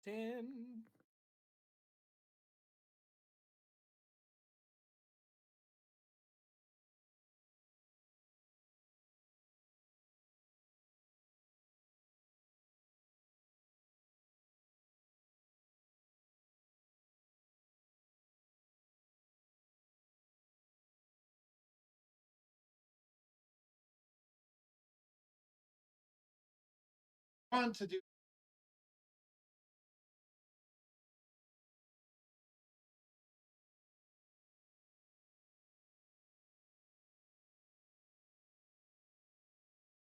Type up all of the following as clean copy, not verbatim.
10. On to do.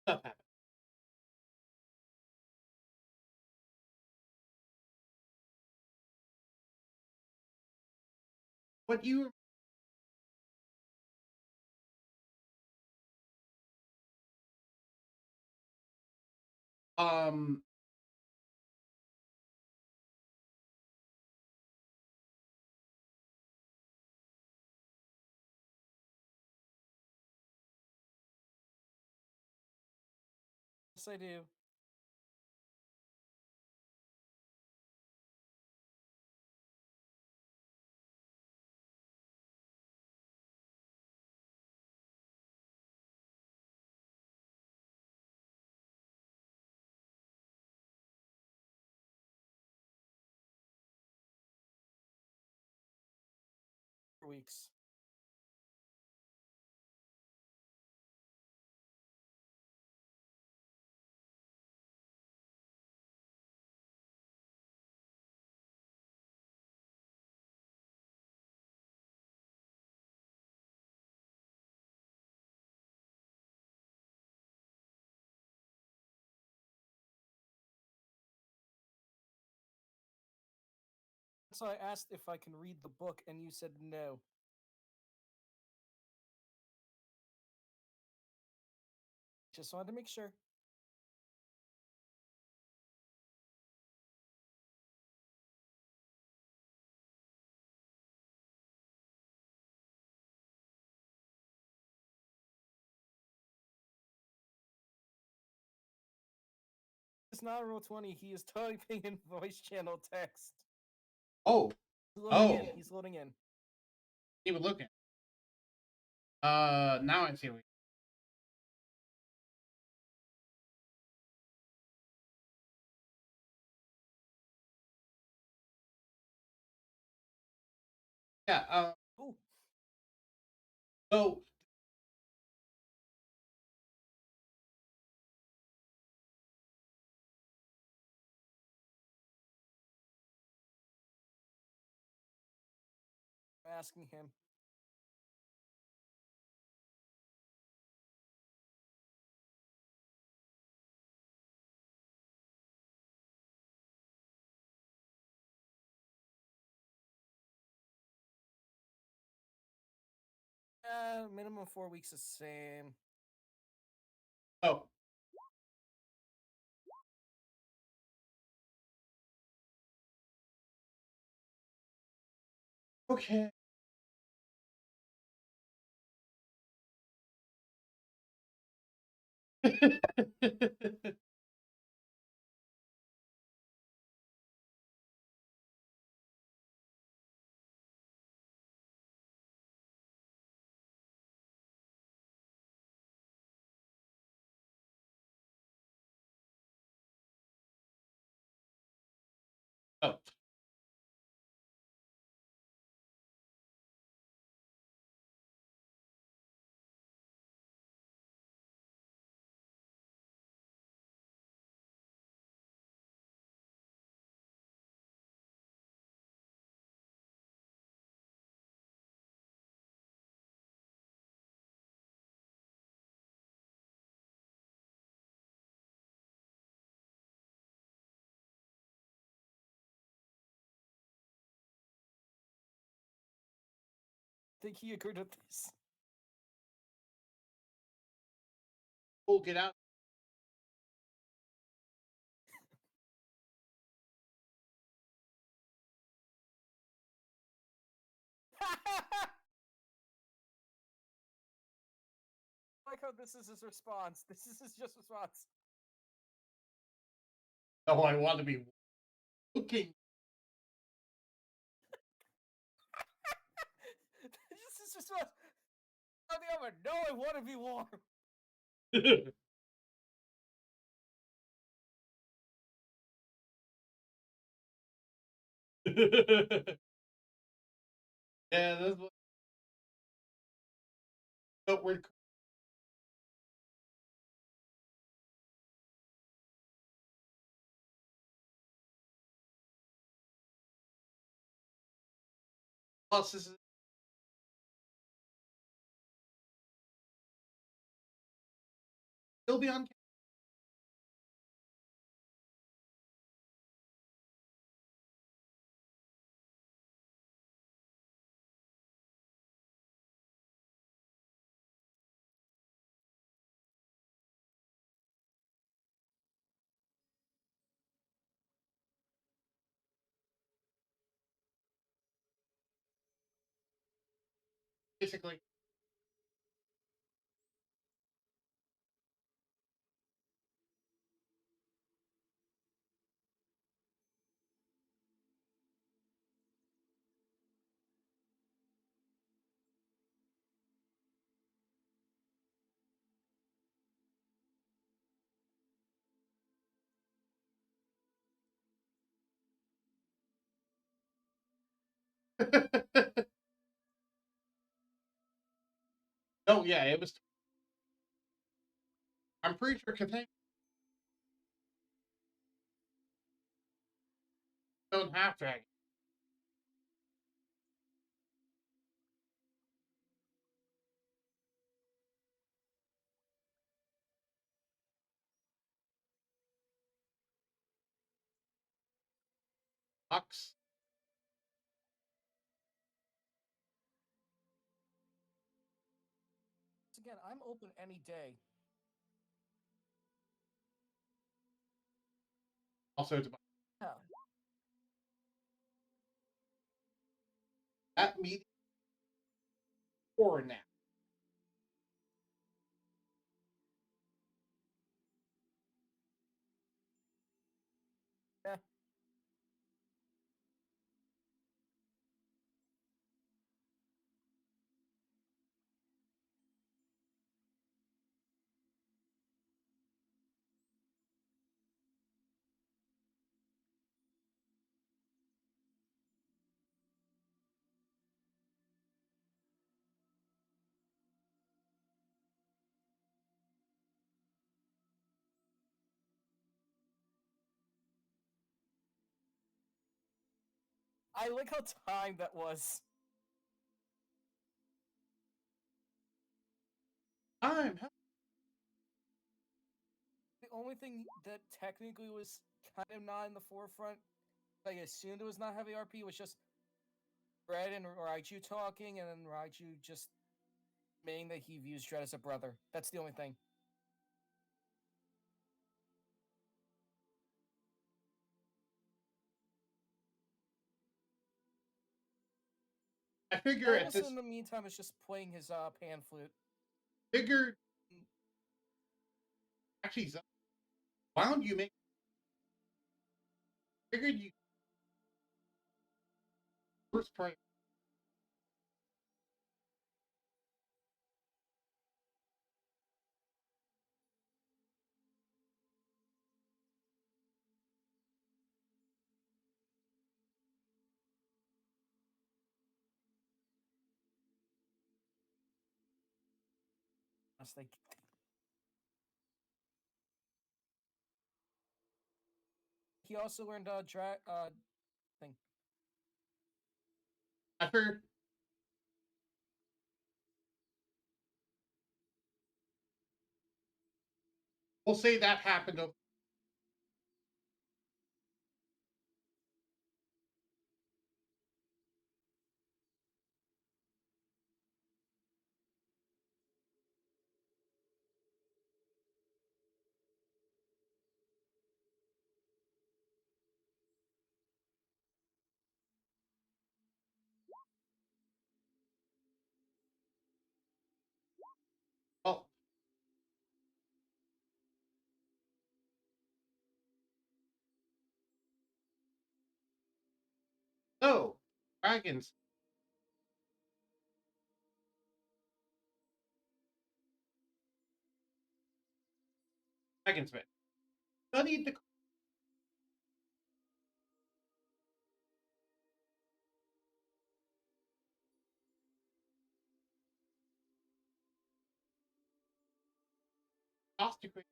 Stuff happens. What you um Yes, I do. Weeks. So I asked if I can read the book, and you said no. Just wanted to make sure. It's not a Roll20. He is typing in voice channel text. oh He's loading in. oh He's loading in. even looking. Now I see what. Yeah. Oh, So I'm asking him. Minimum 4 weeks is the same. oh okay. Oh. I think he agreed with this. Oh, get out. I like how this is his response. This is his just response. No, I want to be. looking. This is just what on the other. No, I want to be warm. Yeah, that's what. We're plus this is still be on. Basically. Oh yeah, it was. I'm pretty sure Cathanglas don't have dragon. Bucks. Again, I'm open any day. Also to Yeah. that meeting or now. Yeah. I like how timed that was. I'm The only thing that technically was kind of not in the forefront, I assumed it was not heavy RP, was just Red and Raichu talking, and then Raichu just saying that he views Dread as a brother. That's the only thing. I figure at Also, this in the meantime, is just playing his pan flute. figure actually why don't you make figured you first priority. I was like, he also learned thing. I figured we'll say that happened over. Well, dragons. Dragonsmith. Studied the cost to create.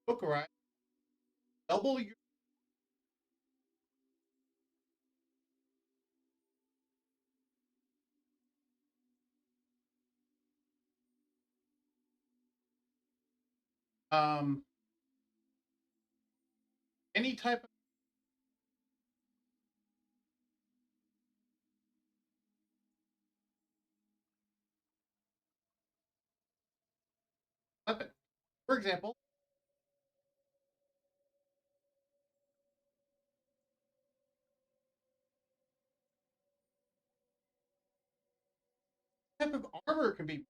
Zokarye. Double your um any type of weapon. For example, type of armor can be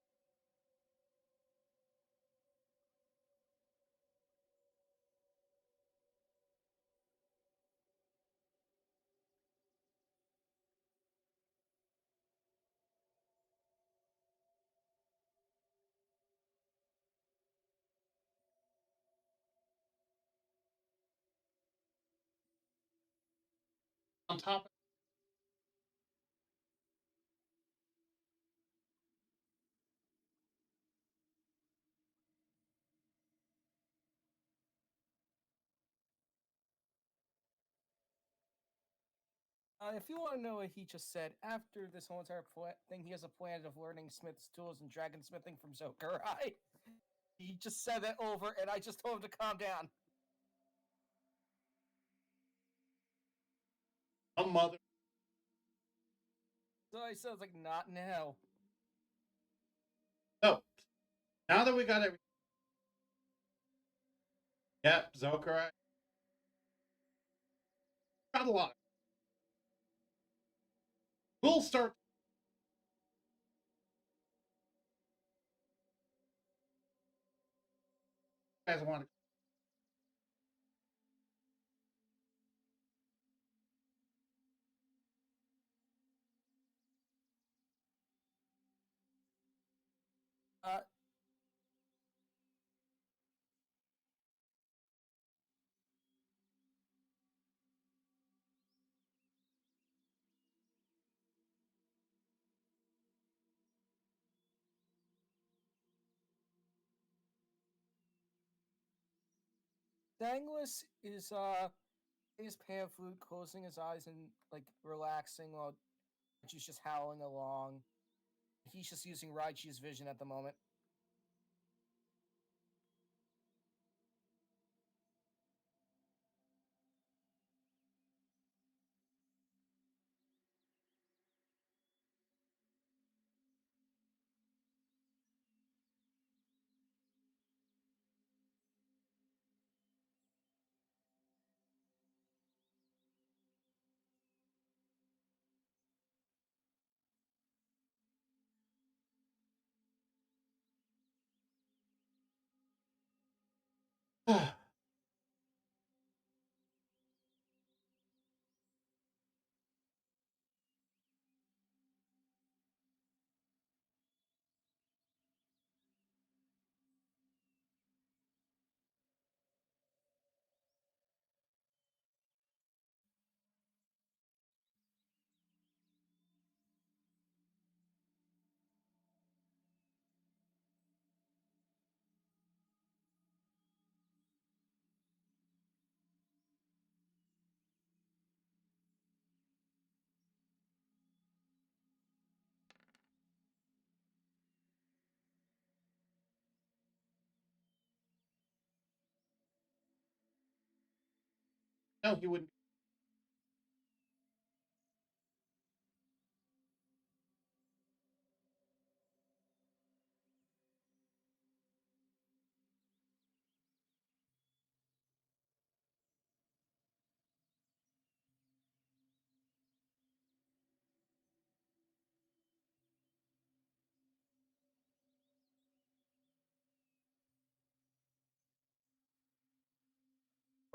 on top of. If you want to know what he just said, after this whole entire thing, he has a plan of learning Smith's tools and dragon smithing from Zokarye. He just said that over, and I just told him to calm down. A mother. So I said, like, not now. So now that we got everything, yep, Zokarye got a lot. We'll start. Guys want to. Uh, Cathanglas is his pan flute, closing his eyes and like relaxing while she's just howling along. He's just using Raichi's vision at the moment. No, he wouldn't.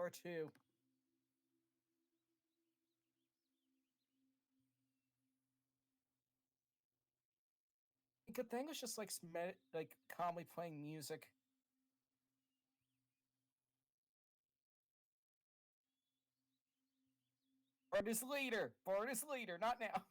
Or two. Cathanglas just likes like calmly playing music. Bard is later. Bard is later, not now.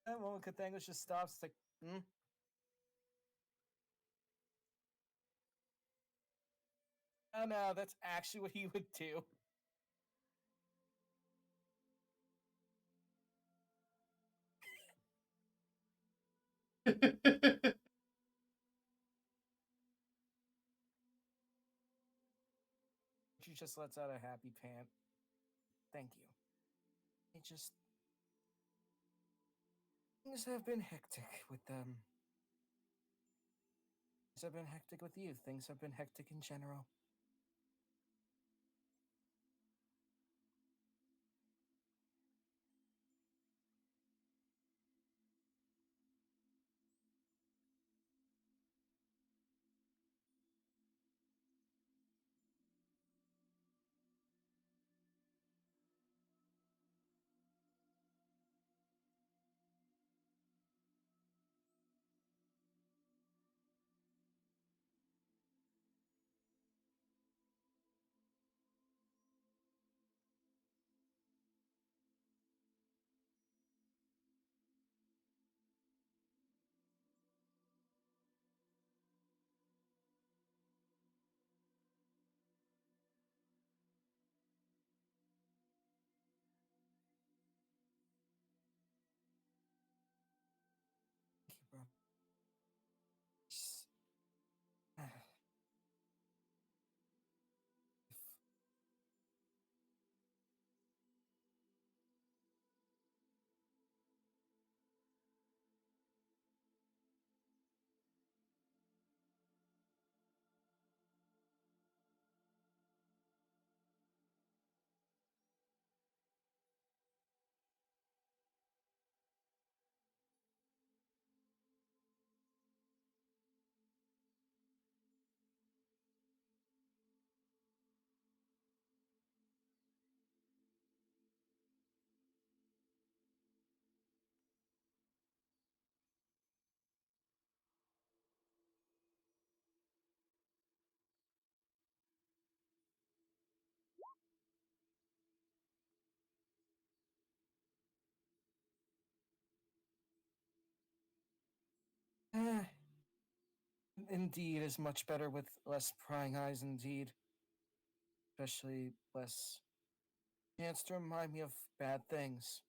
And when Cathanglas just stops, it's like, hmm? Oh no, that's actually what he would do. She just lets out a happy pant. Thank you. It just. Things have been hectic with them. Things have been hectic with you. Things have been hectic in general. Thank you, bro. Indeed is much better with less prying eyes, indeed. Especially less chance to remind me of bad things.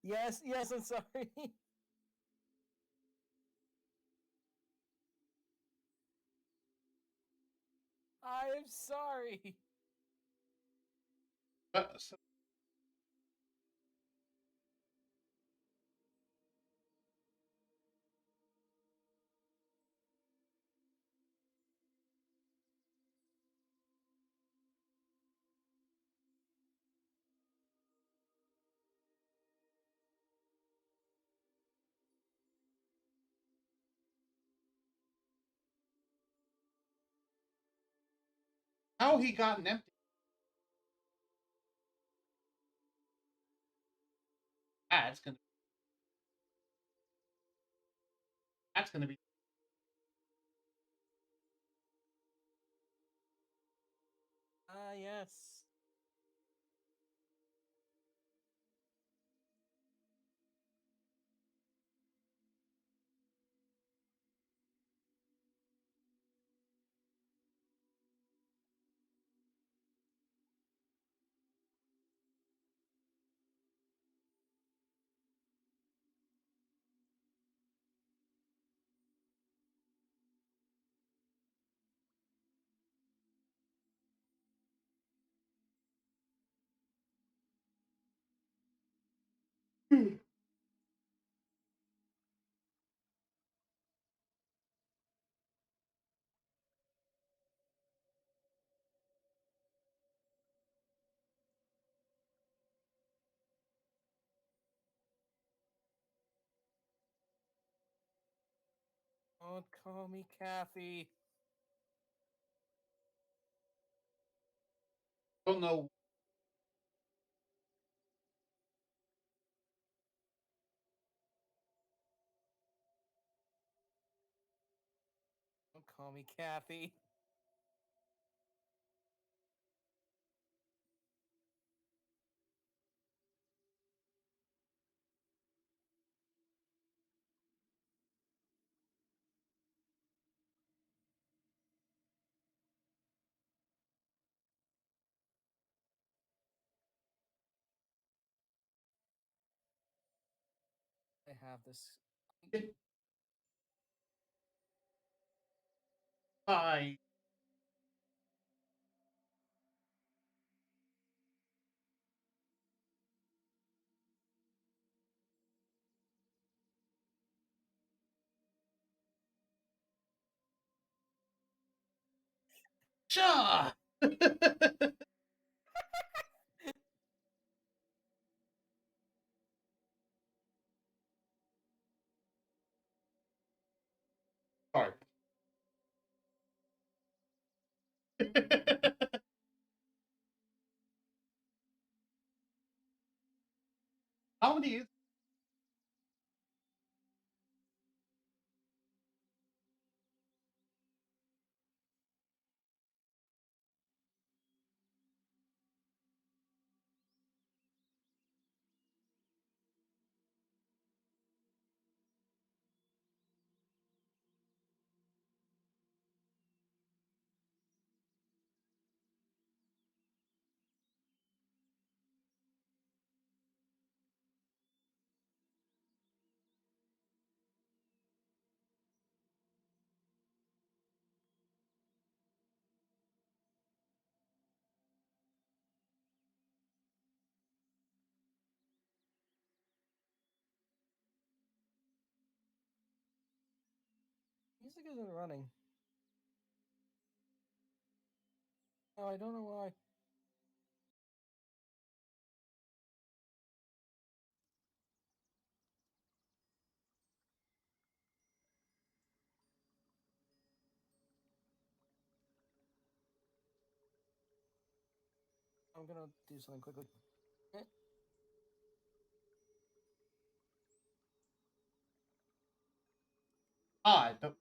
Yes, yes, I'm sorry. I am sorry. So How he got an empty? That's gonna. That's gonna be. Ah, yes. Don't call me Kathy. Don't know. Don't call me Kathy. I have this. I. Shaw. Sorry. How many is? Music isn't running. No, I don't know why. I'm gonna do something quickly. I don't.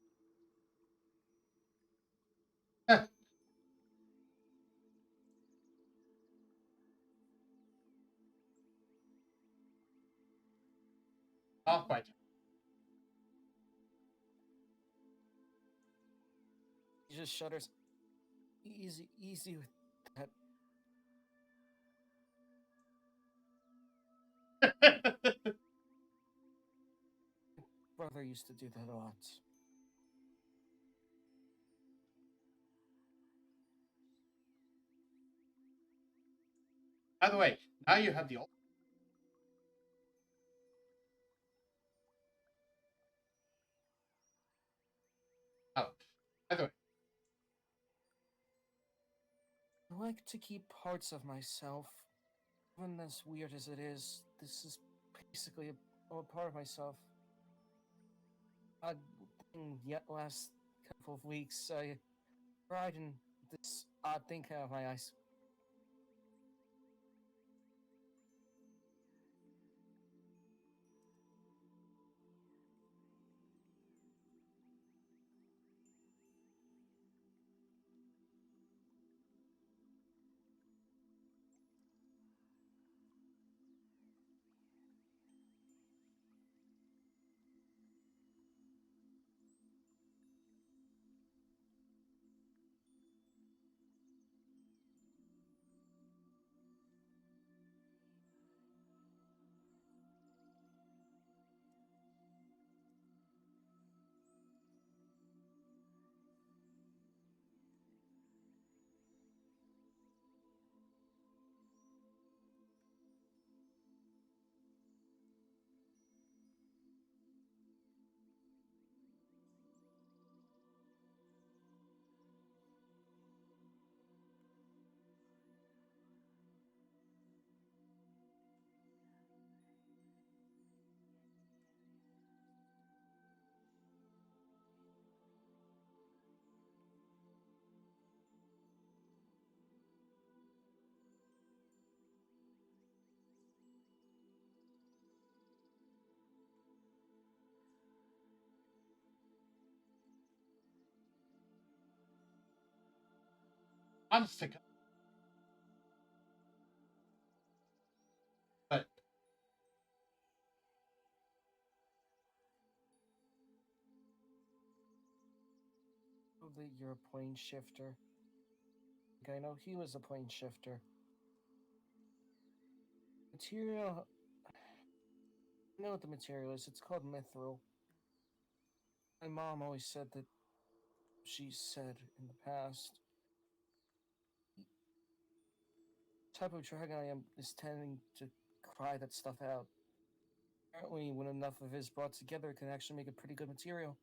Off by. He just shudders. Easy, easy with that. Brother used to do that a lot. By the way, now you have the. Oh, by the way, I like to keep parts of myself, even as weird as it is. This is basically a part of myself. Yet last couple of weeks, I tried in this odd thing came out of my eyes. I'm sick. But That you're a plane shifter. Like, I know he was a plane shifter. Material. I know what the material is. It's called mithril. My mom always said that she said in the past. The type of dragon I am is tending to cry that stuff out. Apparently, when enough of it is brought together, it can actually make a pretty good material.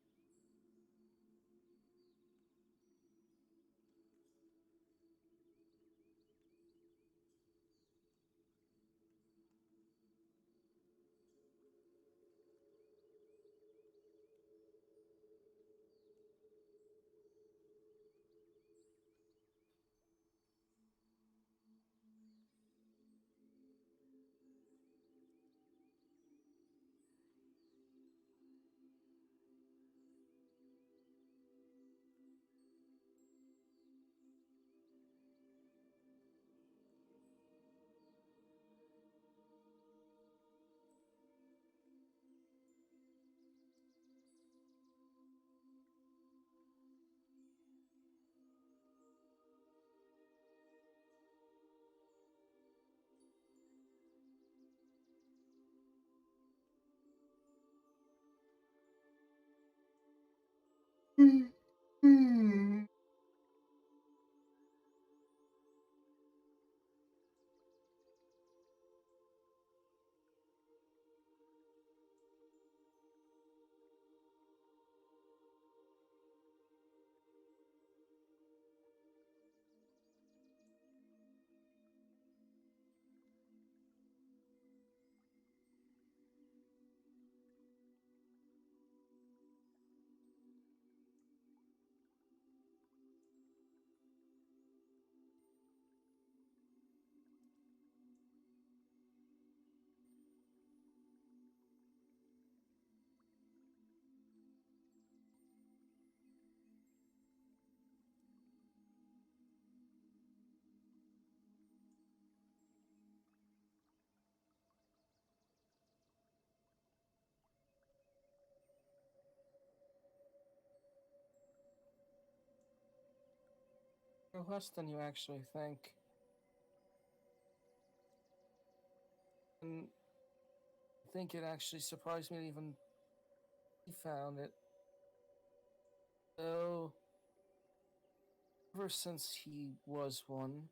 Or less than you actually think. And I think it actually surprised me that even he found it. So, ever since he was one,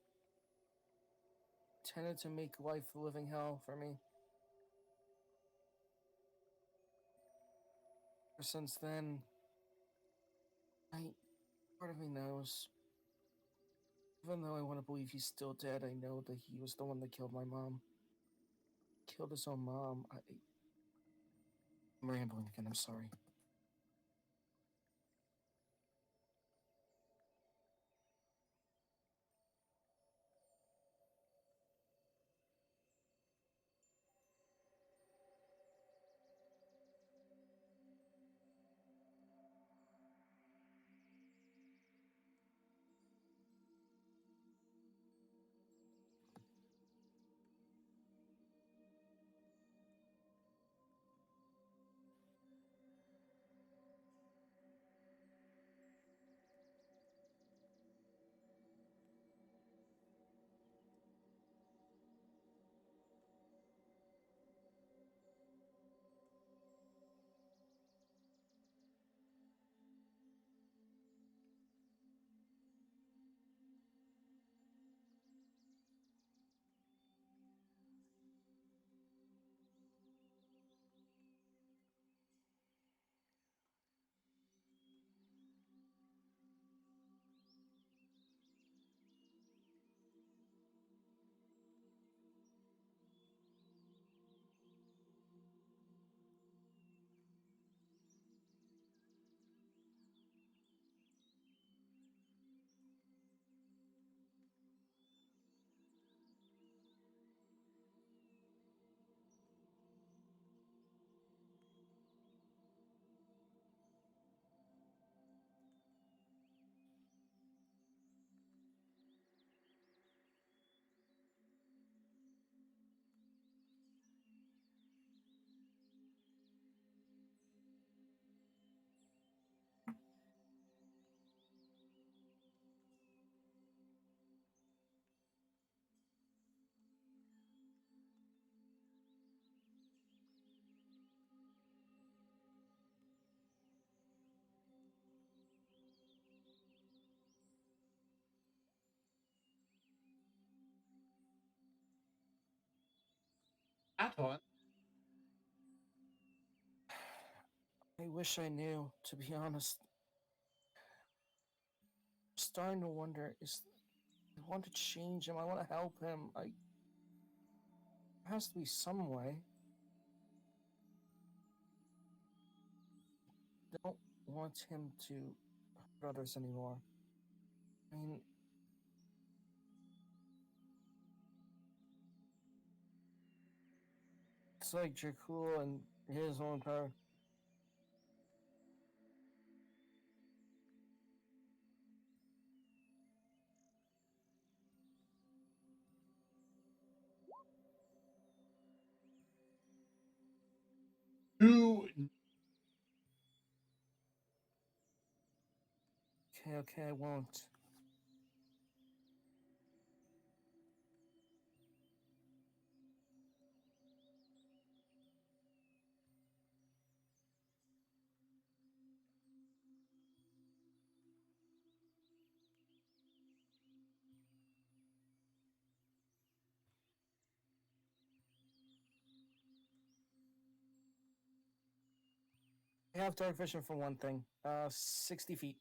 tended to make life a living hell for me. Ever since then, part of me knows. Even though I want to believe he's still dead, I know that he was the one that killed my mom. Killed his own mom. I'm rambling again, I'm sorry. Add-on? I wish I knew, to be honest. I'm starting to wonder, I want to change him, I want to help him. There has to be some way. I don't want him to hurt others anymore. I mean, it's like Jakul and his own power. Who? Okay, I won't. I have dark vision for one thing. 60 feet.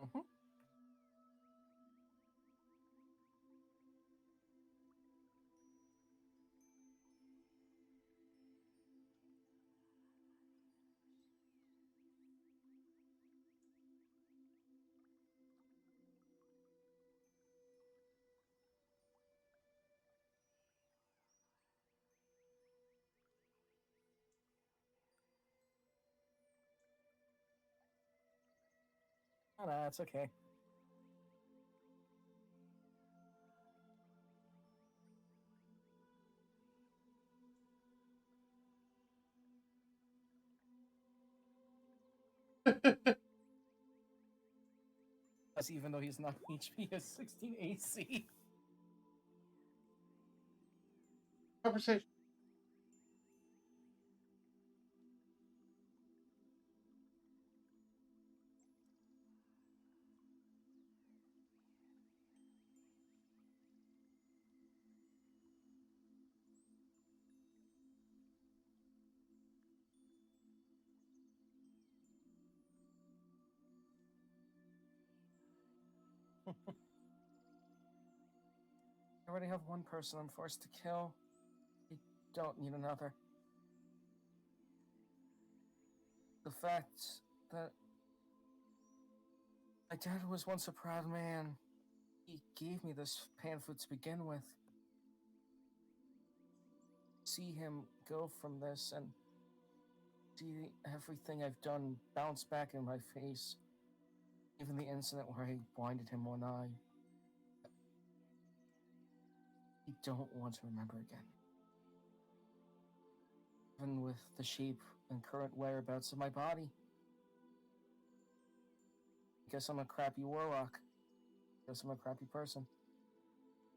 Mm-hmm. Oh, no, it's okay. Even though he's not HP, has 16 AC. Conversation. I already have one person I'm forced to kill. I don't need another. The fact that my dad was once a proud man. He gave me this pan food to begin with. See him go from this and see everything I've done bounce back in my face. Even the incident where I blinded him one eye. I don't want to remember again. Even with the shape and current whereabouts of my body. I guess I'm a crappy warlock. I guess I'm a crappy person.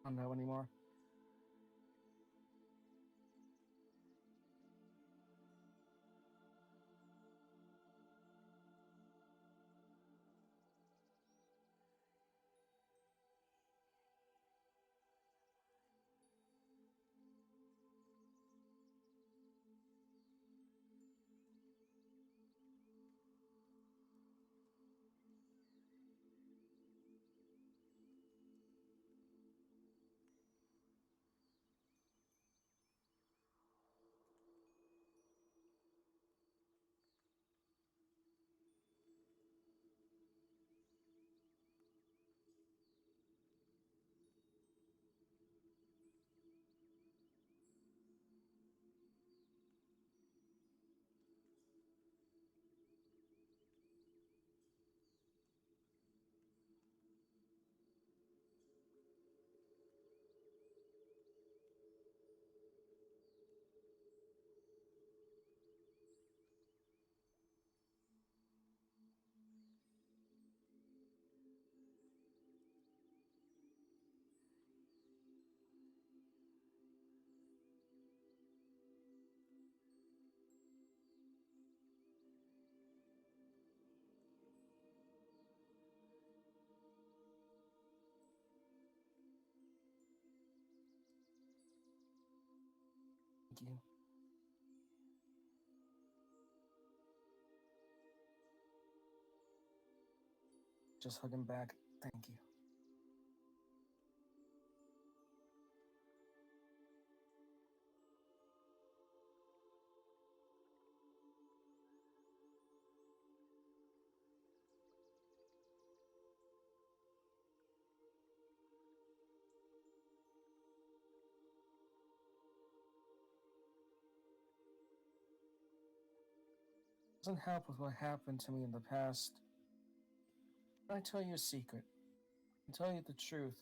I don't know anymore. Thank you. Just hug him back. Thank you. Doesn't help with what happened to me in the past. Can I tell you a secret? I tell you the truth.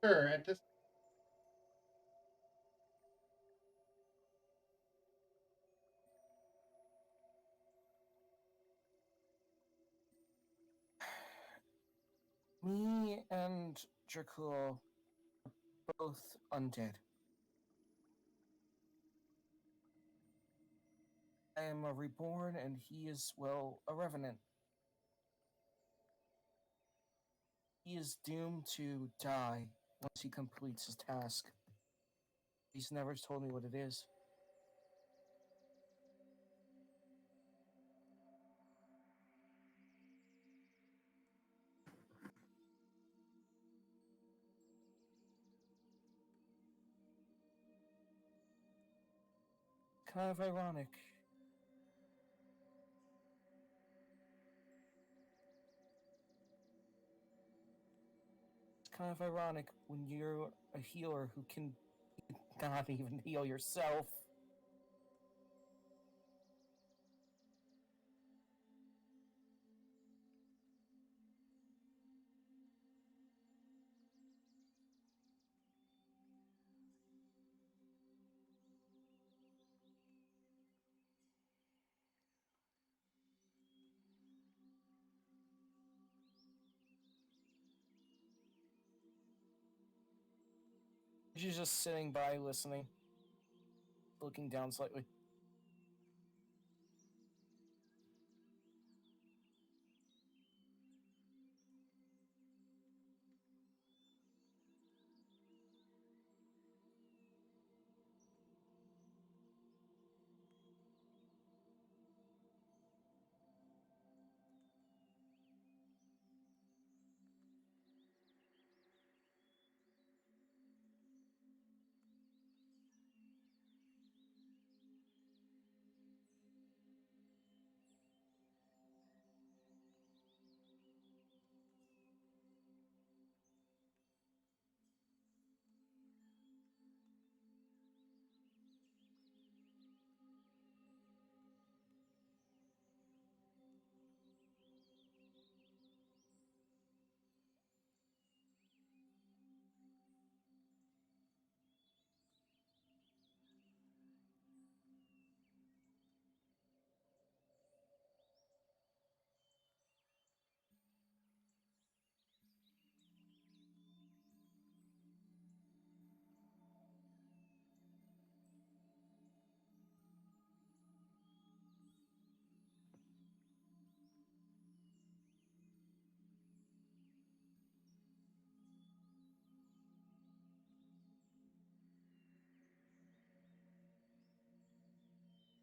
Sure, at this Me and Dracul are both undead. I am a reborn, and he is, well, a revenant. He is doomed to die once he completes his task. He's never told me what it is. Kind of ironic. It's kind of ironic when you're a healer who can not even heal yourself. She's just sitting by listening, looking down slightly.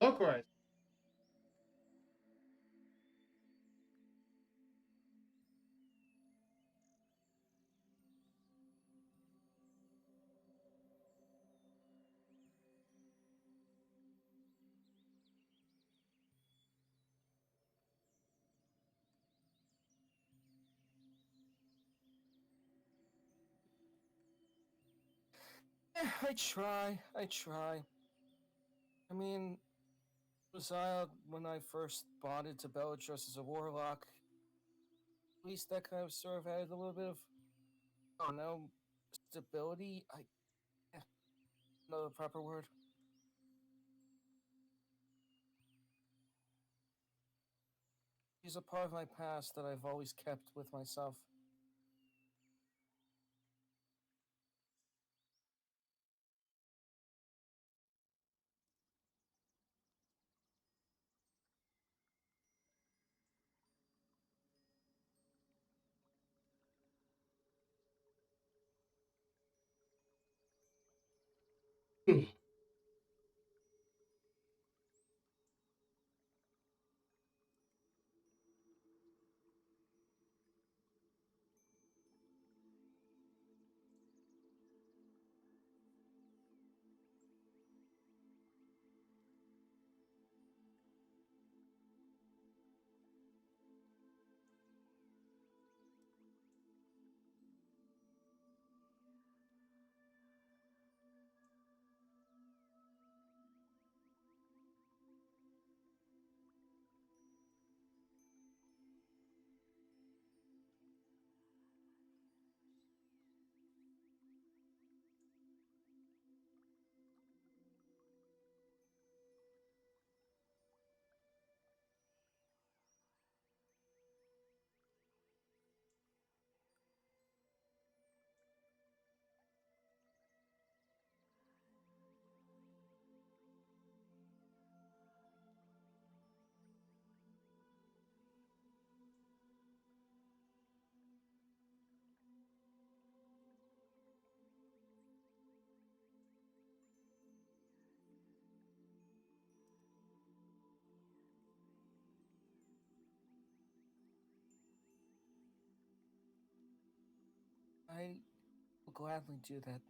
Zokarye. I try. I try. I mean, when I first bonded to Bellatrix as a warlock, at least that kind of sort of added a little bit of, I don't know, stability. I don't know the proper word. She's a part of my past that I've always kept with myself. I will gladly do that.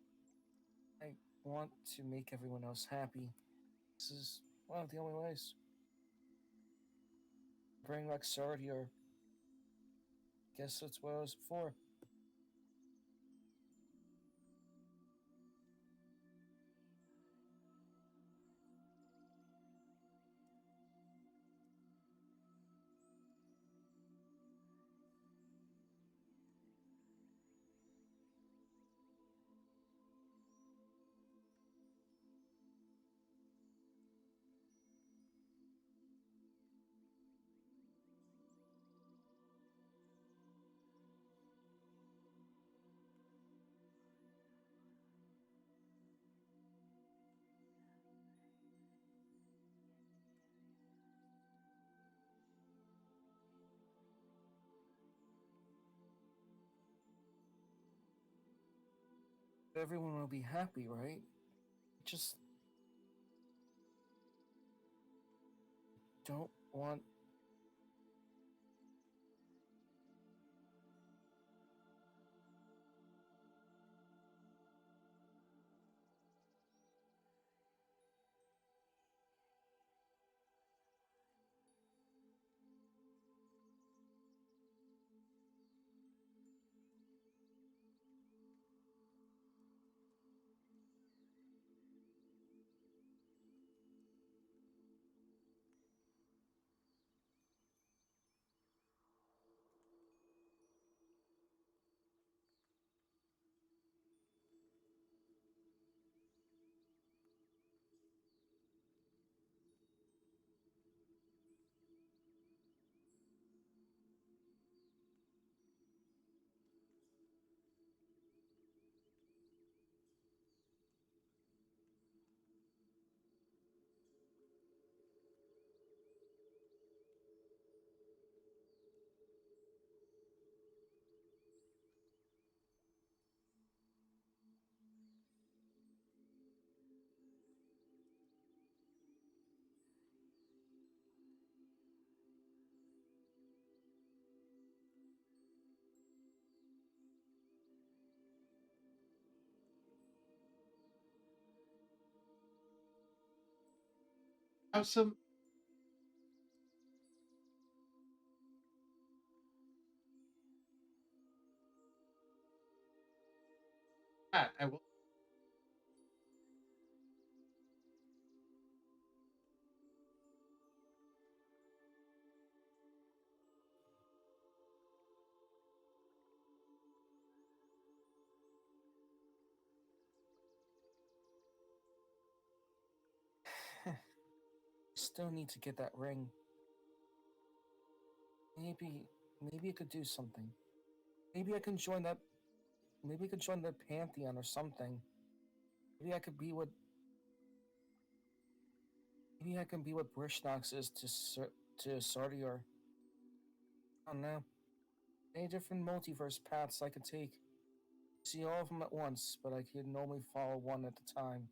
I want to make everyone else happy. This is one of the only ways. Bring back Sardi, or guess that's what I was for. Everyone will be happy, right? Just don't want. Have some. I will. still need to get that ring. Maybe I could do something. Maybe I can join that. Maybe I could join the Pantheon or something. Maybe I could be what. Maybe I can be what Brishnox is to Sardior. I don't know. Many different multiverse paths I could take. See all of them at once, but I can only follow one at a time.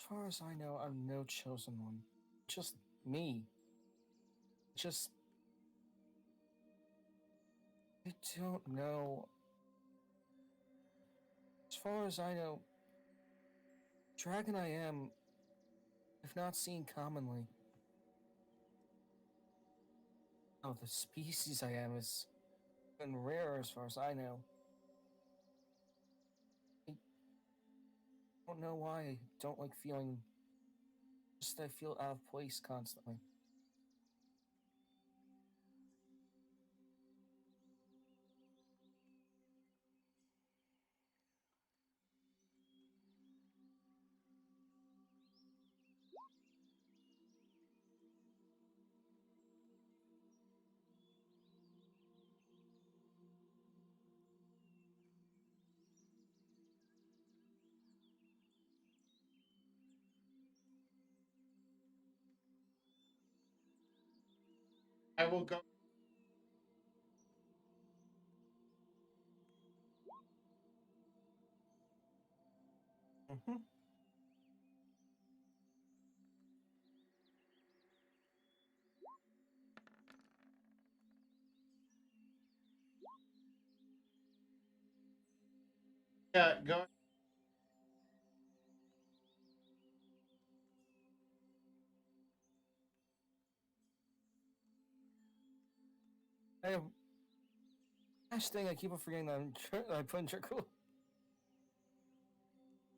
As far as I know, I'm no chosen one. Just me. Just. I don't know. As far as I know, dragon I am, if not seen commonly. Oh, the species I am is even rarer as far as I know. I don't know why I don't like feeling. Just I feel out of place constantly. I will go. Mm-hmm. Yeah, go. I have. Last thing I keep on forgetting that I put in Dracula. It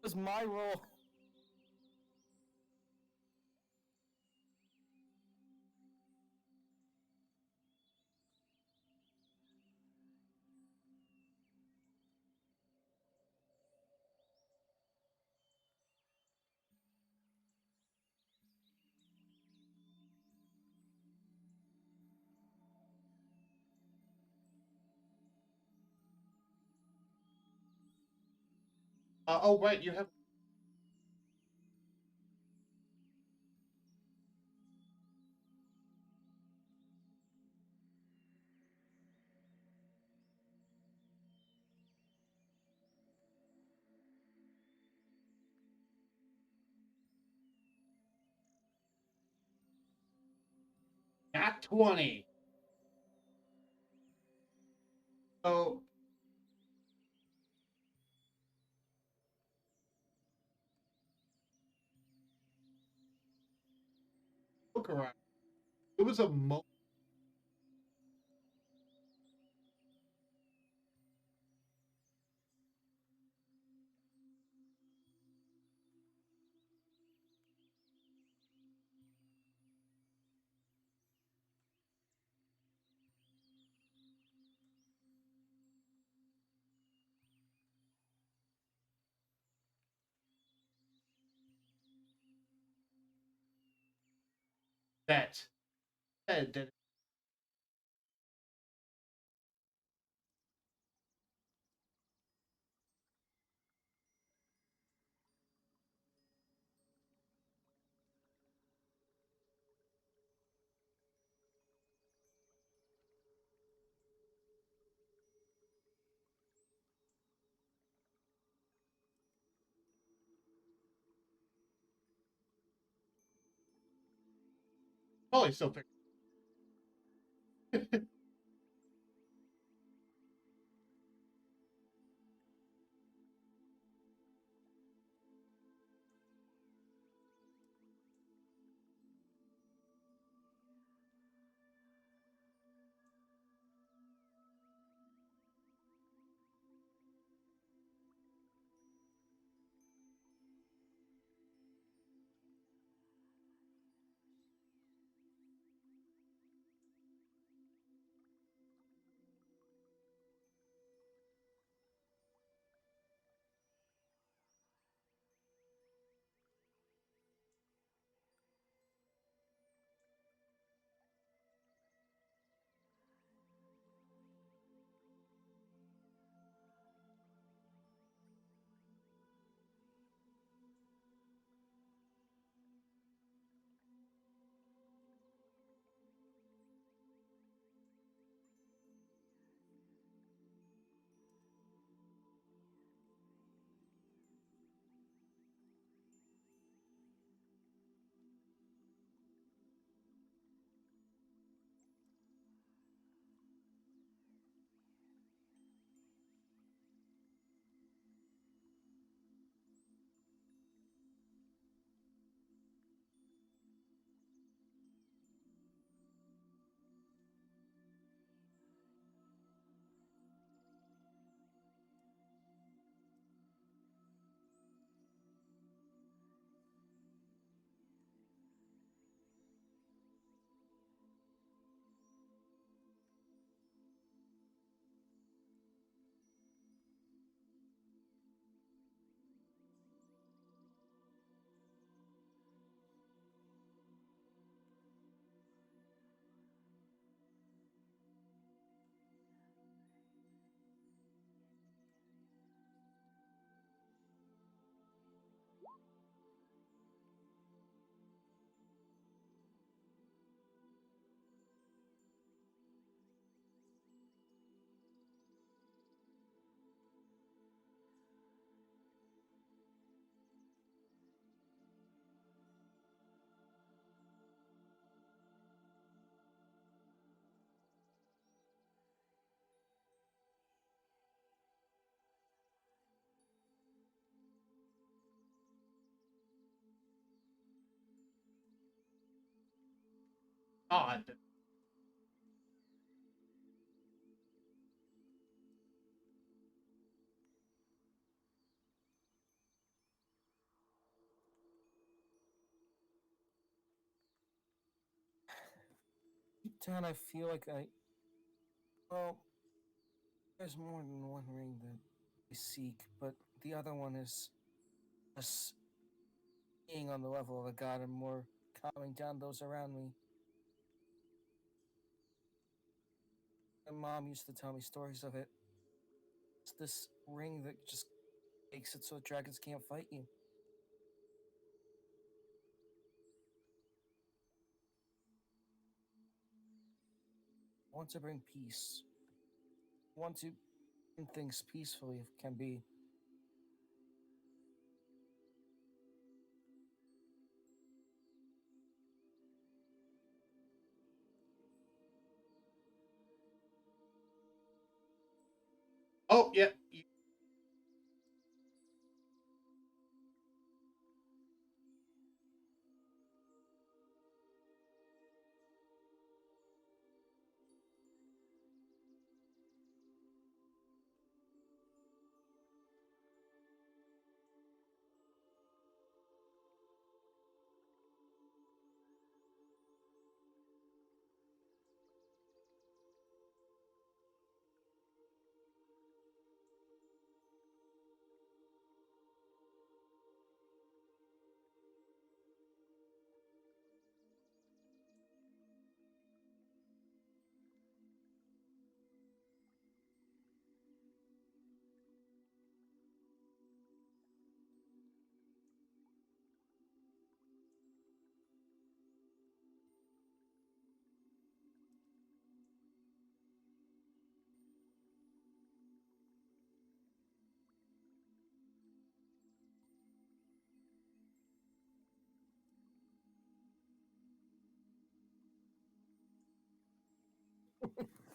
was my role. Oh, wait, you have. Not 20. So, Zokarye. It was a that said that probably still pick. God. Deep down, I feel like well, there's more than one ring that I seek, but the other one is just being on the level of a god and more calming down those around me. My mom used to tell me stories of it. It's this ring that just makes it so dragons can't fight you. I want to bring peace. I want to end things peacefully if can be. Oh yeah.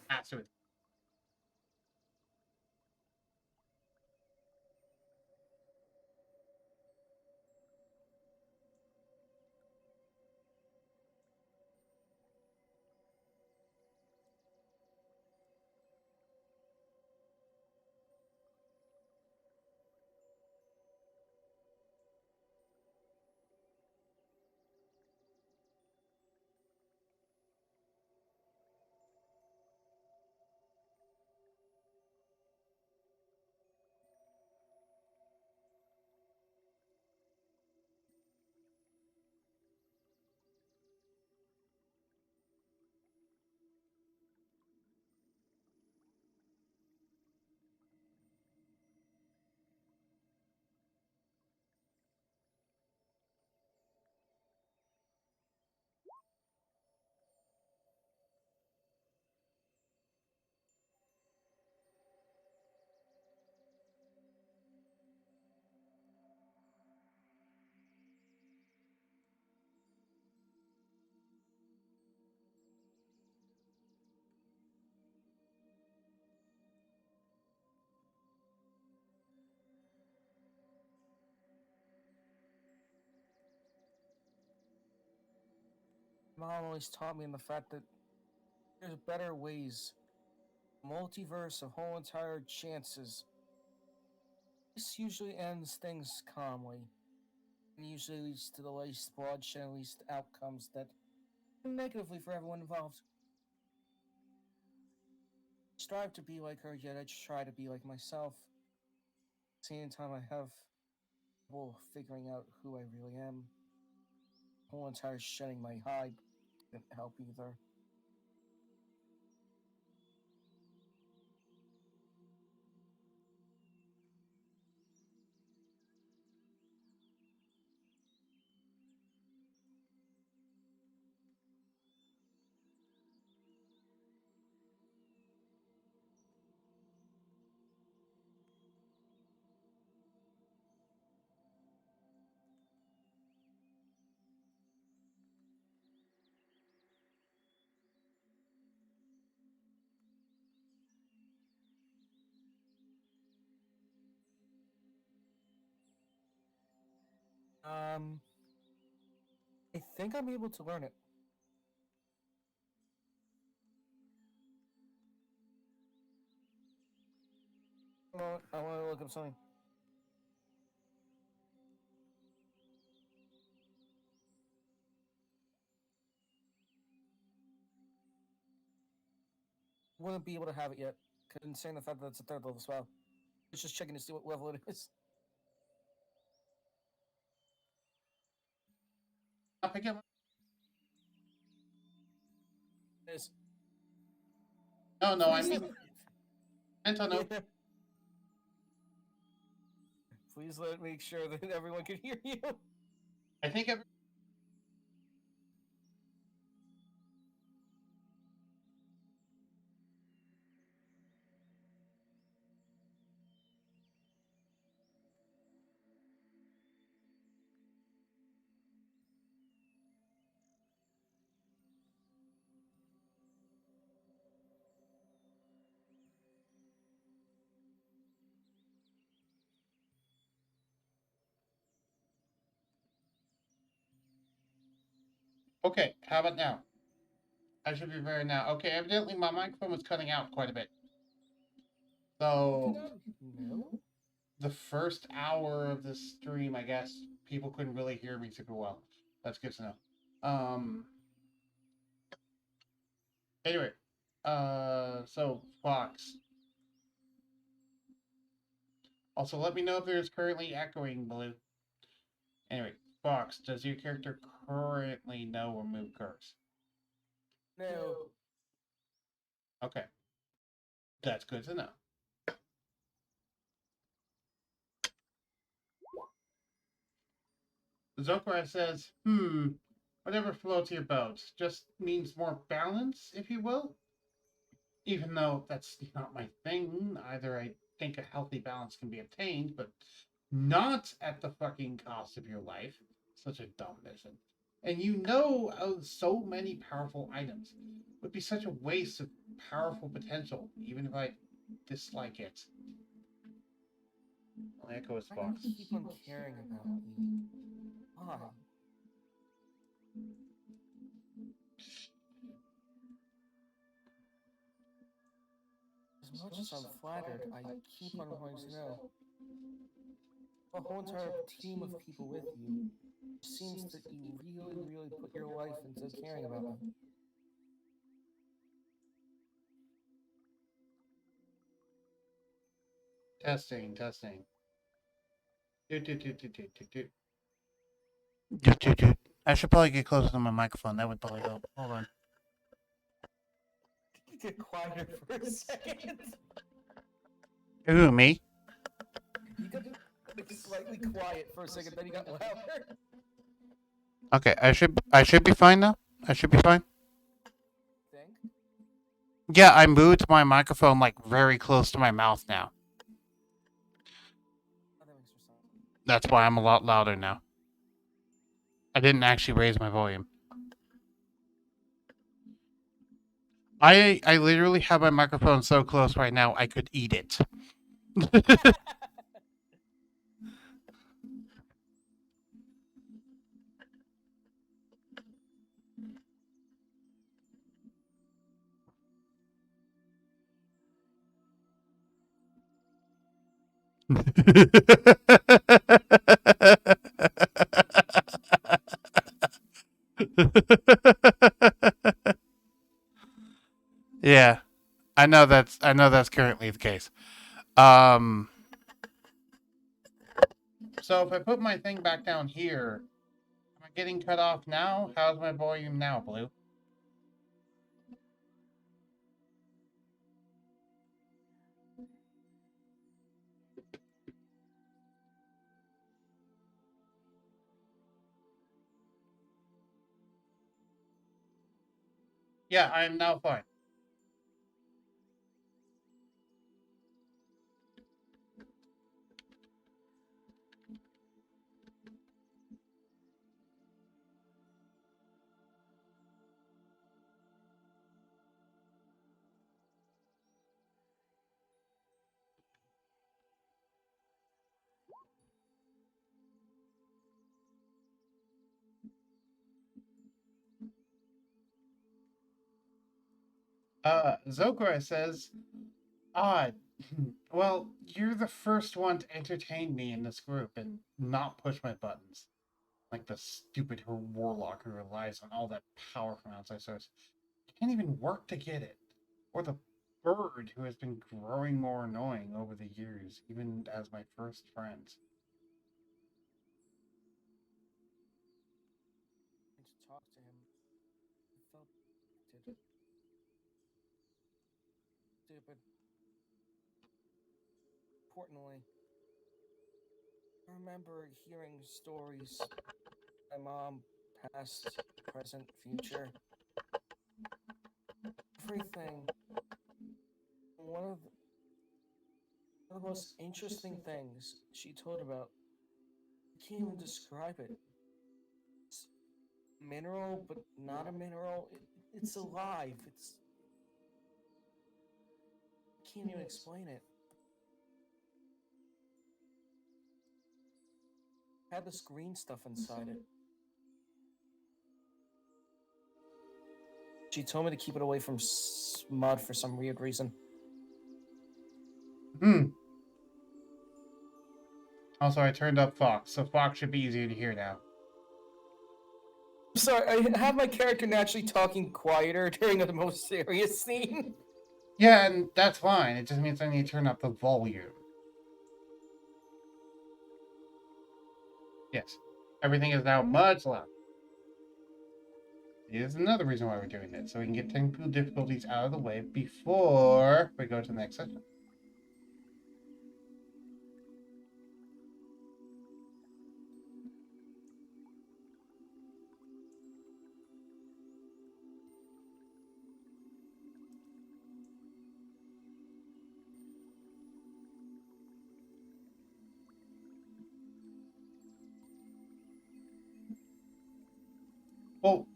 passive. Mom always taught me in the fact that there's better ways. Multiverse of whole entire chances. This usually ends things calmly, and usually leads to the least bloodshed and least outcomes that negatively for everyone involved. Strive to be like her, yet I try to be like myself. At the same time, I have trouble figuring out who I really am. The whole entire shedding my hide didn't help either. Um, I think I'm able to learn it. I want to look up something. Wouldn't be able to have it yet. Considering the fact that it's a third level spell. It's just checking to see what level it is. I'll pick up. It is. No, I mean, Antonio. Yeah. Please let make sure that everyone can hear you. I think every. Okay, how about now? I should be very now. Okay, evidently my microphone was cutting out quite a bit. So No. the first hour of the stream, I guess people couldn't really hear me super well. That's good to know. Anyway, so Fox. Also, let me know if there's currently echoing, Blue. Anyway, Fox, does your character currently know remove curse? No. Okay, that's good to know. Zokarye says, whatever floats your boat. Just means more balance, if you will. Even though that's not my thing, either I think a healthy balance can be obtained, but not at the fucking cost of your life. Such a dumb mission. And you know, so many powerful items. It would be such a waste of powerful potential, even if I dislike it. I'll echo his Why do box. you keep on caring about me? Why? As much as I'm flattered, I keep on wanting to know. A whole entire team of people with you. It seems that you really, really put your life into caring about me. Testing, testing. I should probably get closer to my microphone. That would probably help. Hold on. Get quieter for a second. Who, me? You got like slightly quiet for a second, then you got louder. Okay, I should be fine now. I should be fine. Think? Yeah, I moved my microphone like very close to my mouth now. Oh, that makes more sense. That's why I'm a lot louder now. I didn't actually raise my volume. I literally have my microphone so close right now I could eat it. Yeah, I know that's currently the case. So if I put my thing back down here, am I getting cut off now? How's my volume now, Blue? Yeah, I am now fine. Zokarye says, odd. Well, you're the first one to entertain me in this group and not push my buttons. Like the stupid warlock who relies on all that power from outside source. You can't even work to get it. Or the bird who has been growing more annoying over the years, even as my first friends. And to talk to him, I felt stupid. Importantly, I remember hearing stories. My mom, past, present, future, everything. One of the most interesting things she told about, I can't even describe it. It's mineral, but not a mineral. It's alive. I can't even explain it. It had this green stuff inside it. She told me to keep it away from mud for some weird reason. Also, I turned up Fox, so Fox should be easier to hear now. Sorry, I have my character naturally talking quieter during the most serious scene. Yeah, and that's fine. It just means I need to turn up the volume. Yes. Everything is now much louder. Here's another reason why we're doing this, so we can get technical difficulties out of the way before we go to the next session. Well,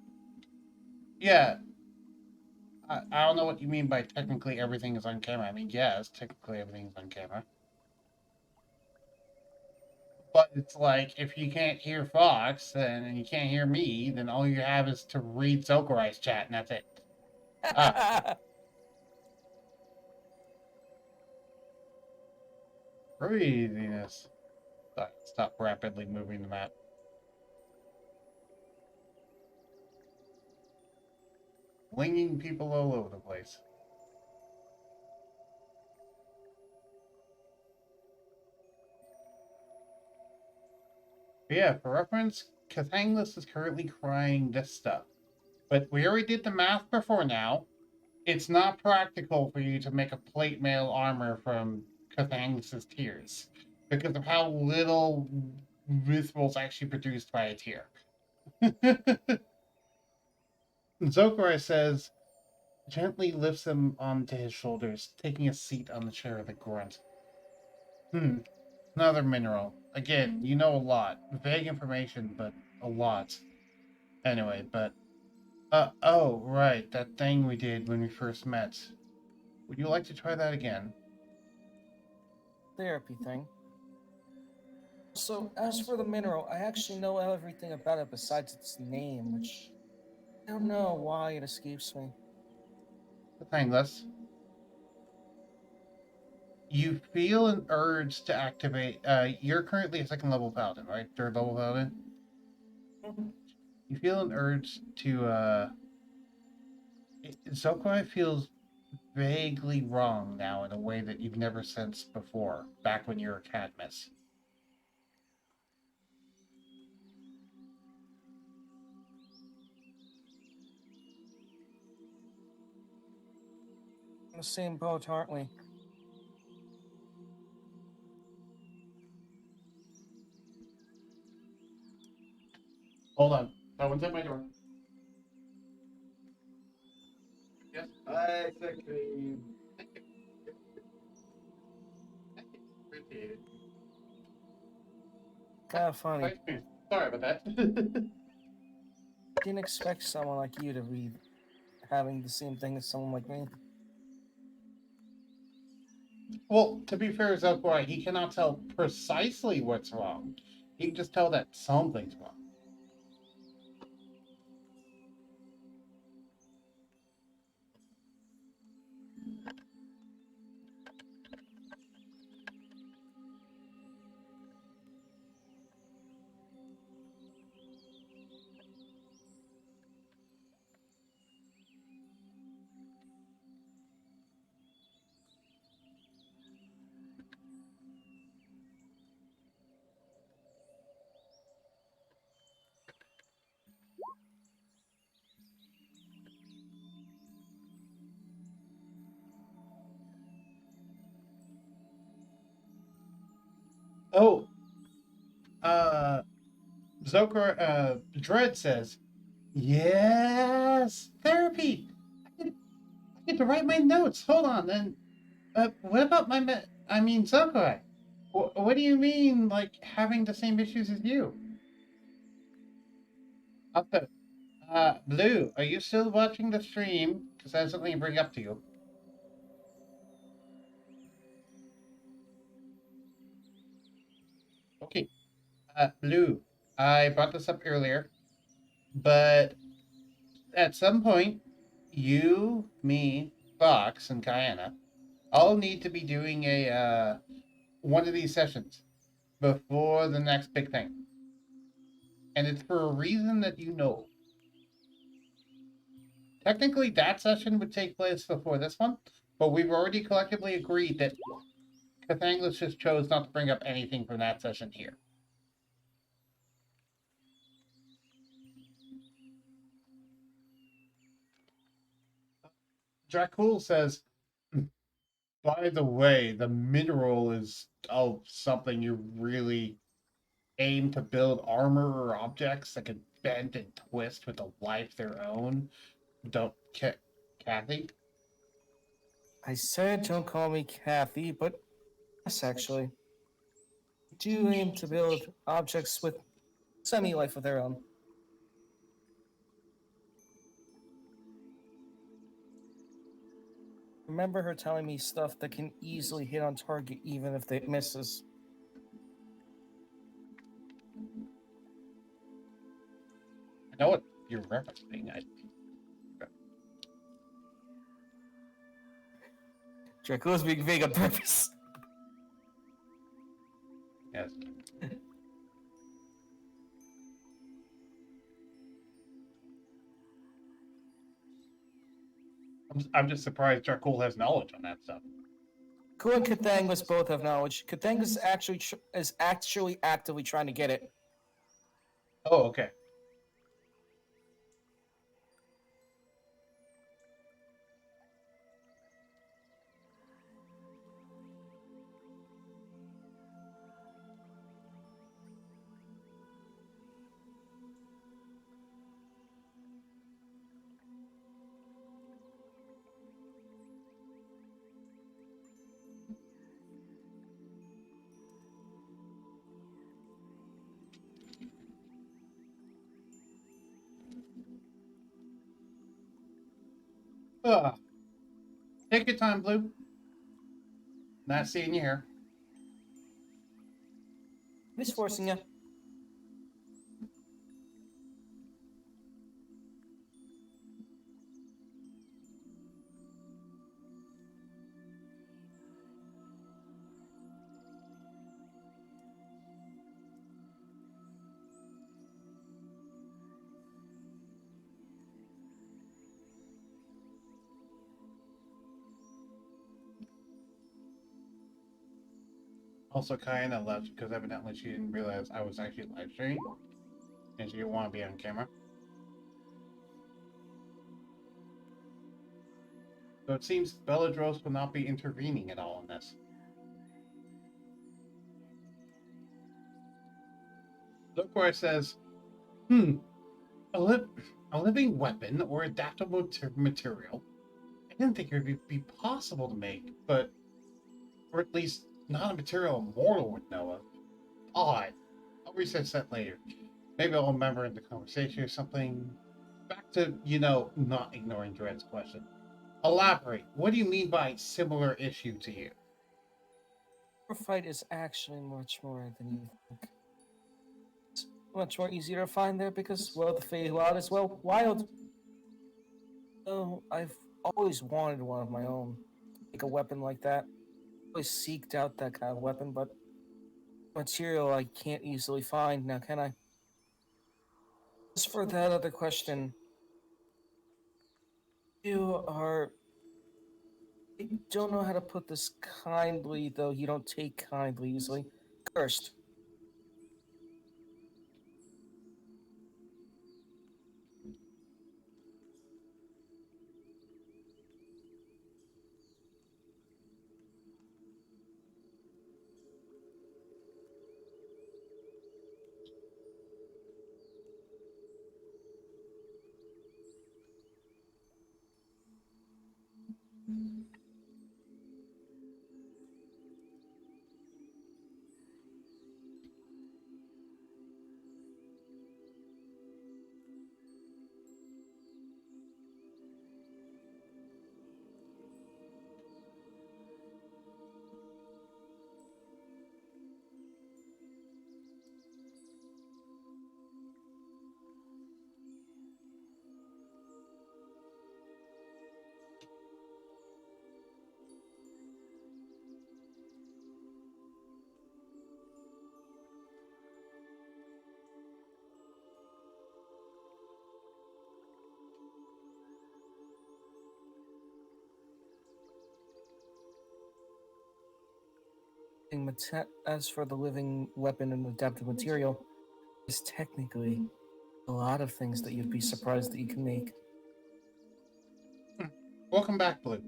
yeah. I don't know what you mean by technically everything is on camera. I mean, yes, technically everything is on camera. But it's like, if you can't hear Fox and you can't hear me, then all you have is to read Zokarye's chat, and that's it. Craziness. Stop rapidly moving the map. Flinging people all over the place. But yeah, for reference, Cathanglas is currently crying this stuff. But we already did the math before now. It's not practical for you to make a plate mail armor from Cathanglas' tears because of how little viscerals actually produced by a tear. Zokarye says, gently lifts him onto his shoulders, taking a seat on the chair with a grunt. Another mineral. Again, you know a lot. Vague information, but a lot. Anyway, but oh, right, that thing we did when we first met. Would you like to try that again? Therapy thing. So, as for the mineral, I actually know everything about it besides its name, which I don't know why it escapes me. Cathanglas, you feel an urge to activate. You're currently a second level paladin, right? Third level paladin. You feel an urge to. Zokarye feels vaguely wrong now in a way that you've never sensed before, back when you were a Cadmus. In the same boat, aren't we? Hold on. Someone's at my door. Yes. Ice cream. Appreciate it. Kind of funny. Ice cream. Sorry about that. Didn't expect someone like you to be having the same thing as someone like me. Well, to be fair, Zokarye, he cannot tell precisely what's wrong. He can just tell that something's wrong. Oh, Dread says, yes, therapy. I get to write my notes. Hold on, then. What about Zokarye? What do you mean, like, having the same issues as you? Also, Blue, are you still watching the stream? Because I have something to bring up to you. Okay. Blue, I brought this up earlier, but at some point, you, me, Fox, and Guyana all need to be doing a one of these sessions before the next big thing. And it's for a reason that you know. Technically, that session would take place before this one, but we've already collectively agreed that Cathanglas just chose not to bring up anything from that session here. Dracul says, by the way, the mineral is something you really aim to build armor or objects that can bend and twist with a life their own. Don't, Kathy? I said don't call me Kathy, but yes, actually. I do aim to build objects with semi-life of their own. Remember her telling me stuff that can easily hit on target even if it misses. I know what you're referencing. Draco was being vague on purpose. Yes. I'm just surprised Charcoal has knowledge on that stuff. Ku and Cathanglas both have knowledge. Cathanglas is actually actively trying to get it. Oh, okay. Ah, take your time, Blue. Not seeing you here. He's forcing you. Also, Kayana left because evidently she didn't realize I was actually live streaming, and she didn't want to be on camera. So it seems Beladros will not be intervening at all in this. Zokarye says, a living weapon or adaptable material. I didn't think it would be possible to make, but, or at least not a material a mortal would know of. Odd. I'll research that later. Maybe I'll remember in the conversation or something. Back to, not ignoring Dread's question. Elaborate. What do you mean by similar issue to you? Our fight is actually much more than you think. It's much more easier to find there because, well, the Feywild is, well, wild. Oh, I've always wanted one of my own. Like a weapon like that. Always seeked out that kind of weapon, but material I can't easily find now, can I? As for that other question, you are. I don't know how to put this kindly, though you don't take kindly easily. Cursed. As for the living weapon and adaptive material, is technically a lot of things that you'd be surprised that you can make. Welcome back, Blue.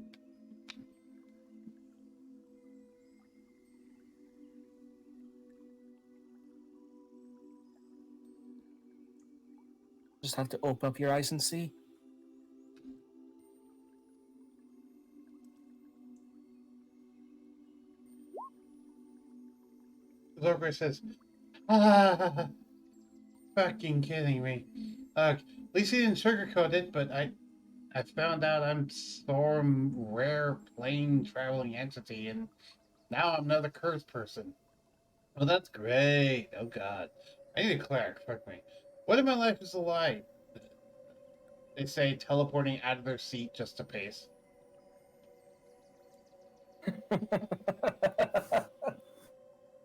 Just have to open up your eyes and see. Zokarye says, fucking kidding me. At least he didn't sugarcoat it, but I found out I'm some rare plane traveling entity, and now I'm another cursed person. Well, that's great. Oh God, I need a cleric. Fuck me. What if my life is a lie? They say, teleporting out of their seat just to pace.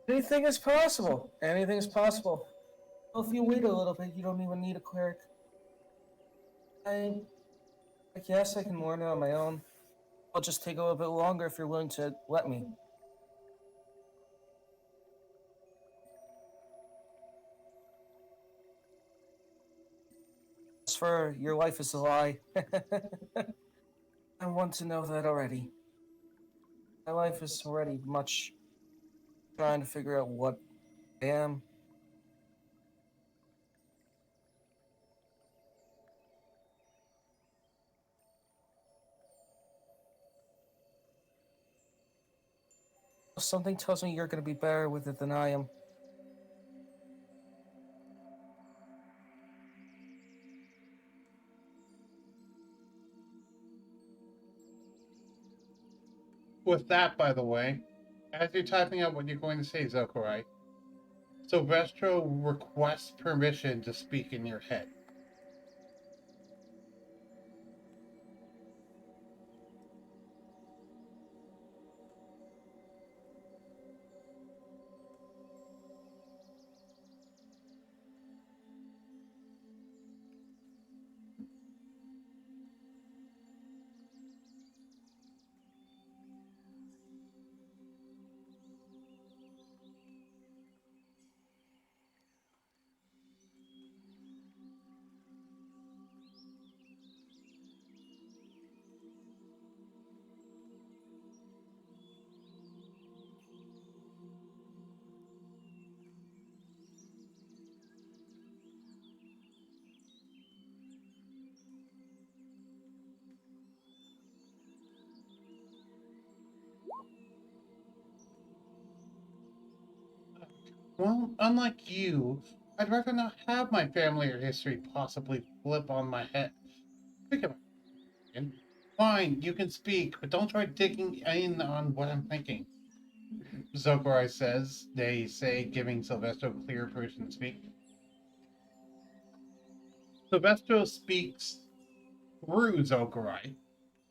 Anything is possible. Anything is possible. Well, if you wait a little bit, you don't even need a cleric. I guess I can learn it on my own. I'll just take a little bit longer if you're willing to let me. As for your life is a lie, I want to know that already. My life is already much trying to figure out what I am. Something tells me you're going to be better with it than I am. With that, by the way, as you're typing out what you're going to say, Zokarye, Silvestro requests permission to speak in your head. Well, unlike you, I'd rather not have my family or history possibly flip on my head. Think about it. Fine, you can speak, but don't try digging in on what I'm thinking. Zokarye says, they say, giving Silvestro clear permission to speak. Silvestro speaks through Zokarye,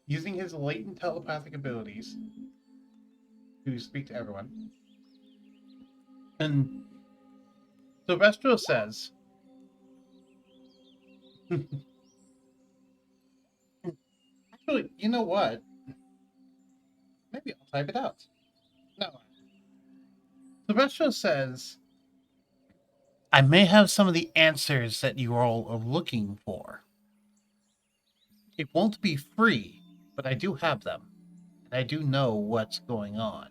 using his latent telepathic abilities to speak to everyone. And Silvestro says, actually, you know what? Maybe I'll type it out. No. Silvestro says, I may have some of the answers that you all are looking for. It won't be free, but I do have them. And I do know what's going on.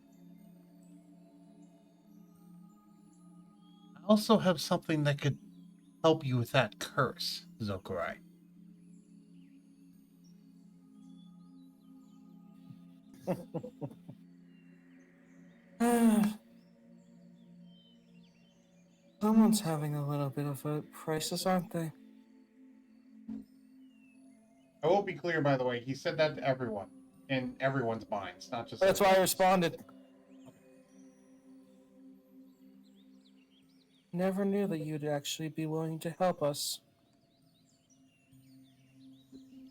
I also have something that could help you with that curse, Zokarye. Someone's having a little bit of a crisis, aren't they? I will be clear, by the way, he said that to everyone, in everyone's minds, not just... That's why I responded. Never knew that you'd actually be willing to help us.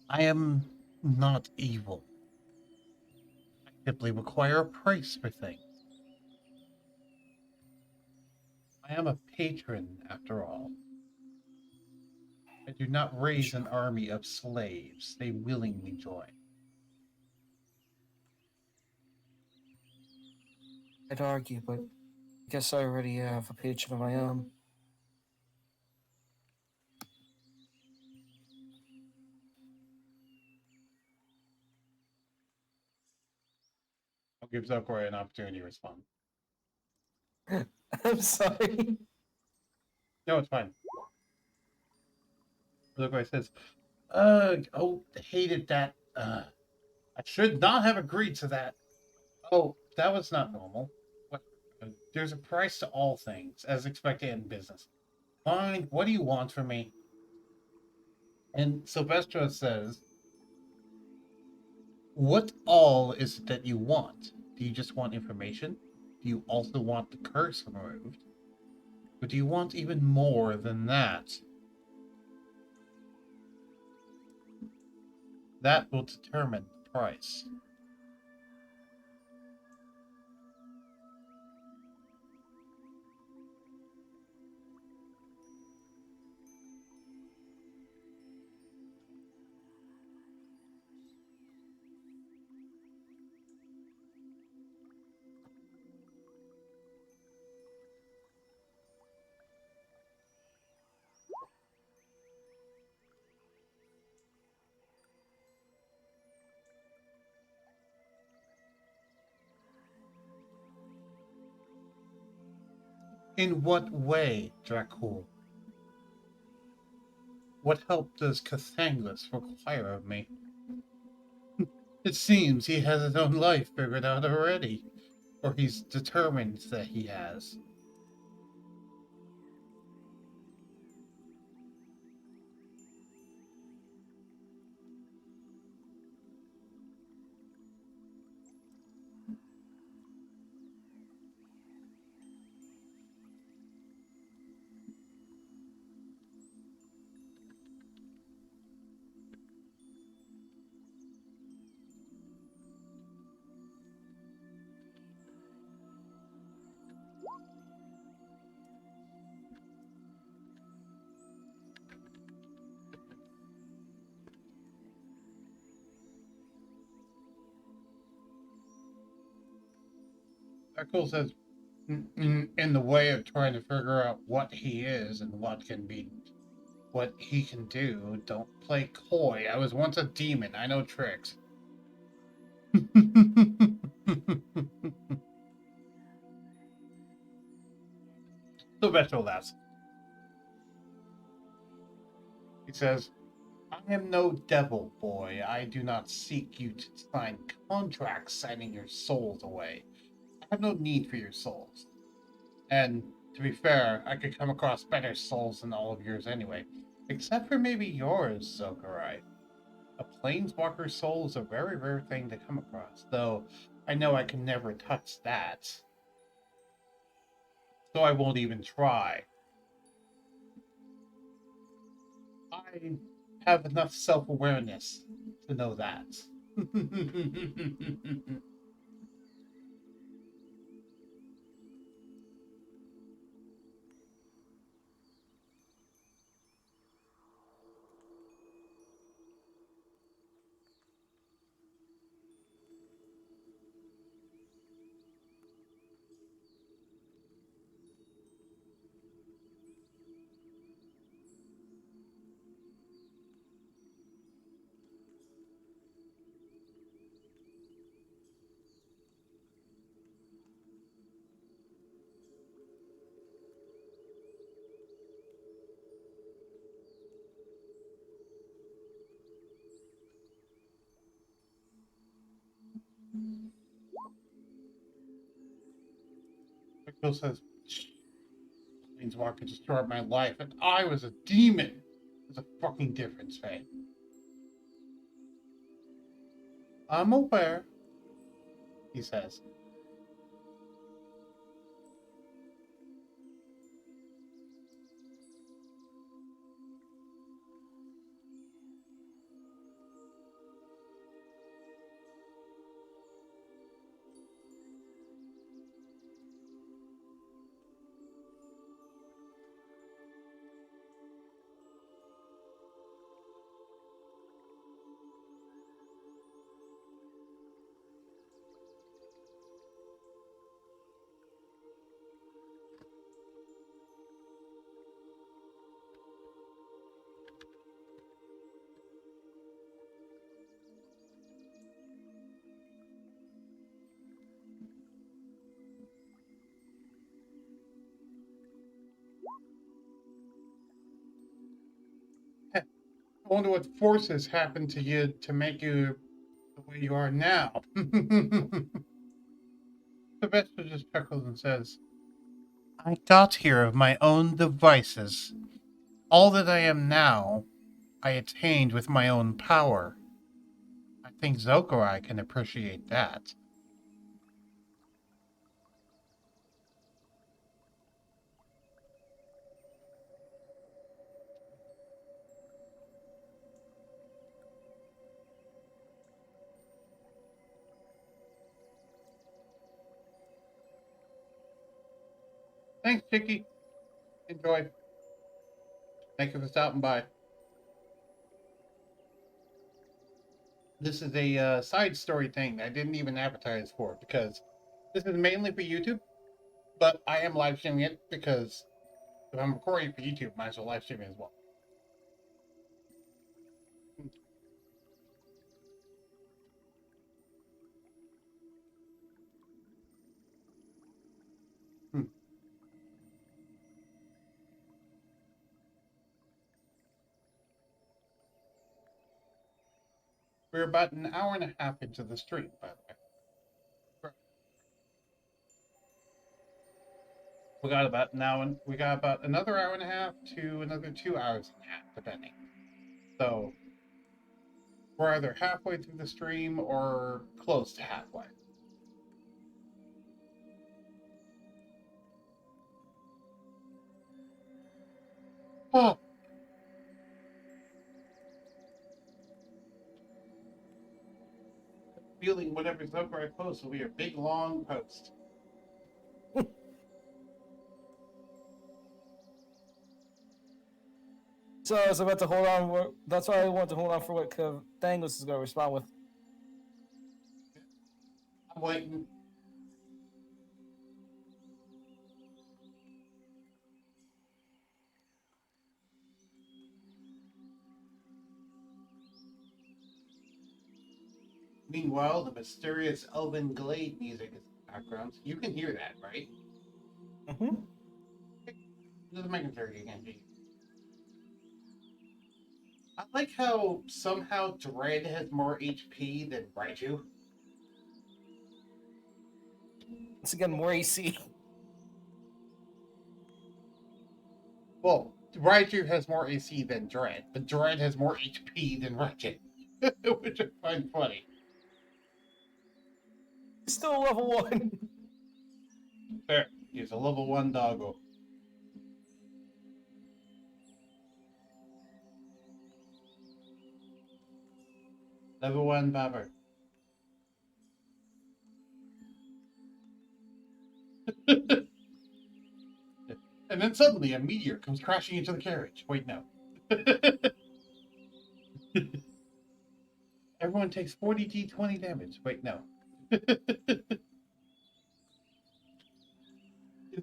I am not evil. I simply require a price for things. I am a patron, after all. I do not raise an army of slaves. They willingly join. I'd argue, but I guess I already have a patron of my own. I'll give Zokarye an opportunity to respond. I'm sorry. No, it's fine. Zokarye says, hated that. I should not have agreed to that. Oh, that was not normal. What? There's a price to all things, as expected in business. Fine, what do you want from me? And Silvestro says, What all is it that you want? Do you just want information? Do you also want the curse removed? Or do you want even more than that? That will determine the price. In what way, Dracul? What help does Cathanglas require of me? It seems he has his own life figured out already, or he's determined that he has. Dracul says, in the way of trying to figure out what he is and what he can do, don't play coy. I was once a demon. I know tricks. Sylvester laughs. He says, I am no devil, boy. I do not seek you to sign contracts signing your souls away. I have no need for your souls. And to be fair, I could come across better souls than all of yours anyway. Except for maybe yours, Zokarye. A planeswalker soul is a very rare thing to come across, though I know I can never touch that. So I won't even try. I have enough self-awareness to know that. Bill says, Planeswalker destroyed my life, and I was a demon. There's a fucking difference, Faye. I'm aware, he says. I wonder what forces happened to you to make you the way you are now. Sylvester just chuckles and says, I got here of my own devices. All that I am now, I attained with my own power. I think Zokarye can appreciate that. Thanks, Chicky. Enjoy. Thank you for stopping by. This is a side story thing I didn't even advertise for because this is mainly for YouTube, but I am live streaming it because if I'm recording for YouTube, might as well live stream it as well. We're about an hour and a half into the stream, by the way. We got about we got about another hour and a half to another 2 hours and a half, depending. So we're either halfway through the stream or close to halfway. Oh. Feeling whatever Zokarye posts will be a big long post. So I was about to hold on. That's why I want to hold on for what Cathanglas is going to respond with. I'm waiting. Meanwhile, the mysterious Elven Glade music is in the background. You can hear that, right? Mm-hmm. Just making sure you can hear. I like how somehow Dread has more HP than Raiju. Once again, more AC. Well, Raiju has more AC than Dread, but Dread has more HP than Raiju, which I find funny. Still level 1. There, he's a level 1 doggo. Level 1 Babber. And then suddenly a meteor comes crashing into the carriage. Wait, no. Everyone takes 40 D20 damage. Wait, no. Isn't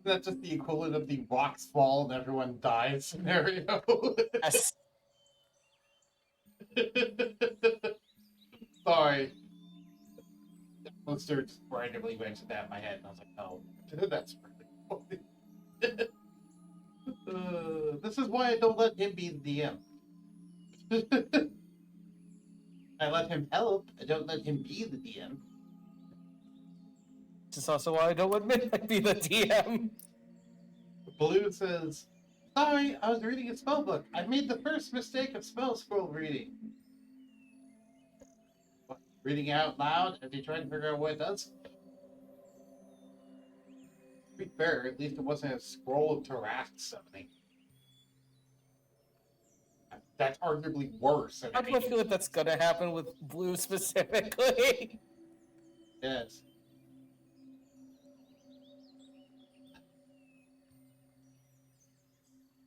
that just the equivalent of the rocks fall and everyone dies scenario? Yes. Sorry. Monster just randomly went to that in my head, and I was like, oh, that's really funny. This is why I don't let him be the DM. I let him help, I don't let him be the DM. This is also why I don't let Midnight be the DM. Blue says, sorry, I was reading a spell book. I made the first mistake of spell scroll reading. What, reading out loud as you try to figure out what it does? To be fair, at least it wasn't a scroll of Tarrasque summoning. That's arguably worse. How do I feel like that's gonna happen with Blue specifically? Yes.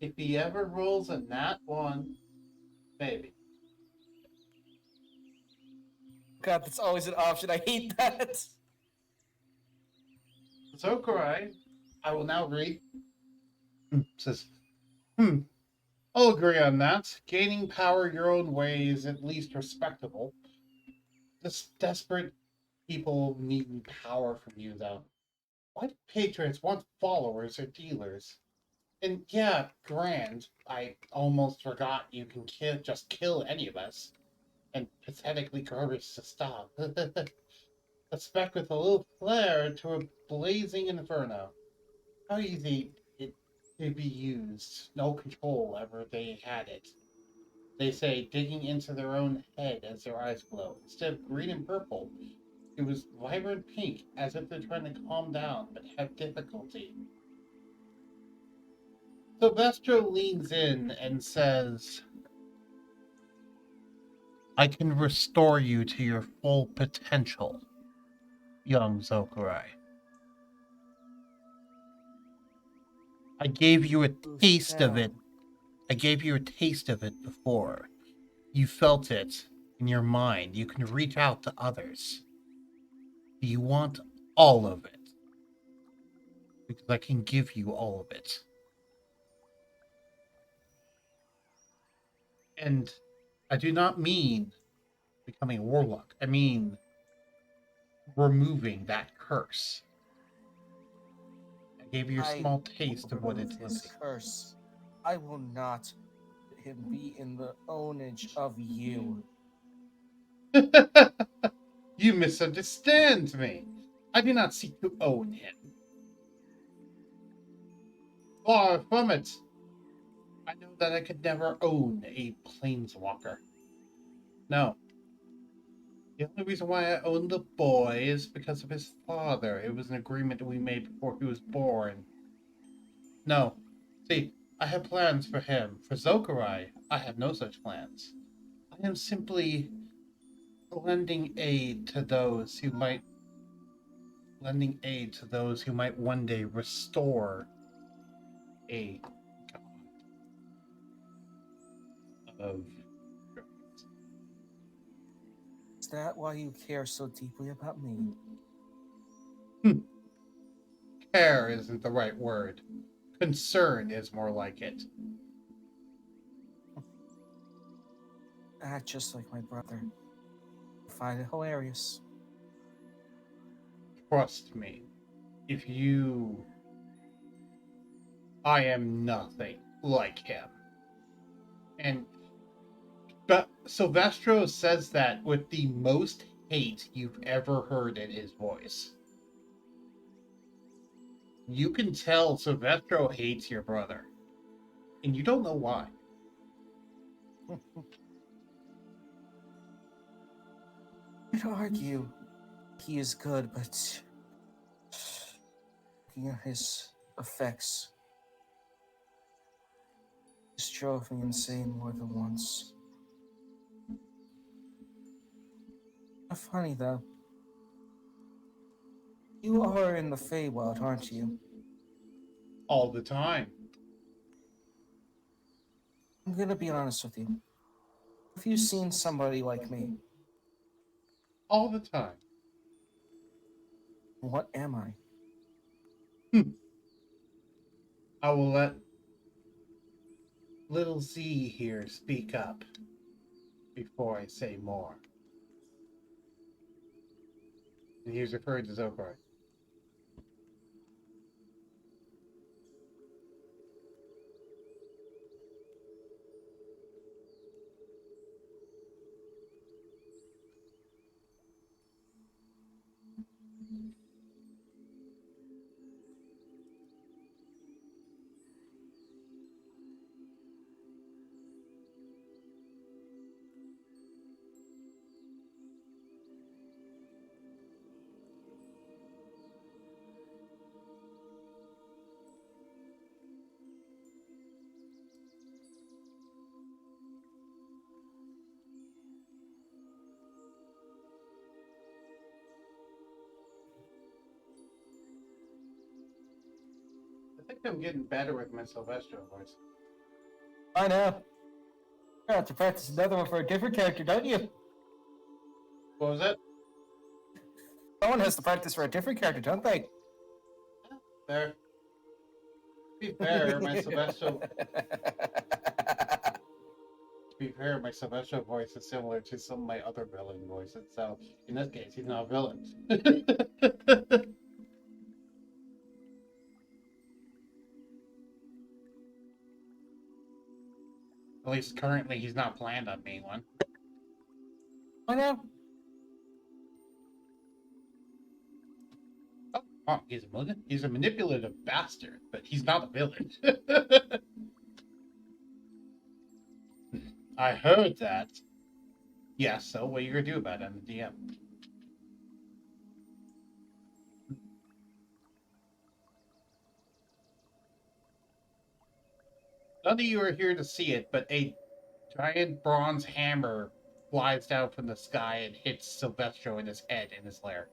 If he ever rolls a nat 1, maybe. God, that's always an option. I hate that. Zokarye, I will now read. Says, I'll agree on that. Gaining power your own way is at least respectable. This desperate people needing power from you, though. Why do patriots want followers or dealers? And yeah, grand. I almost forgot you can just kill any of us. And pathetically courage to stop. A speck with a little flare to a blazing inferno. How easy it to be used. No control ever they had it. They say digging into their own head as their eyes glow. Instead of green and purple, it was vibrant pink, as if they're trying to calm down but have difficulty. Sylvester leans in and says, I can restore you to your full potential, young Zokarye. I gave you a taste of it. I gave you a taste of it before. You felt it in your mind. You can reach out to others. Do you want all of it? Because I can give you all of it. And I do not mean becoming a warlock. I mean removing that curse. I gave you a small taste of what it His is. curse. I will not let him be in the ownage of you. You misunderstand me. I do not seek to own him. Far from it. I know that I could never own a planeswalker. No. The only reason why I own the boy is because of his father. It was an agreement we made before he was born. No. See, I have plans for him. For Zokarye, I have no such plans. I am simply lending aid to those who might one day restore a god of dragons. Is that why you care so deeply about me? Care isn't the right word. Concern is more like it. Act just like my brother. I find it hilarious. Trust me. I am nothing like him. And but Silvestro says that with the most hate you've ever heard in his voice. You can tell Silvestro hates your brother. And you don't know why. I'd argue he is good, but looking at his effects, this drove me insane more than once. Funny though. You are in the Feywild, aren't you? All the time. I'm gonna be honest with you. Have you seen somebody like me? All the time. What am I? I will let little Z here speak up before I say more. And he's referred to Zokarye. I think I'm getting better with my Silvestro voice. I know. You have to practice another one for a different character, don't you? What was that? Someone has to practice for a different character, don't they? Fair. To be fair, my Silvestro voice is similar to some of my other villain voices, so in this case, he's not a villain. At least currently, he's not planned on being one. I know. Oh, he's a manipulative bastard, but he's not a villain. I heard that. Yeah, so what are you gonna do about it? I'm the DM. None of you are here to see it, but a giant bronze hammer flies down from the sky and hits Silvestro in his head in his lair.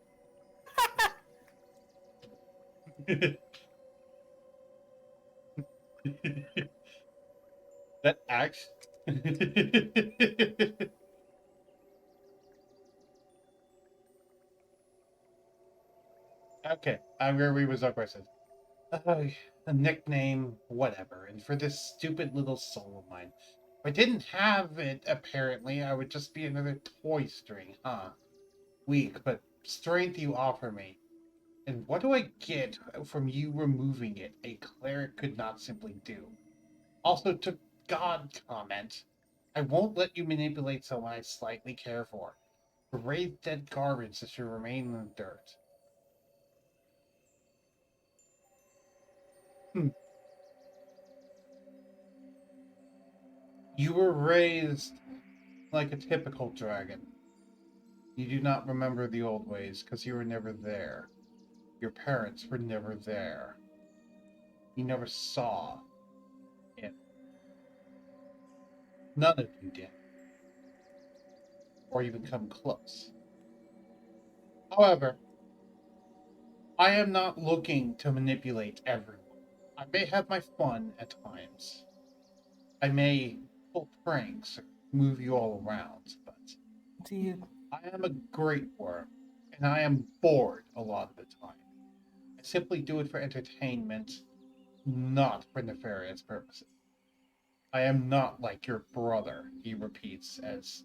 That axe. Okay, I'm gonna read what Zokarye says. A nickname, whatever. And for this stupid little soul of mine. If I didn't have it, apparently, I would just be another toy string, huh? Weak, but strength you offer me. And what do I get from you removing it? A cleric could not simply do. Also, to God comment, I won't let you manipulate someone I slightly care for. Parade dead garbage that should remain in the dirt. You were raised like a typical dragon. You do not remember the old ways because you were never there. Your parents were never there. You never saw it. None of you did. Or even come close. However, I am not looking to manipulate everyone. I may have my fun at times. I may pull pranks or move you all around, but Do you? I am a great worm, and I am bored a lot of the time. I simply do it for entertainment, not for nefarious purposes. I am not like your brother, he repeats as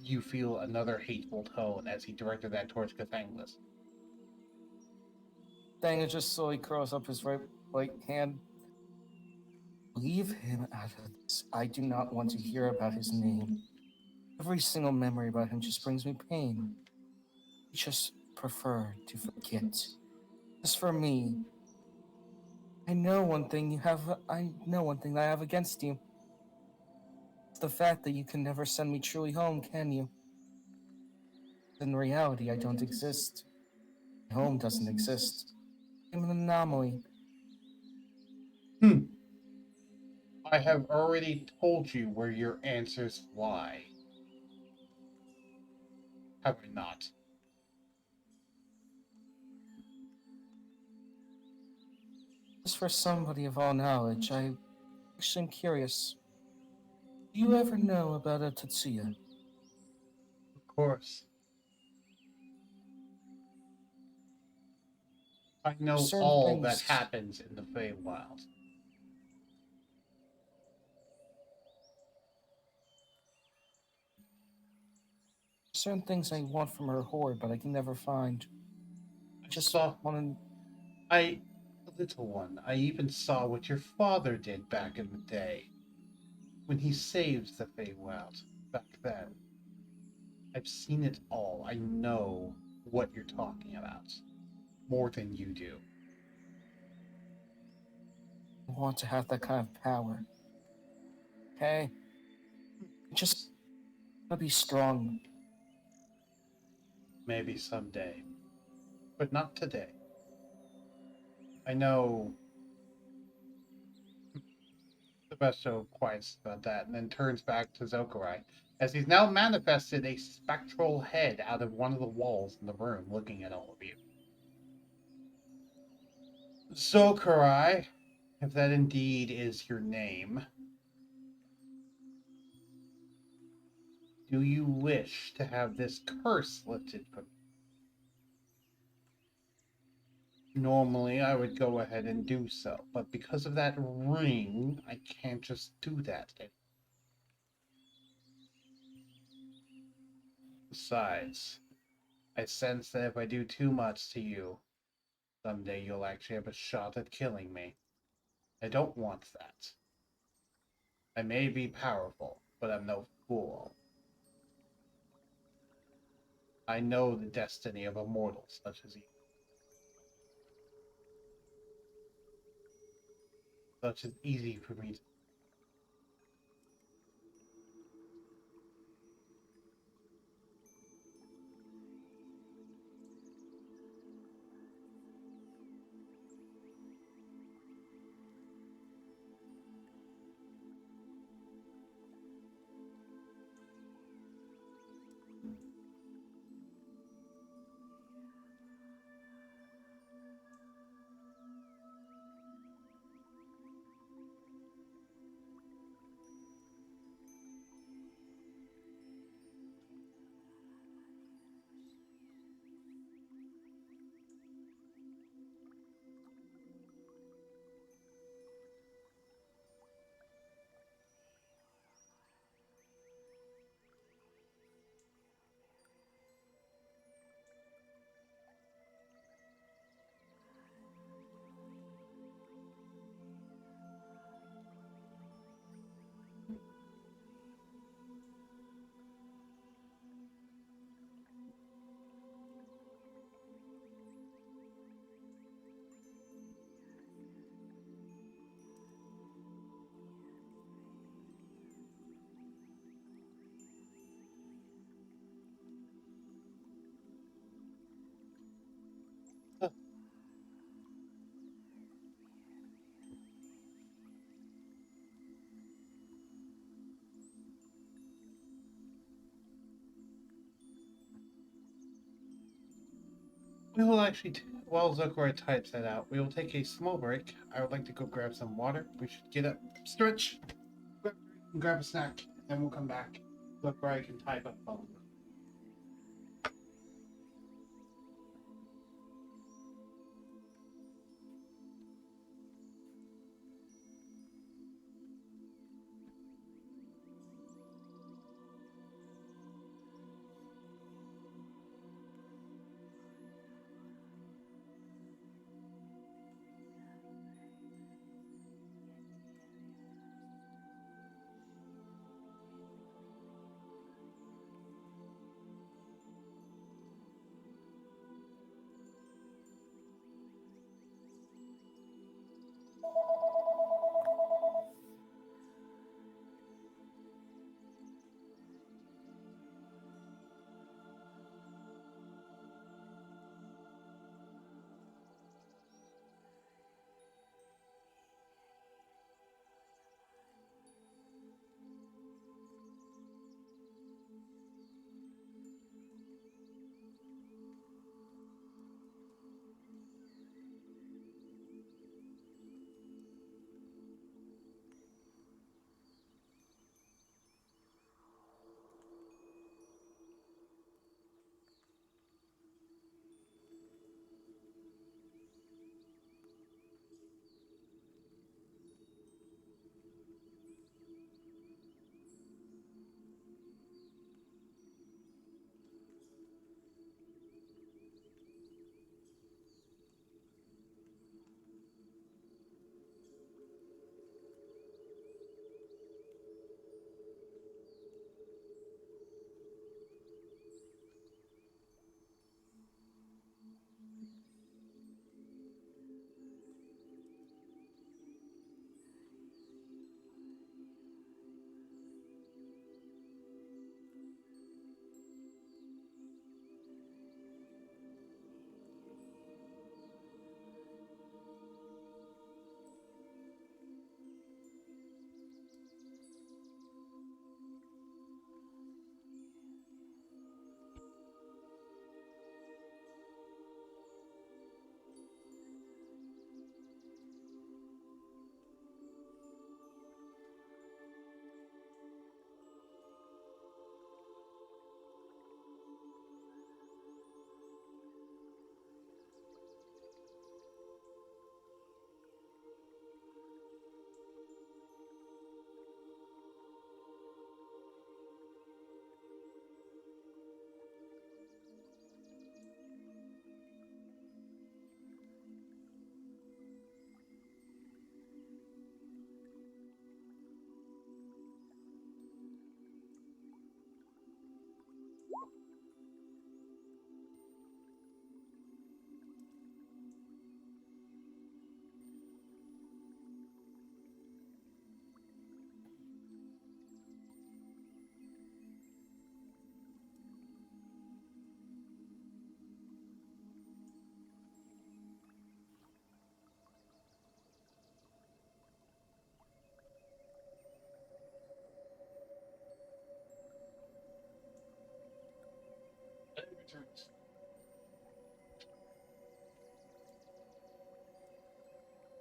you feel another hateful tone as he directed that towards Cathanglas. Daniel just slowly curls up his right hand. Leave him out of this. I do not want to hear about his name. Every single memory about him just brings me pain. I just prefer to forget. As for me, I know one thing that I have against you. It's the fact that you can never send me truly home, can you? In reality, I don't exist. My home doesn't exist. I'm an anomaly. Hmm. I have already told you where your answers lie. Have I not? As for somebody of all knowledge, I actually am curious. Do you ever know about a Tatsuya? Of course. I know Certain all that things, happens in the Feywild. certain things I want from her hoard, but I can never find. I Just saw want I little one, I even saw what your father did back in the day. When he saved the Feywild back then. I've seen it all. I know what you're talking about. More than you do. to have that kind of power. Okay, just want to be strong. Maybe someday. But not today. I know Sebastian quiets about that and then turns back to Zokarye, as he's now manifested a spectral head out of one of the walls in the room looking at all of you. Zokarye, if that indeed is your name, do you wish to have this curse lifted from you? Normally, I would go ahead and do so, but because of that ring, I can't just do that. Besides, I sense that if I do too much to you, someday you'll actually have a shot at killing me. I don't want that. I may be powerful, but I'm no fool. I know the destiny of a mortal such as you. Such is easy for me to. We will actually, while Zokarye types that out, we will take a small break. I would like to go grab some water. We should get up, stretch, grab a snack, then we'll come back. Zokarye can type up phone.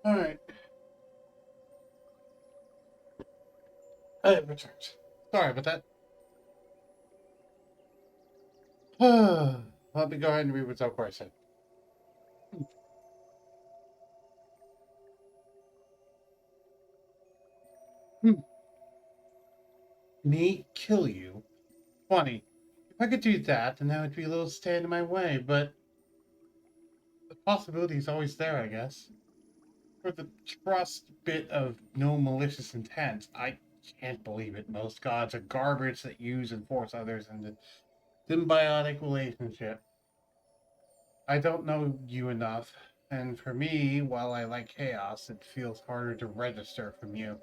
All right. I have returned. Sorry about that. Let me go ahead and read what Zokarye said. Me kill you? Funny. If I could do that, then that would be a little stand in my way, but the possibility is always there, I guess. For the trust bit of no malicious intent, I can't believe it. Most gods are garbage that use and force others into symbiotic relationship. I don't know you enough, and for me, while I like chaos, it feels harder to register from you.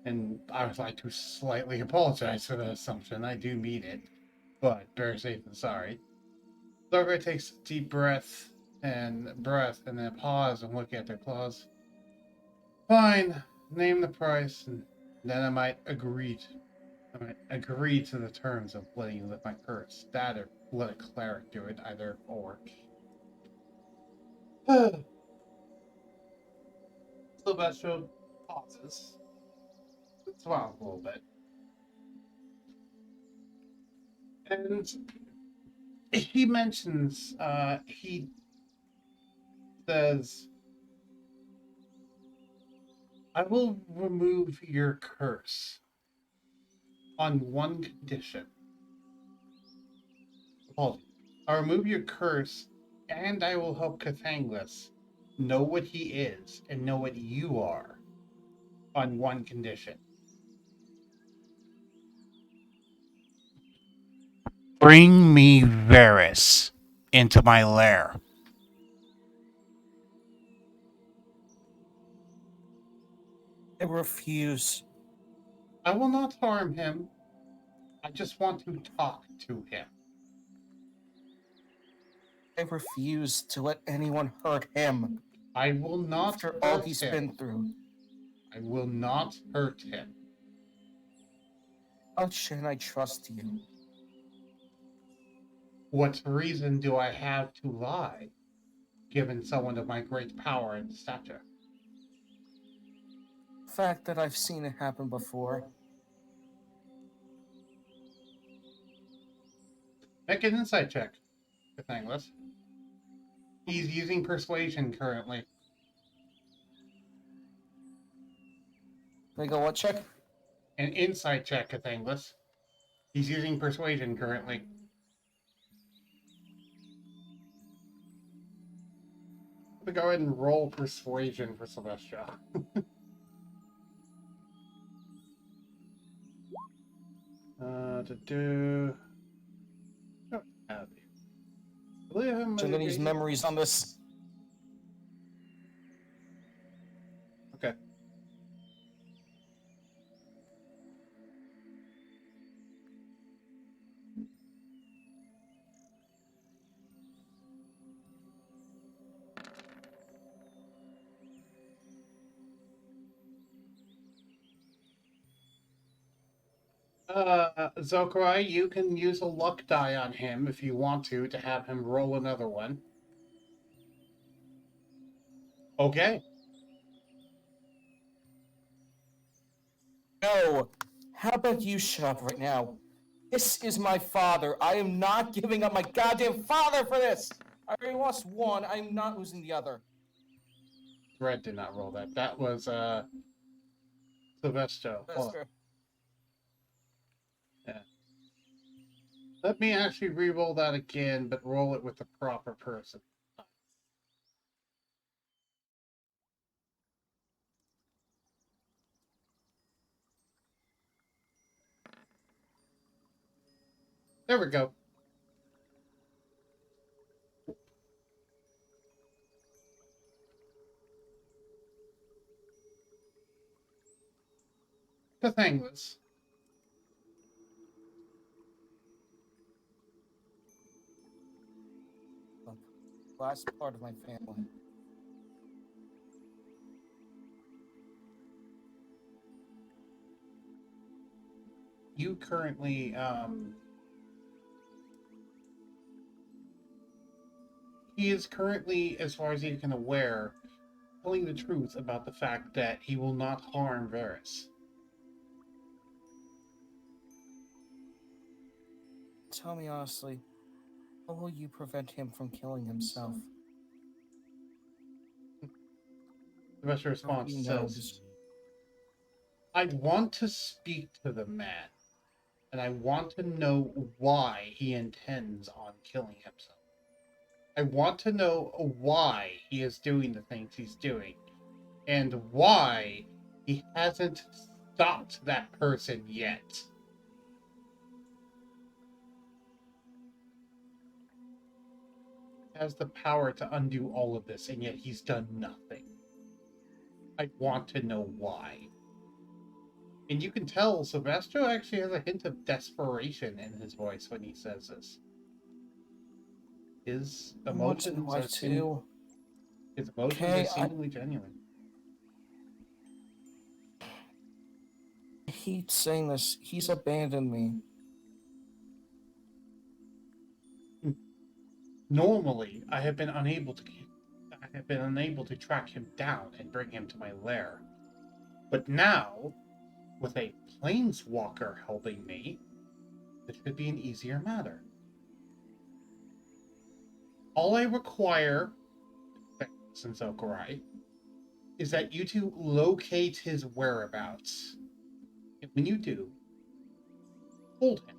And I would like to slightly apologize for that assumption. I do mean it, but better safe than sorry. Zokarye takes a deep breath, and then pause and look at their claws. Fine, name the price, and then I might agree to the terms of letting you lift my curse. That or let a cleric do it, either or. Sylvester pauses. Smiles a little bit. And he mentions, he says, I will remove your curse on one condition. Apologies. I'll remove your curse, and I will help Cathanglas know what he is and know what you are on one condition. Bring me Varys into my lair. I refuse. I will not harm him. I just want to talk to him. I refuse to let anyone hurt him I will not after all hurt he's him. been through. I will not hurt him. How shouldn't I trust you? What reason do I have to lie, given someone of my great power and stature? The fact that I've seen it happen before. Make an insight check, Cathanglas. He's using persuasion currently. Can I go what check? An insight check, Cathanglas. He's using persuasion currently. I'm gonna go ahead and roll persuasion for Celestia. To do. Oh, happy. I believe I'm So I'm gonna use memories on this. Okay. Zokarye, you can use a luck die on him if you want to have him roll another one. Okay. No. How about you shut up right now? This is my father. I am not giving up my goddamn father for this. I already lost one. I'm not losing the other. Red did not roll that. That was Sylvester. Hold on. Yeah. Let me actually re-roll that again, but roll it with the proper person. There we go. Cathanglas. Look, last part of my family. You currently, he is currently, as far as you can aware, telling the truth about the fact that he will not harm Varys. Tell me honestly, how will you prevent him from killing himself? The best response He says, knows. I want to speak to the man, and I want to know why he intends on killing himself. I want to know why he is doing the things he's doing, and why he hasn't stopped that person yet. He has the power to undo all of this, and yet he's done nothing. I want to know why. And you can tell Silvestro actually has a hint of desperation in his voice when he says this. His emotions are seemingly genuine. I hate saying this. He's abandoned me. Normally, I have been unable to I have been unable to track him down and bring him to my lair. But now, with a planeswalker helping me, this should be an easier matter. All I require, since Zokarye, is that you two locate his whereabouts. And when you do, hold him,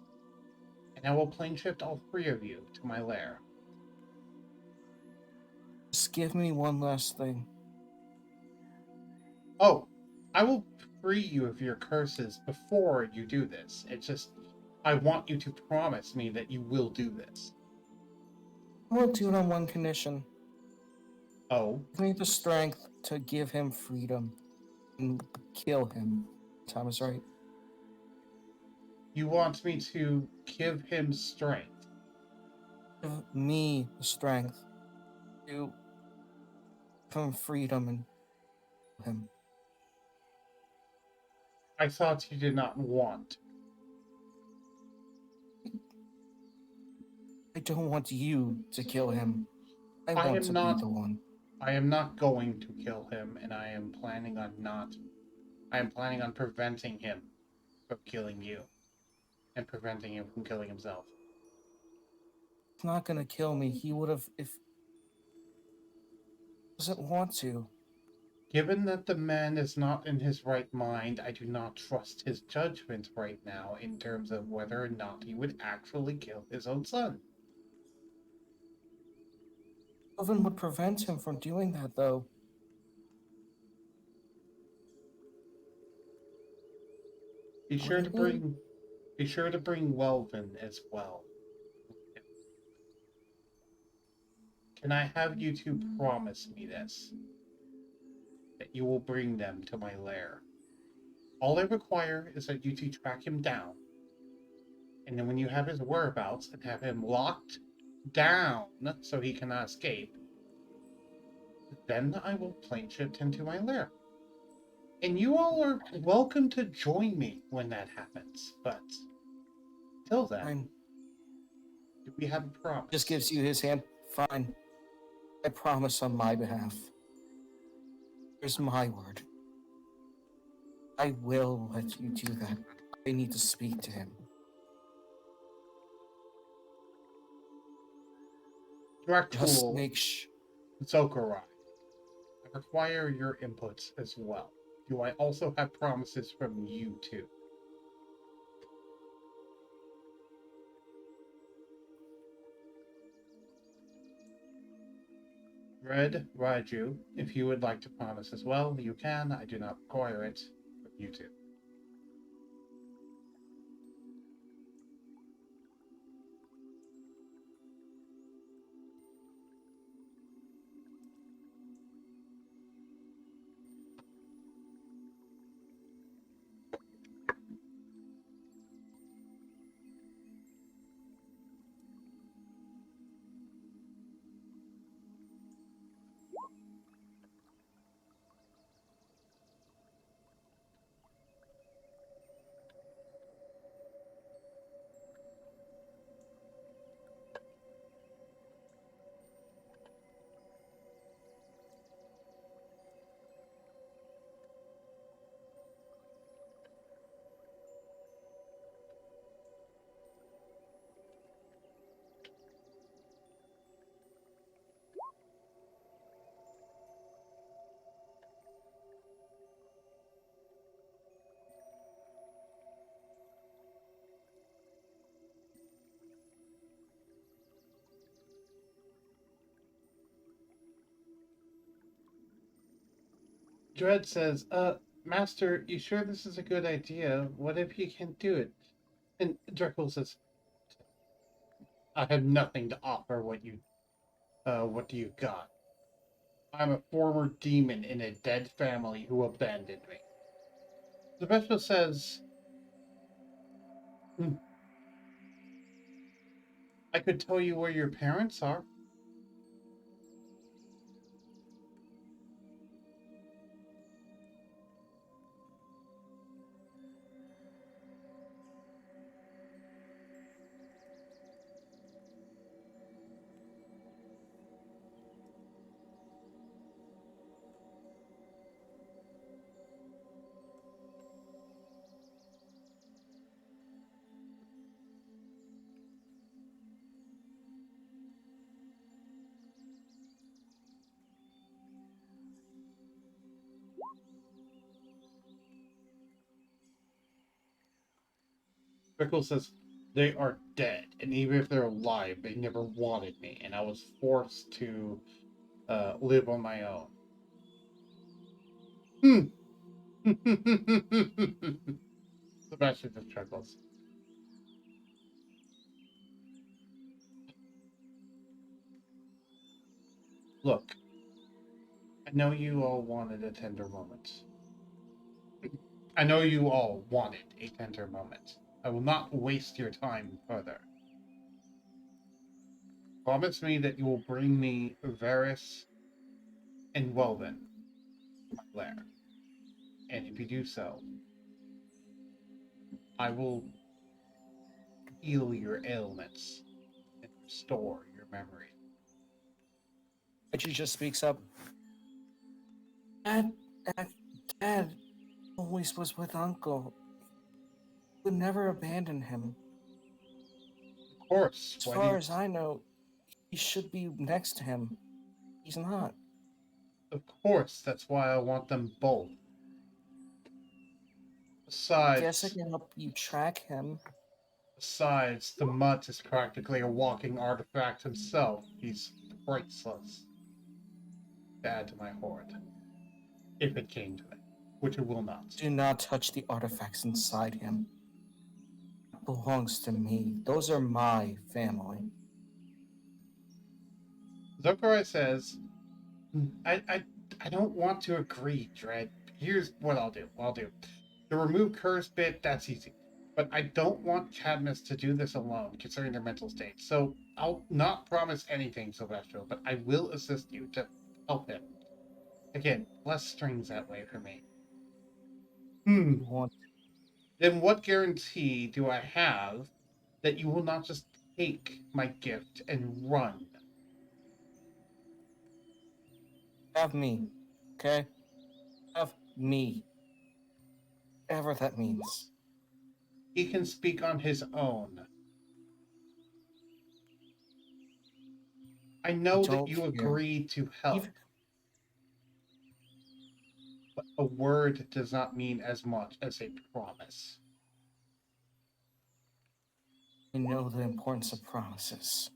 and I will plane shift all three of you to my lair. Just give me one last thing. Oh, I will free you of your curses before you do this. It's just, I want you to promise me that you will do this. I will do it on one condition. Oh, Give me the strength to give him freedom and kill him. Time is right. you want me to give him strength? Give me the strength to give him freedom and kill him. I thought you did not want. I don't want you to kill him. I I want am to not- be the one. I am not going to kill him, and I am planning on not. I am planning on preventing him from killing you, and preventing him from killing himself. He's not gonna kill me. He would have if he doesn't want to. Given that the man is not in his right mind, I do not trust his judgment right now in terms of whether or not he would actually kill his own son. Sylvan would prevent him from doing that, though. Be sure to Really? bring Welvin as well. Can I have you two promise me this? That you will bring them to my lair. All I require is that you two track him down. And then when you have his whereabouts and have him locked down so he cannot escape, then I will plane shift him to my lair. And you all are welcome to join me when that happens. But till then, Fine. do we have a promise? Just gives you his hand. Fine. I promise on my behalf. Here's my word. I will let you do that. I need to speak to him. Just Dracul make Zokarye. I require your inputs as well. Do I also have promises from you two? Red, Raiju, if you would like to promise as well, you can. I do not require it from you two. Dread says, Master, you sure this is a good idea? What if you can't do it? And Dracul says, I have nothing to offer what do you got? I'm a former demon in a dead family who abandoned me. Sebastian says, "Hmm, I could tell you where your parents are. Trickle says, they are dead, and even if they're alive, they never wanted me, and I was forced to live on my own. Hmm. Sebastian just chuckles. Look, I know you all wanted a tender moment. I know you all wanted a tender moment. I will not waste your time further. Promise me that you will bring me Varys and Welvin to my lair. And if you do so, I will heal your ailments and restore your memory. She just speaks up. Dad, Dad, Dad always was with Uncle. Would never abandon him. Of course, As why do far you... as I know, he should be next to him. He's not. Of course, that's why I want them both. Guess I Besides, can help you track him. the mutt is practically a walking artifact himself. He's priceless. To add to my hoard. If it came to it. Which it will not. Do not touch the artifacts inside him. It belongs to me. Those are my family. Zokarye says, I don't want to agree, Dread. Here's what I'll do. The remove curse bit, that's easy. But I don't want Cadmus to do this alone, considering their mental state. So I'll not promise anything, Silvestro, but I will assist you to help him. Again, less strings that way for me. You want Then what guarantee do I have that you will not just take my gift and run? have me, okay? Have me. Whatever that means. He can speak on his own. I know that Don't you care. agreed to help. Even But a word does not mean as much as a promise. I know the importance of promises.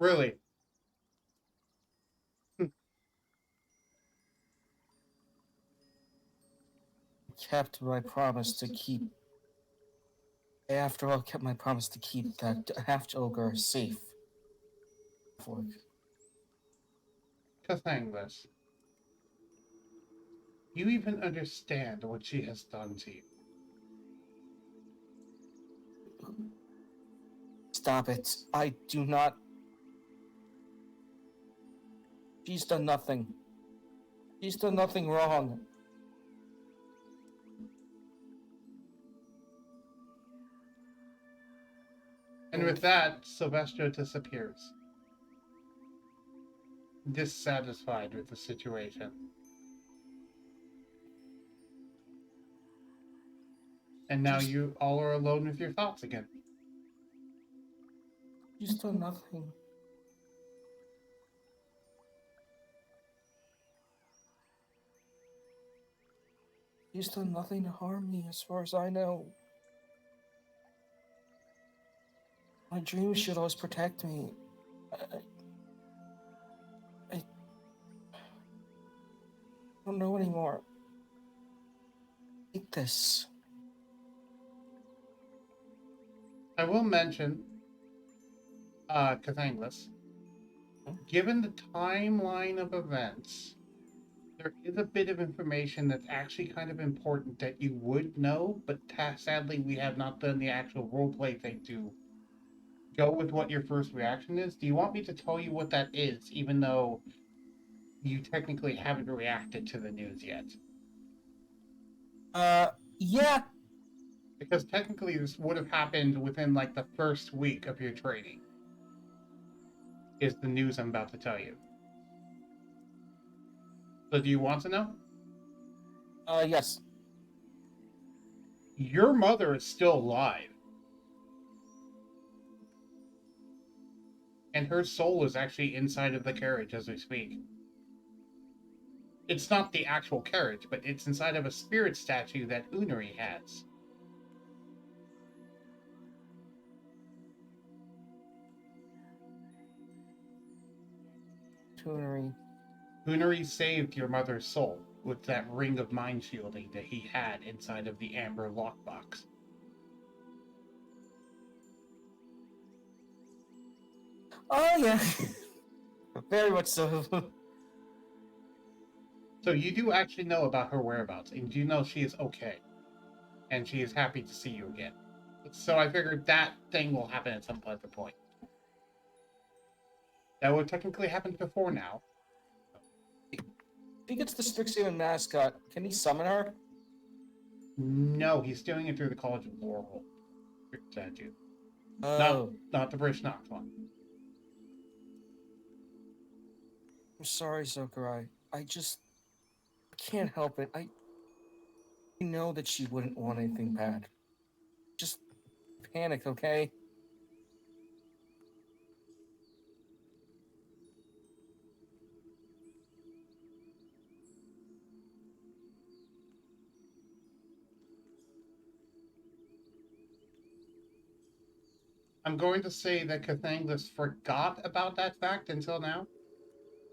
Really? Kept my promise to keep. After all, kept my promise to keep that half-ogre safe. Cathanglas, you even understand what she has done to you. Stop it. I do not. She's done nothing. She's done nothing wrong. And with that, Silvestro disappears. Dissatisfied with the situation. And now you all are alone with your thoughts again. She's done nothing. She's done nothing to harm me, as far as I know. My dreams should always protect me. I don't know anymore. Take this. I will mention, Cathanglas, given the timeline of events, there is a bit of information that's actually kind of important that you would know, but sadly we have not done the actual roleplay thing to go with what your first reaction is. Do you want me to tell you what that is, even though you technically haven't reacted to the news yet? Yeah. Because technically this would have happened within like the first week of your training. Is the news I'm about to tell you. So do you want to know? Yes. Your mother is still alive. And her soul is actually inside of the carriage as we speak. It's not the actual carriage, but it's inside of a spirit statue that Unari has. Tunery. Unari saved your mother's soul with that ring of mind shielding that he had inside of the amber lockbox. Oh, yeah. Very much so. So you do actually know about her whereabouts, and you know she is okay. And she is happy to see you again. So I figured that thing will happen at some point. That would technically happen before now. If he gets the Strixhaven mascot, can he summon her? No, he's doing it through the College of Laurel statue. Oh. Not the British Knox one. I'm sorry, Zokarye. I can't help it. I know that she wouldn't want anything bad. Just panic, okay? I'm going to say that Cathanglas forgot about that fact until now,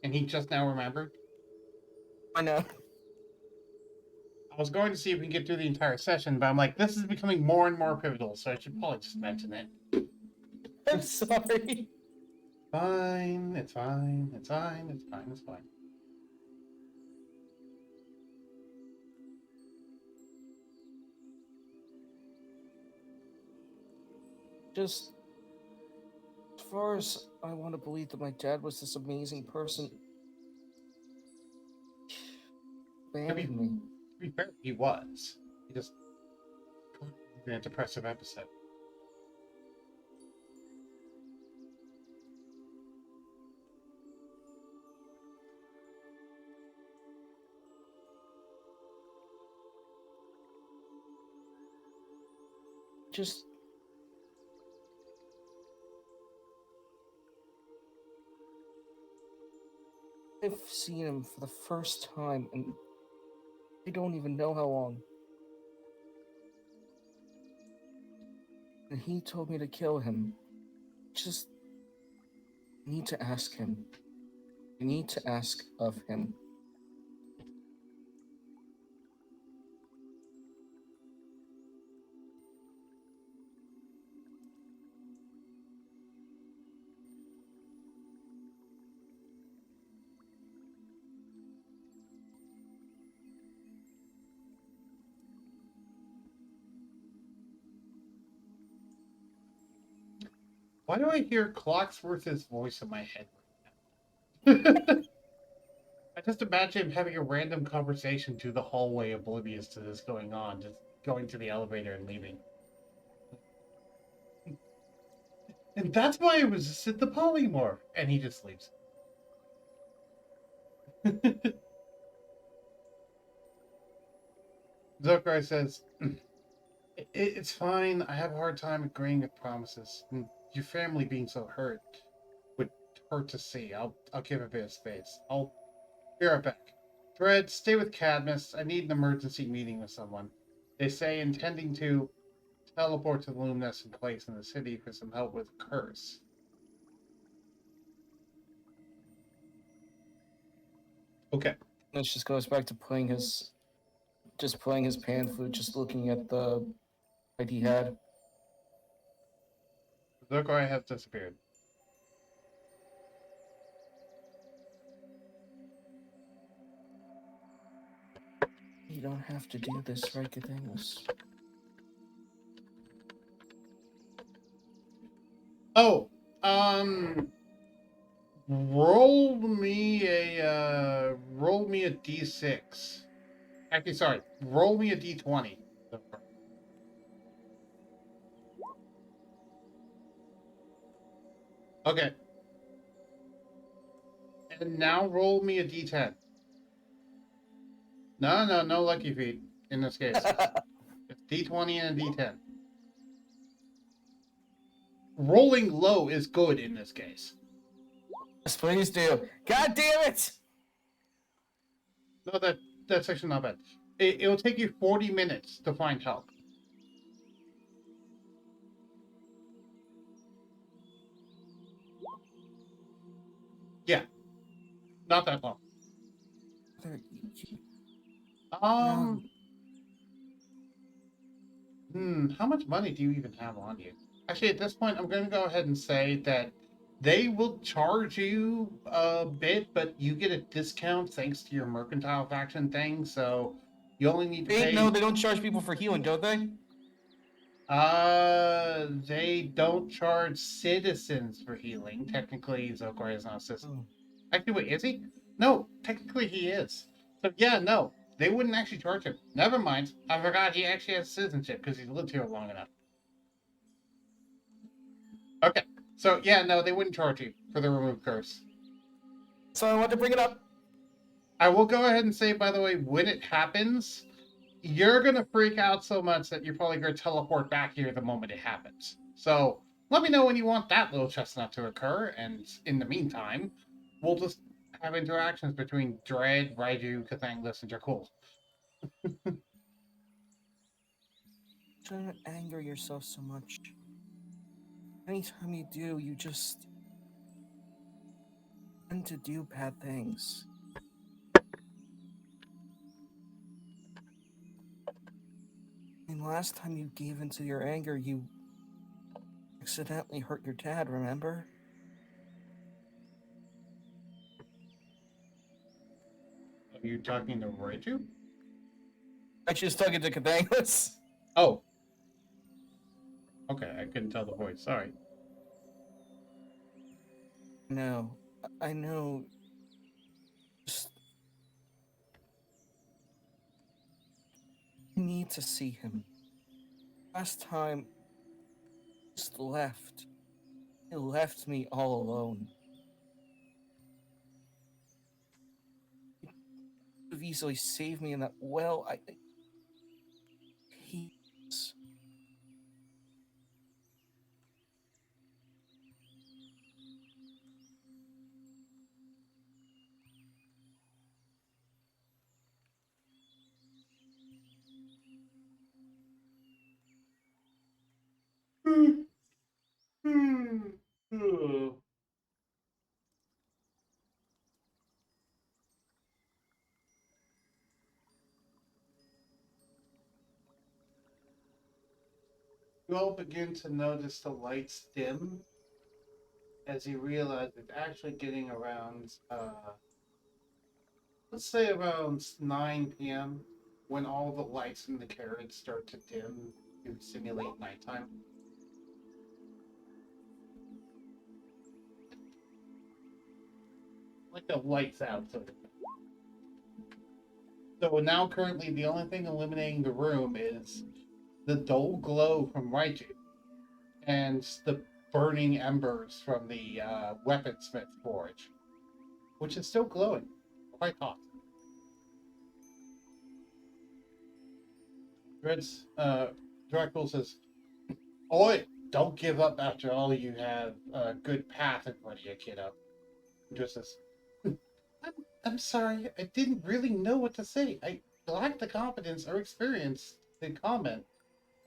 and he just now remembered. I know. I was going to see if we can get through the entire session, but I'm like, this is becoming more and more pivotal, so I should probably just mention it. I'm sorry. Fine, it's fine, it's fine, it's fine, it's fine. Just as far as I want to believe that my dad was this amazing person, abandoned me. To be fair, he was. He just in a depressive episode. Just I've seen him for the first time, and I don't even know how long. And he told me to kill him. Just need to ask him. I need to ask of him. Why do I hear Clocksworth's voice in my head right now? I just imagine him having a random conversation through the hallway, oblivious to this going on, just going to the elevator and leaving. And that's why it was just at the polymorph. And he just leaves. Zokarye says, it's fine. I have a hard time agreeing with promises. And your family being so hurt would hurt to see. I'll give a bit of space. I'll be right back. Fred, stay with Cadmus. I need an emergency meeting with someone. They say intending to teleport to the luminescent place in the city for some help with a curse. Okay. This just goes back to playing his pan flute, just looking at the fight he had. Zokarye has disappeared. You don't have to do this, right, Cathanglas? Oh, roll me a d6. Actually, sorry, roll me a d20. Okay. And now roll me a d10. No lucky feet in this case. It's d20 and a d10. Rolling low is good in this case. Yes, please do. God damn it! No, that's actually not bad. It'll take you 40 minutes to find help. Yeah, not that long. No. How much money do you even have on you? Actually, at this point, I'm going to go ahead and say that they will charge you a bit, but you get a discount thanks to your mercantile faction thing, so you only need to pay... No, they don't charge people for healing, don't they? They don't charge citizens for healing. Technically, Zokarye is not a citizen. Oh. Actually, wait, is he? No, technically he is. So yeah, no, they wouldn't actually charge him. Never mind. I forgot he actually has citizenship because he's lived here long enough. Okay, so yeah, no, they wouldn't charge you for the removed curse. So I wanted to bring it up. I will go ahead and say, by the way, when it happens, you're going to freak out so much that you're probably going to teleport back here the moment it happens. So let me know when you want that little chestnut to occur, and in the meantime, we'll just have interactions between Dread, Rouge, Cathanglas, and Jakul. Don't anger yourself so much. Anytime you do, you just tend to do bad things. And last time you gave into your anger, you accidentally hurt your dad, remember? Are you talking to Rouge? I was talking to Cathanglas. Oh. Okay, I couldn't tell the voice. Sorry. No, I know. Just I need to see him. Last time, just left. He left me all alone. He could have easily saved me in that well. He. You all begin to notice the lights dim as you realize it's actually getting around, let's say around 9 p.m. when all the lights in the carriage start to dim to simulate nighttime. Like the lights out. So now currently the only thing illuminating the room is the dull glow from Raichu and the burning embers from the weaponsmith forge, which is still glowing, quite hot. Dracul says, "Oi, don't give up after all. You have a good path in front of you, kiddo." Just says, I'm sorry, I didn't really know what to say. I lack the confidence or experience to comment.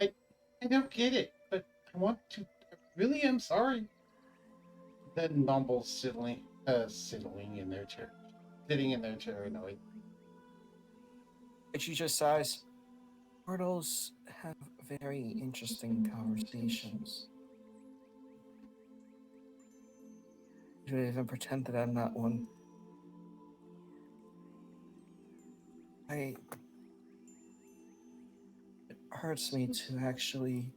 I don't get it, but I want to. I really am sorry. Then mumbles sitting in their chair, annoyed. She just sighs. Portals have very interesting conversations. I don't even pretend that I'm not one. It hurts me to actually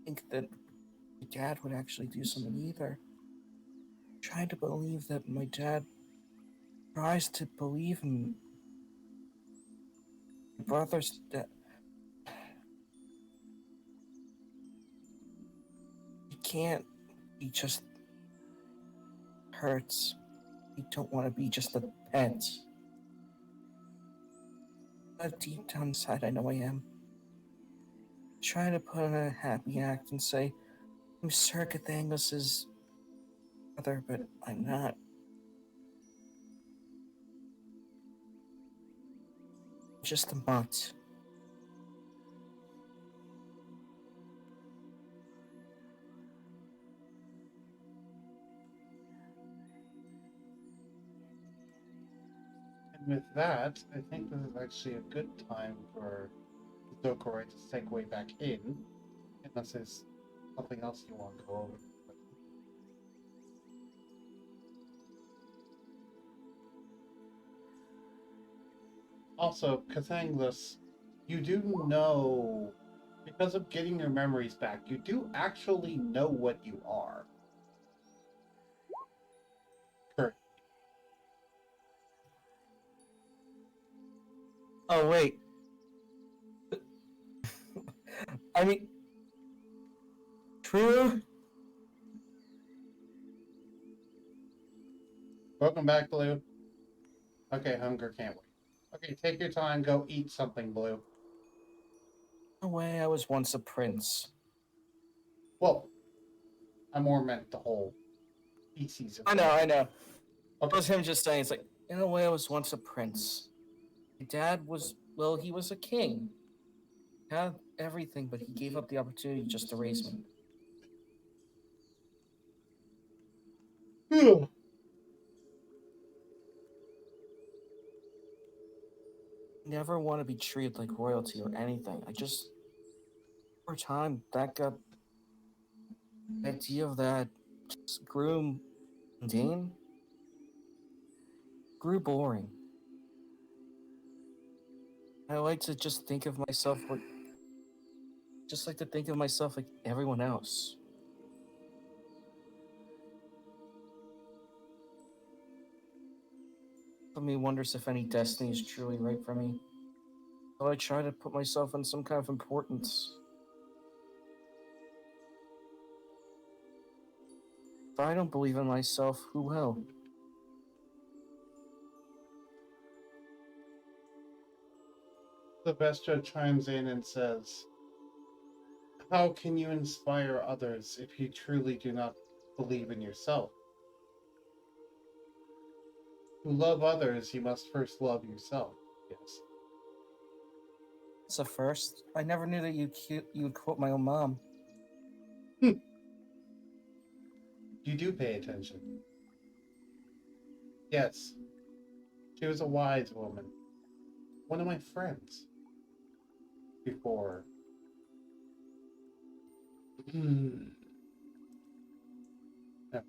think that my dad would actually do something either. I'm trying to believe that my dad tries to believe in my brother's death. He can't. He just hurts. I don't want to be just a pet. But deep down inside, I know I am. Trying to put on a happy act and say, I'm Sir Cathanglas' brother, but I'm not. just a mutt. And with that, I think this is actually a good time for Zokarye to segue back in, unless there's something else you want to go over. Also, Cathanglas, you do know, because of getting your memories back, you do actually know what you are. Correct. Oh, wait. I mean, true? Welcome back, Blue. Okay, hunger can't wait. Okay, take your time, go eat something, Blue. No way, I was once a prince. Well, I more meant the whole species of I know. It Okay. was him just saying, it's like, in a way, I was once a prince. My dad was, well, he was a king. He had everything, but he gave up the opportunity just to raise me. Never want to be treated like royalty or anything. I just, over time, that got the idea of that just grew mundane, grew boring. I like to just think of myself like, just like to think of myself like everyone else. Part of me wonders if any destiny is truly right for me. So I try to put myself in some kind of importance. If I don't believe in myself, who will? Sylvester chimes in and says, how can you inspire others if you truly do not believe in yourself? To love others, you must first love yourself. Yes. It's a first. I never knew that you would quote my own mom. You do pay attention. Yes. She was a wise woman. One of my friends. Before. No, no.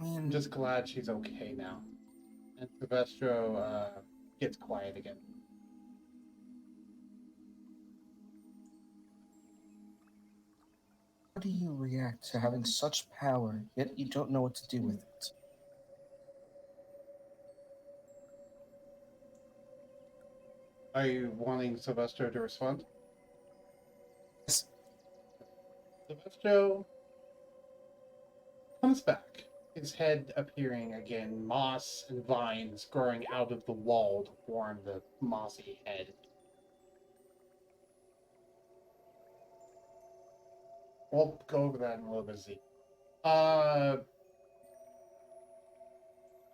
I'm just glad she's okay now. And Sylvester gets quiet again. How do you react to having such power, yet you don't know what to do with it? Are you wanting Sylvester to respond? Yes. Sylvester comes back, his head appearing again, moss and vines growing out of the wall to form the mossy head. We'll go over that in a little bit, Z.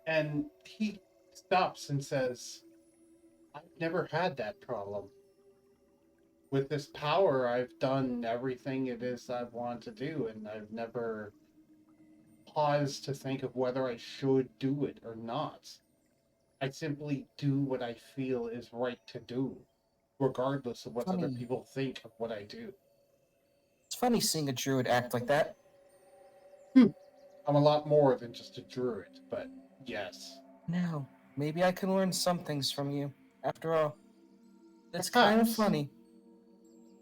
And he stops and says, I've never had that problem. With this power, I've done everything it is I've wanted to do, and I've never paused to think of whether I should do it or not. I simply do what I feel is right to do, regardless of what other people think of what I do. It's funny seeing a druid act like that. I'm a lot more than just a druid, but yes. Now, maybe I can learn some things from you. After all, it's Perhaps. kind of funny.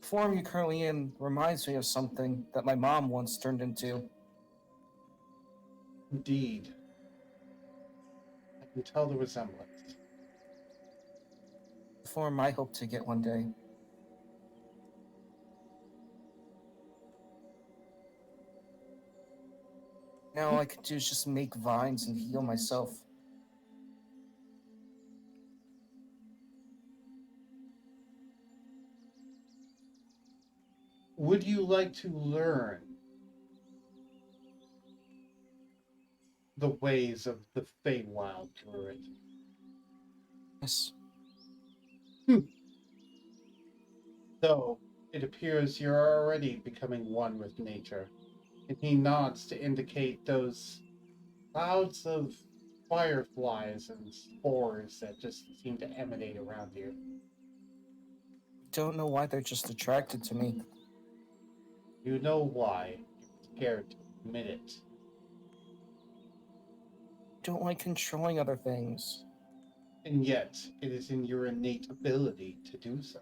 The form you're currently in reminds me of something that my mom once turned into. Indeed. I can tell the resemblance. The form I hope to get one day. Now all I can do is just make vines and heal myself. Would you like to learn the ways of the Feywild druid. Yes. Though it appears you're already becoming one with nature. And he nods to indicate those clouds of fireflies and spores that just seem to emanate around you. Don't know why they're just attracted to me. You know why. You're scared to admit it. Don't like controlling other things. And yet, it is in your innate ability to do so.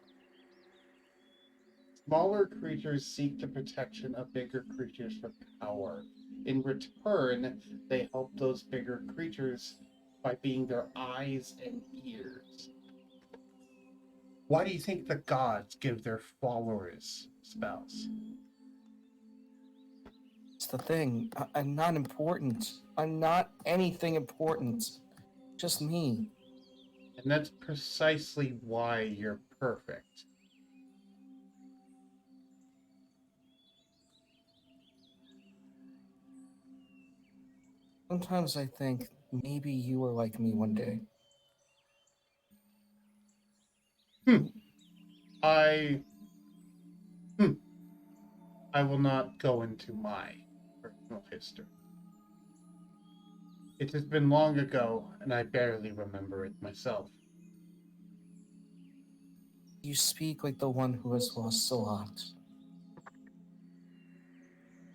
Smaller creatures seek the protection of bigger creatures for power. In return, they help those bigger creatures by being their eyes and ears. Why do you think the gods give their followers spells? It's the thing. I'm not important. I'm not anything important. Just me. And that's precisely why you're perfect. Sometimes I think maybe you were like me one day. I I will not go into my personal history. It has been long ago, and I barely remember it myself. You speak like the one who has lost a lot.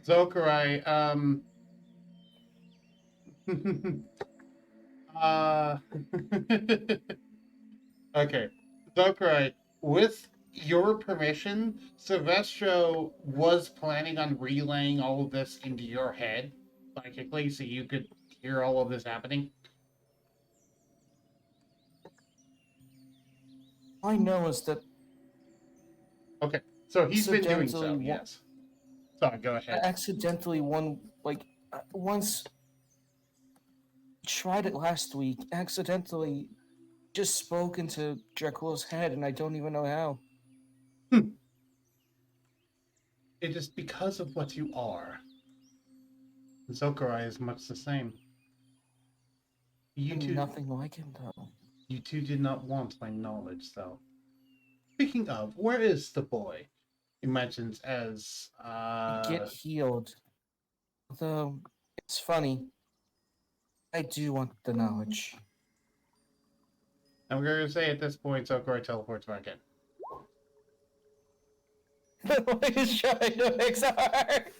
Zokarye, uh, okay. Zokarye, with your permission, Silvestro was planning on relaying all of this into your head psychically so you could hear all of this happening. All I know is that Okay, so he's been doing so, accidentally yes. Sorry, go I ahead. accidentally once tried it last week. Accidentally just spoke into Dracula's head, and I don't even know how. It is because of what you are. Zokarye is much the same. You I'm two, nothing like him, though. you two did not want my knowledge, though. Speaking of, where is the boy? He mentions as, Get healed. Though it's funny, I do want the knowledge. I'm going to say at this point, Zokarye teleports back in. He's trying to fix art.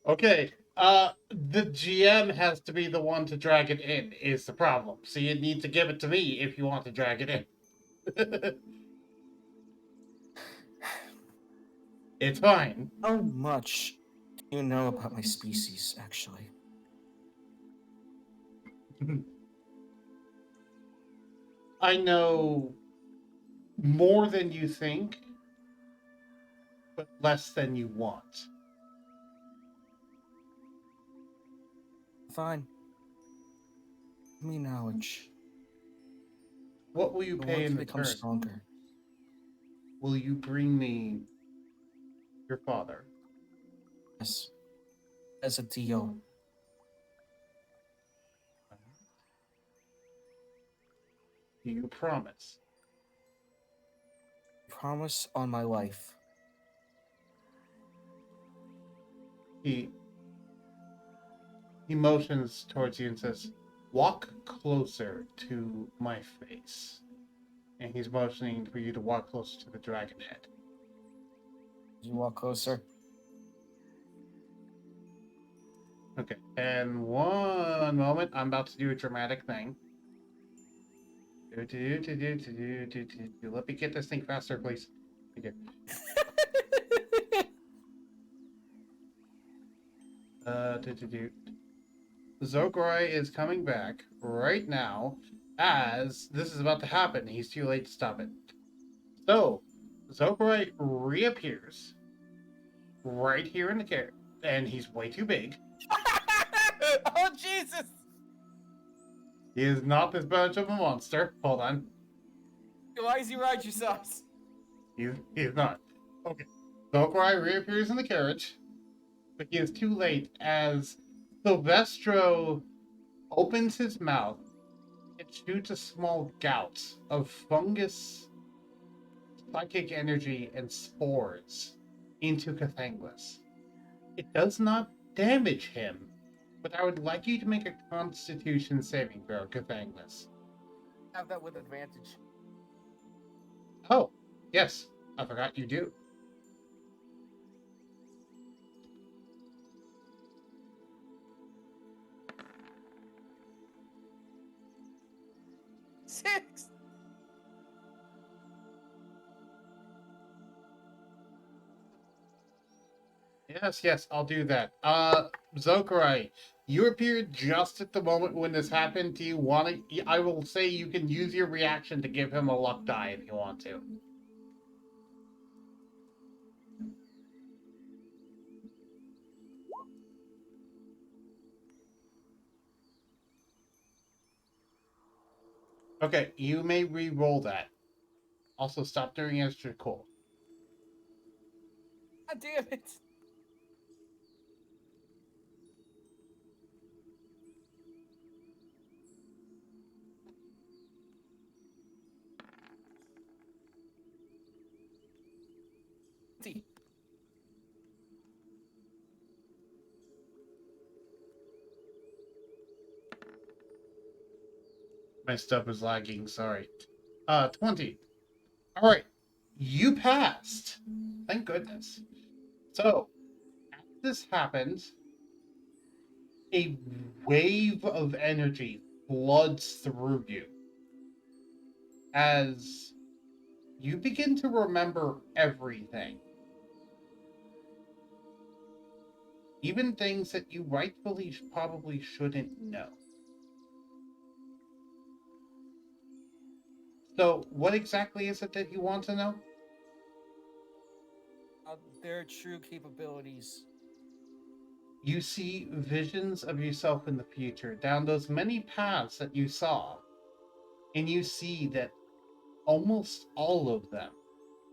Okay, the GM has to be the one to drag it in, is the problem. So you need to give it to me if you want to drag it in. It's fine. How much do you know about my species, actually? I know more than you think, but less than you want. Fine. Give me knowledge. What will you I pay want in to become return? stronger. Will you bring me your father? Yes. As a deal. Do you promise? Promise on my life. He motions towards you and says, "Walk closer to my face." And he's motioning for you to walk closer to the dragon head. You walk closer. Okay, and one moment, I'm about to do a dramatic thing. Let me get this thing faster, please. Okay. Zokarye is coming back right now as this is about to happen. He's too late to stop it. So, Zokarye reappears right here in the carrot, and he's way too big. Oh, Jesus! He is not this much of a monster. Hold on. Why is he ride your sauce? He's not. Okay. Zokarye reappears in the carriage, but he is too late as Silvestro opens his mouth and shoots a small gout of fungus, psychic energy, and spores into Cathanglas. It does not damage him, but I would like you to make a Constitution saving throw, Cathanglas. Have that with advantage. Oh, yes, I forgot you do. 6. Yes, I'll do that. Zokarye, you appeared just at the moment when this happened. Do you want to? I will say you can use your reaction to give him a luck die if you want to. Okay, you may re-roll that. Also, stop doing extra cool. God damn it. My stuff is lagging, sorry. 20. Alright. You passed. Thank goodness. So, as this happens, a wave of energy floods through you as you begin to remember everything. Even things that you rightfully probably shouldn't know. So, what exactly is it that you want to know? Their true capabilities. You see visions of yourself in the future down those many paths that you saw, and you see that almost all of them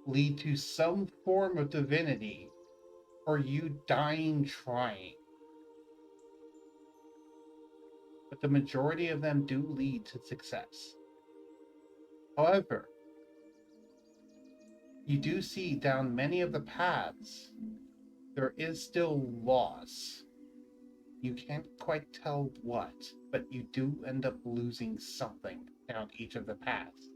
lead to some form of divinity or you dying trying. But the majority of them do lead to success. However, you do see down many of the paths, there is still loss. You can't quite tell what, but you do end up losing something down each of the paths.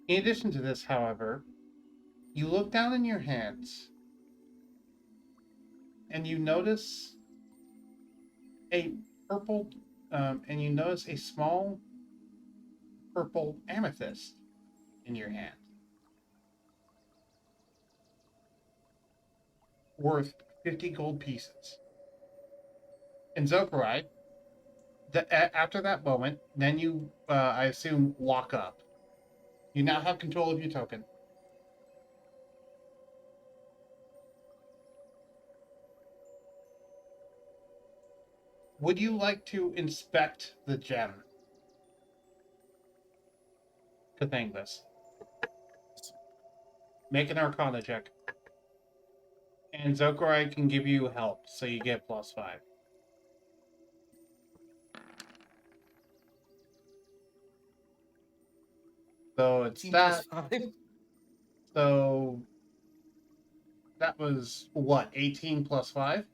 In addition to this, however, you look down in your hands and you notice a purple, and you notice a small purple amethyst in your hand, worth 50 gold pieces. And Zokarye, after that moment, then you, I assume, lock up. You now have control of your token. Would you like to inspect the gem? Cathanglas. Make an Arcana check. And Zokarye can give you help, so you get +5. So it's 18 that. plus 5. So that was what, 18 plus 5?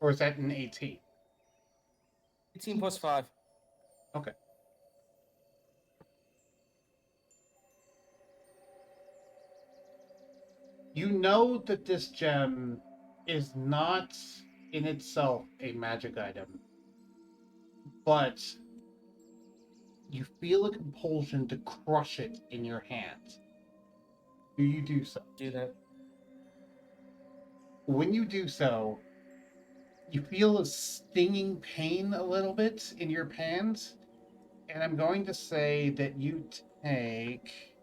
Or is that an 18? 18 plus 5. Okay. You know that this gem is not in itself a magic item, but you feel a compulsion to crush it in your hand. Do you do so? Do that. When you do so, you feel a stinging pain a little bit in your hands, and I'm going to say that you take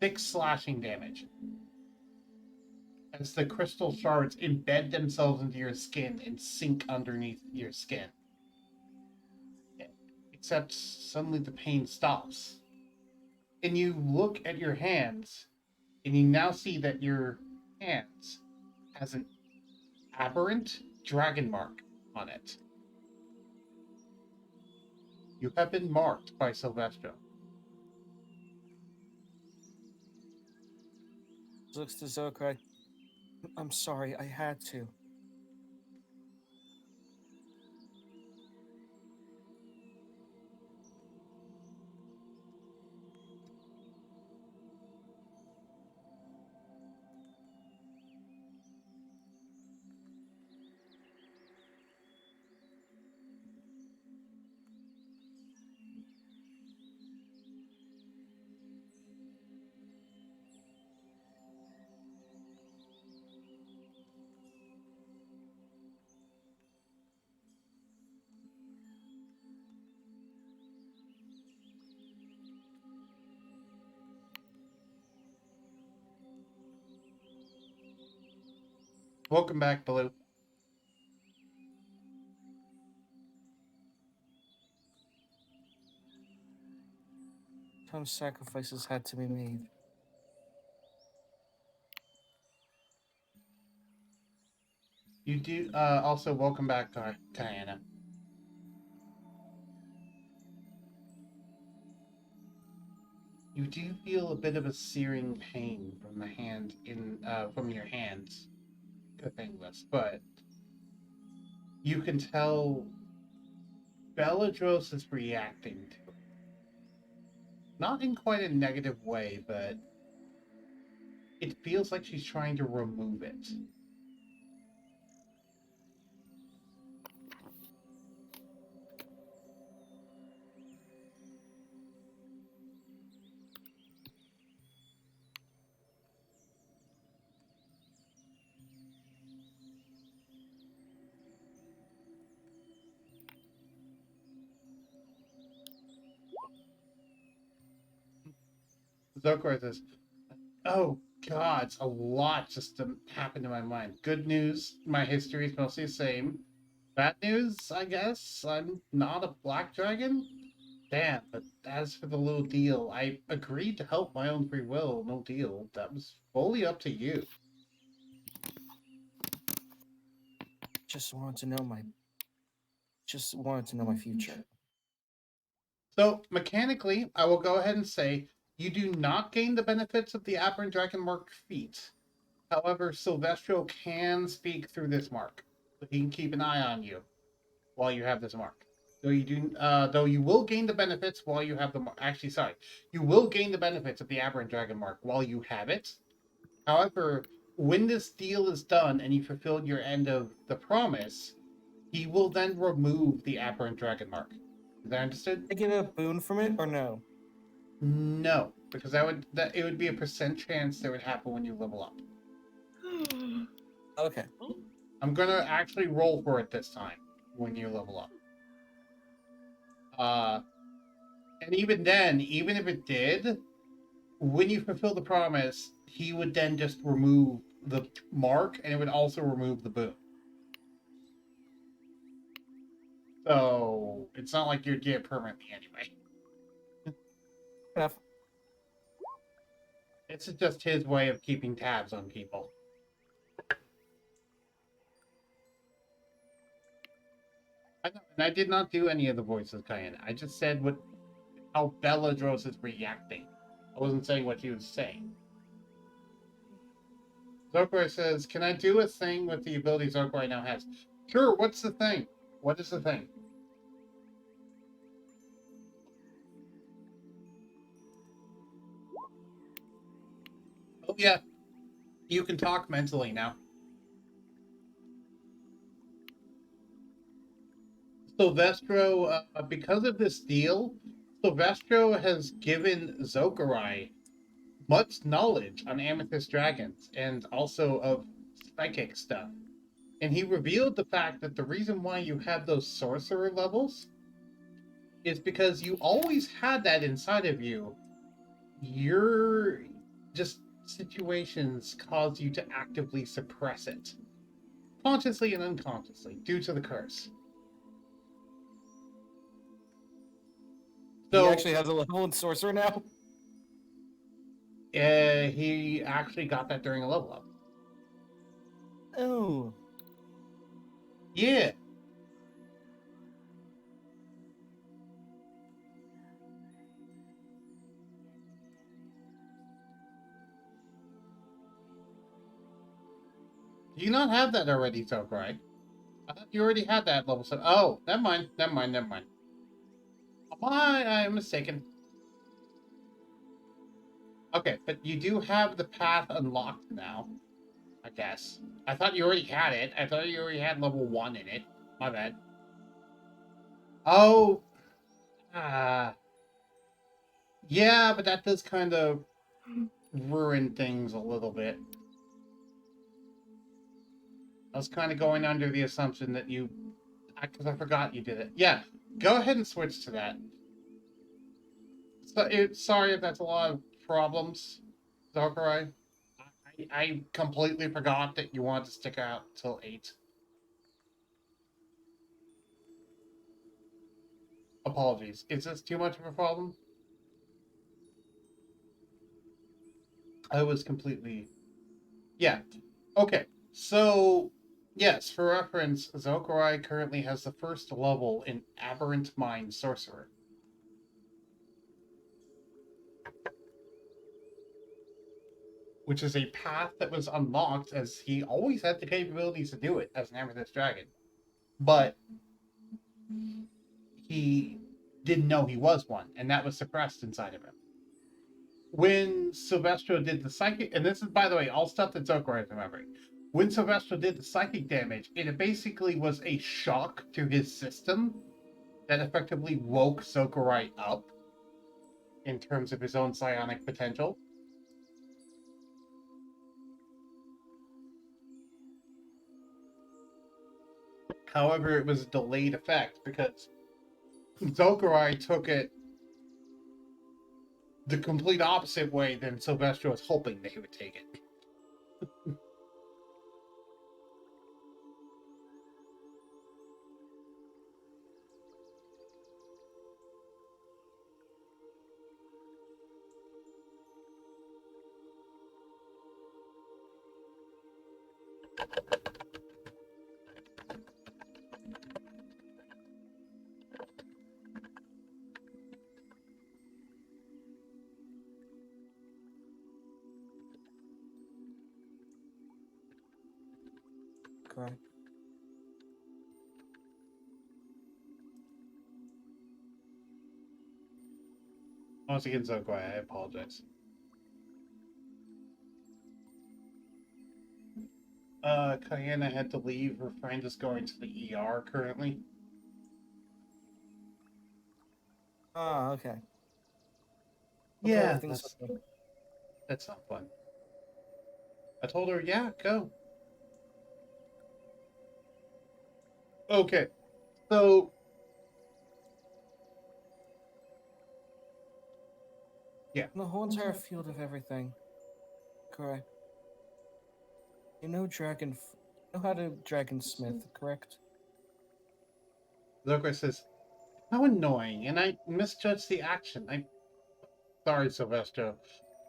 6 slashing damage as the crystal shards embed themselves into your skin and sink underneath your skin. Except suddenly the pain stops. and you look at your hands, and you now see that your hands has an aberrant dragon mark on it. You have been marked by Silvestro. Looks to Zokarye. I'm sorry, I had to. Welcome back, Blue. Some sacrifices had to be made. You do also welcome back, Diana. You do feel a bit of a searing pain from the hand from your hands, Cathanglas, but you can tell Bellatrix is reacting to it. Not in quite a negative way, but it feels like she's trying to remove it. Zokarye says, "Oh God, a lot just happened to my mind. Good news, my history is mostly the same. Bad news, I guess, I'm not a black dragon. Damn, but as for the little deal, I agreed to help my own free will. No deal. That was fully up to you." Just wanted to know my future. So, mechanically, I will go ahead and say you do not gain the benefits of the Aberrant Dragon Mark feat. However, Silvestro can speak through this mark. So he can keep an eye on you while you have this mark. Though you will gain the benefits while you have the mark. Actually, sorry. You will gain the benefits of the Aberrant Dragon Mark while you have it. However, when this deal is done and you fulfilled your end of the promise, he will then remove the Aberrant Dragon Mark. Is that understood? I get a boon from it or no? No, because it would be a percent chance that would happen when you level up. Okay. I'm gonna actually roll for it this time when you level up. And even then, even if it did, when you fulfill the promise, he would then just remove the mark, and it would also remove the boon. So it's not like you'd get it permanently anyway. Enough. It's just his way of keeping tabs on people. And I did not do any of the voices, Cayenne. I just said how Bellatrix is reacting. I wasn't saying what she was saying. Zokarye says, "Can I do a thing with the ability Zokarye now has?" Sure, what's the thing? What is the thing? Oh, yeah. You can talk mentally now. Silvestro, because of this deal, Silvestro has given Zokarye much knowledge on Amethyst Dragons and also of psychic stuff. And he revealed the fact that the reason why you have those sorcerer levels is because you always had that inside of you. Your just situations cause you to actively suppress it, consciously and unconsciously, due to the curse. He So actually has a level in sorcerer now. He actually got that during a level up. Oh. Yeah. Do you not have that already, Zokarye? I thought you already had that level 7. Oh, never mind. I'm mistaken. Okay, but you do have the path unlocked now, I guess. I thought you already had it. I thought you already had level 1 in it. My bad. Oh. Yeah, but that does kind of ruin things a little bit. I was kind of going under the assumption that you... Because I forgot you did it. Yeah, go ahead and switch to that. So, sorry if that's a lot of problems, Zokarye. I completely forgot that you wanted to stick out till 8. Apologies. Is this too much of a problem? I was completely... Yeah. Okay. So, yes, for reference, Zokarye currently has the first level in Aberrant Mind Sorcerer. Which is a path that was unlocked as he always had the capabilities to do it as an Amethyst Dragon. But he didn't know he was one, and that was suppressed inside of him. When Silvestro did the psychic, and this is, by the way, all stuff that Zokarye is remembering. When Silvestro did the psychic damage, it basically was a shock to his system that effectively woke Zokarye up in terms of his own psionic potential. However, it was a delayed effect because Zokarye took it the complete opposite way than Silvestro was hoping that he would take it. Correct. Once again, Zokarye, I apologize. Kayana had to leave. Her friend is going to the ER currently. Ah, okay. Okay, Yeah, everything's okay. that's not fun. I told her, yeah, go. Okay, so yeah, The whole entire field of everything. Correct. You know know how to dragonsmith, correct? Zokarye says, how annoying, and I misjudged the action. I'm sorry, Silvestro.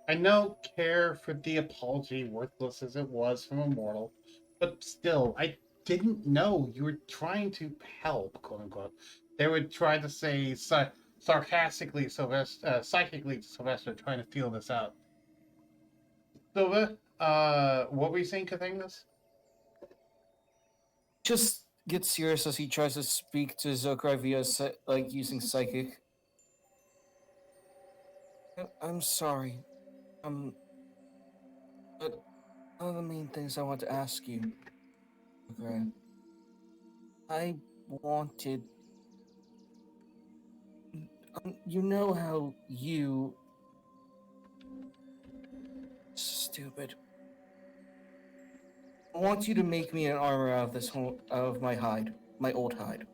I know care for the apology, worthless as it was from a mortal, but still, I didn't know you were trying to help, quote unquote. They would try to say sarcastically, psychically to Sylvester, trying to feel this out. Silva, what were you saying, Cathanglas? Just get serious as he tries to speak to Zokarye via using psychic. I'm sorry. But one of the main things I want to ask you, Zokarye. I wanted. You know how you. Stupid. I want you to make me an armor out of of my hide, my old hide.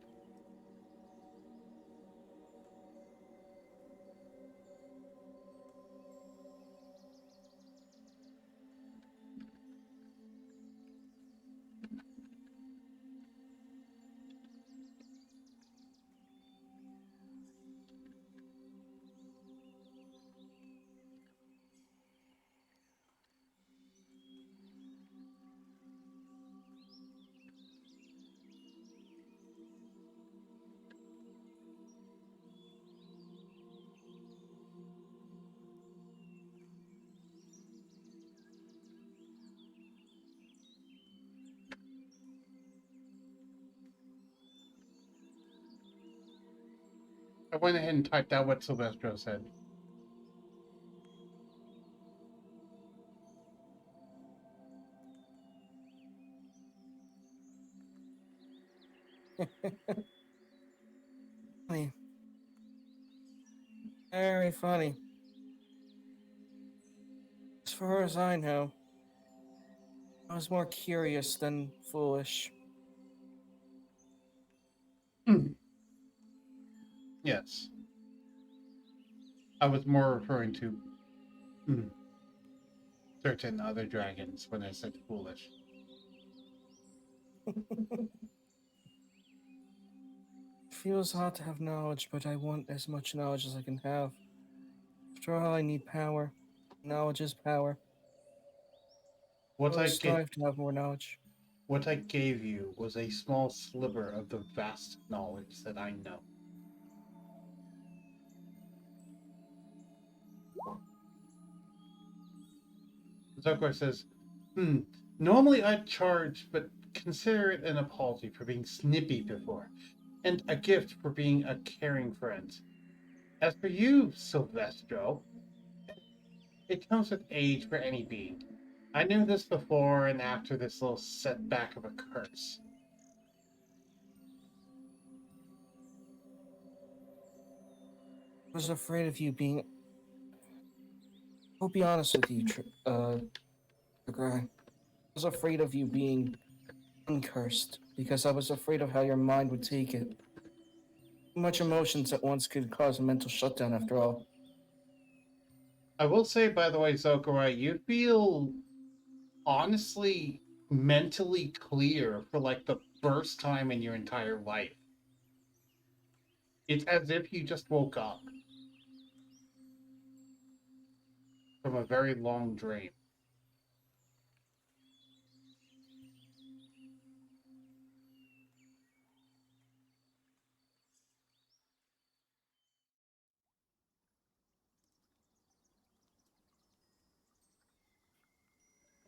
I went ahead and typed out what Silvestro said. Funny. Very funny. As far as I know, I was more curious than foolish. Yes. I was more referring to certain other dragons when I said foolish. Feels odd to have knowledge, but I want as much knowledge as I can have. After all, I need power. Knowledge is power. What I I strive to have more knowledge. what I gave you was a small sliver of the vast knowledge that I know. Zokarye says, normally I'd charge, but consider it an apology for being snippy before, and a gift for being a caring friend. As for you, Silvestro, it comes with age for any being. I knew this before and after this little setback of a curse. I was afraid of you being. I'll be honest with you, Zokarye. I was afraid of you being uncursed because I was afraid of how your mind would take it. Too much emotions at once could cause a mental shutdown, after all. I will say, by the way, Zokarye, you feel honestly mentally clear for like the first time in your entire life. It's as if you just woke up from a very long dream.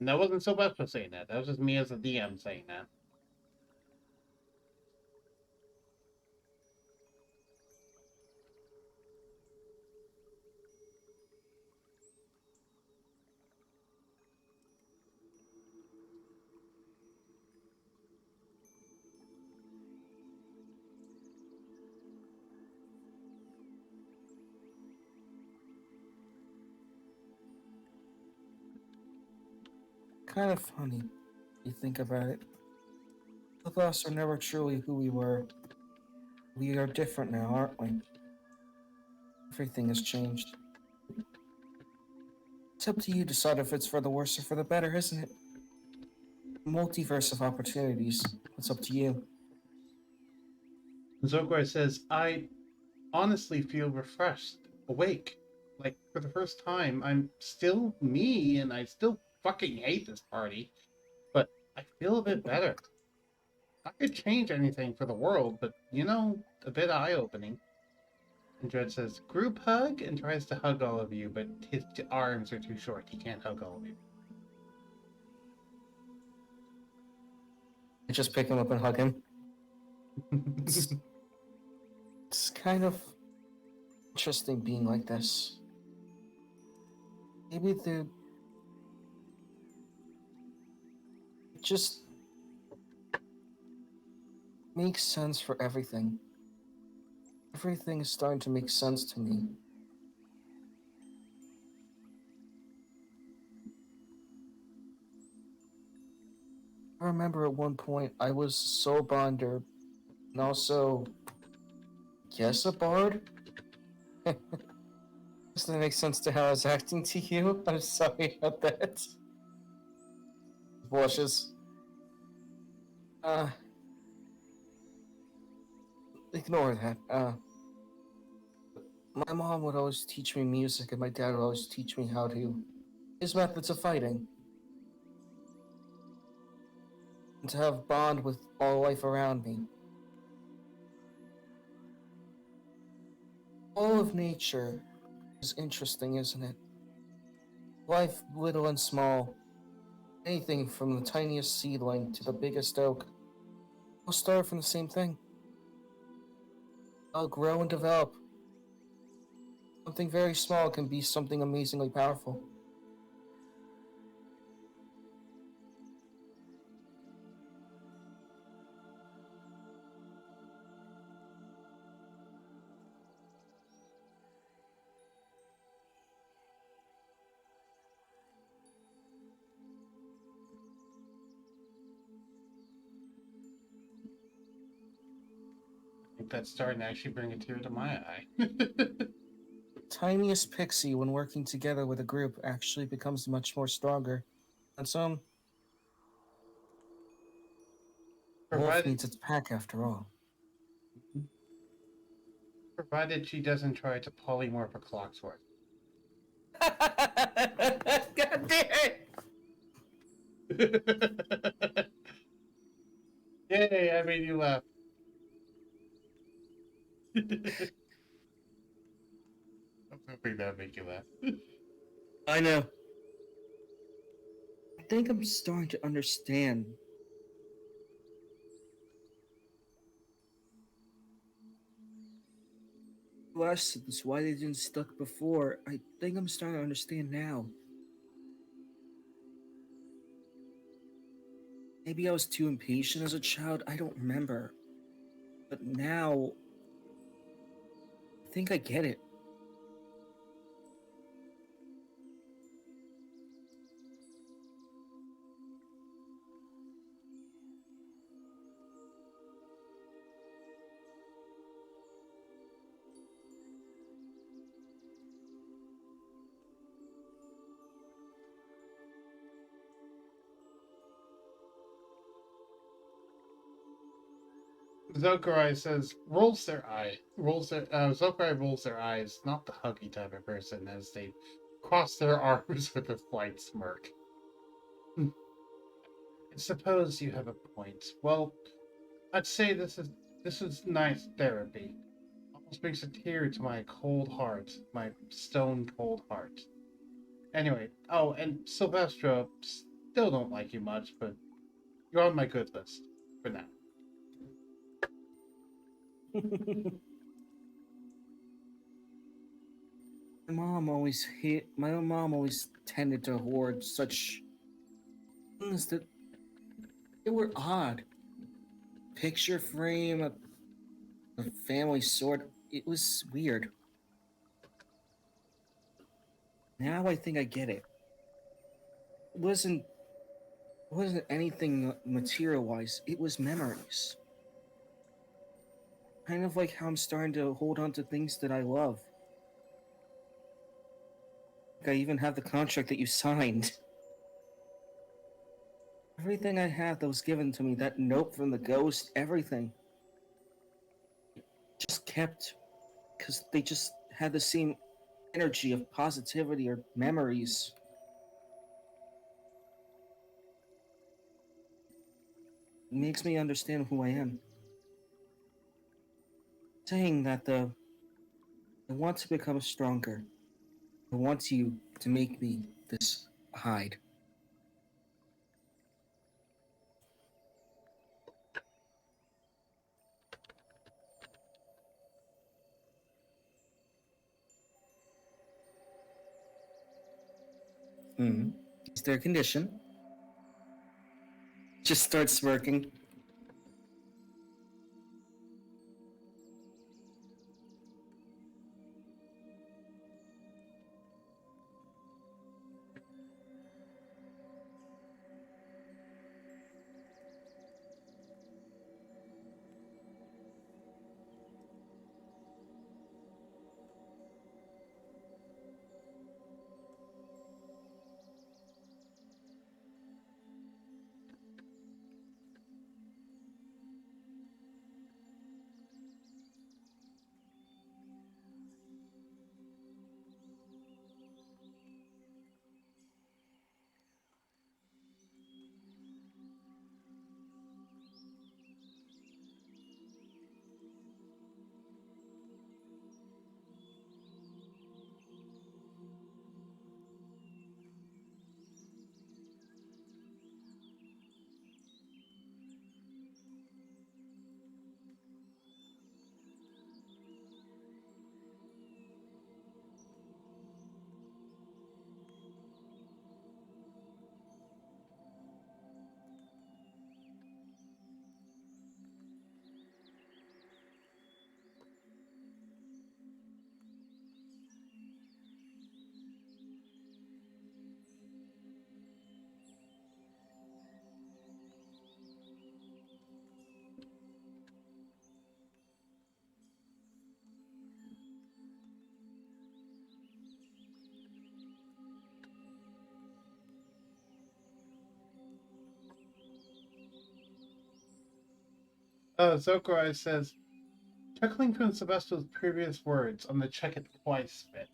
And that wasn't Sylvester saying that. That was just me as a DM saying that. Kind of funny, you think about it. Both of us are never truly who we were. We are different now, aren't we? Everything has changed. It's up to you to decide if it's for the worse or for the better, isn't it? Multiverse of opportunities. It's up to you. Zokarye says, I honestly feel refreshed, awake. Like, for the first time, I'm still me, and I still fucking hate this party, but I feel a bit better. Not gonna change anything for the world, but, a bit eye-opening. And Dread says, group hug, and tries to hug all of you, but his arms are too short. He can't hug all of you. I just pick him up and hug him. It's kind of interesting being like this. Maybe it just makes sense for everything. Everything is starting to make sense to me. I remember at one point I was a soul bonder and also, yes, a bard. Does that make sense to how I was acting to you? I'm sorry about that. Blushes. Ignore that. My mom would always teach me music, and my dad would always teach me how to his methods of fighting, and to have bond with all life around me. All of nature is interesting, isn't it? Life, little and small, anything from the tiniest seedling to the biggest oak, all start from the same thing. I'll grow and develop Something very small can be something amazingly powerful. I think that's starting to actually bring a tear to my eye. Tiniest pixie, when working together with a group, actually becomes much more stronger. And some wolf Provided, needs its pack after all. provided she doesn't try to polymorph a Clocksworth. God damn it! Yay, I made you laugh. I'm hoping that'll make you laugh. I know. I think I'm starting to understand. Lessons, why they didn't stuck before. I think I'm starting to understand now. Maybe I was too impatient as a child, I don't remember. But now, I think I get it. Zokarye says, Zokarye rolls their eyes, not the huggy type of person, as they cross their arms with a slight smirk. I suppose you have a point. Well, I'd say this is nice therapy. Almost brings a tear to my cold heart, my stone cold heart. Anyway, oh, and Sylvestra, still don't like you much, but you're on my good list for now. My mom always tended to hoard such things that they were odd. Picture frame, a family sword. It was weird. Now I think I get it. It wasn't anything material-wise. It was memories. Kind of like how I'm starting to hold on to things that I love. Like I even have the contract that you signed. Everything I had that was given to me, that note from the ghost, everything, just kept because they just had the same energy of positivity or memories. It makes me understand who I am. Saying that I want to become stronger. I want you to make me this hide. Hmm. Is there a condition? Just start smirking. Zokarye says, chuckling from Sebastian's previous words on the check it twice bit.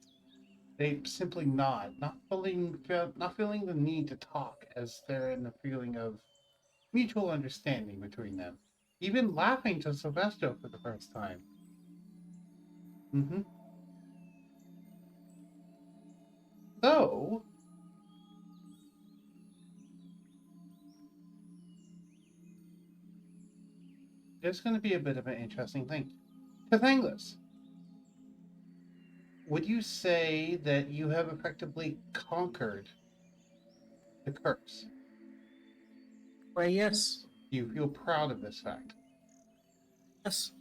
They simply nod, not feeling the need to talk, as they're in the feeling of mutual understanding between them. Even laughing to Sebastian for the first time. Mm-hmm. So, there's going to be a bit of an interesting thing. Cathanglas, would you say that you have effectively conquered the curse? Why, yes. Do you feel proud of this fact? Yes.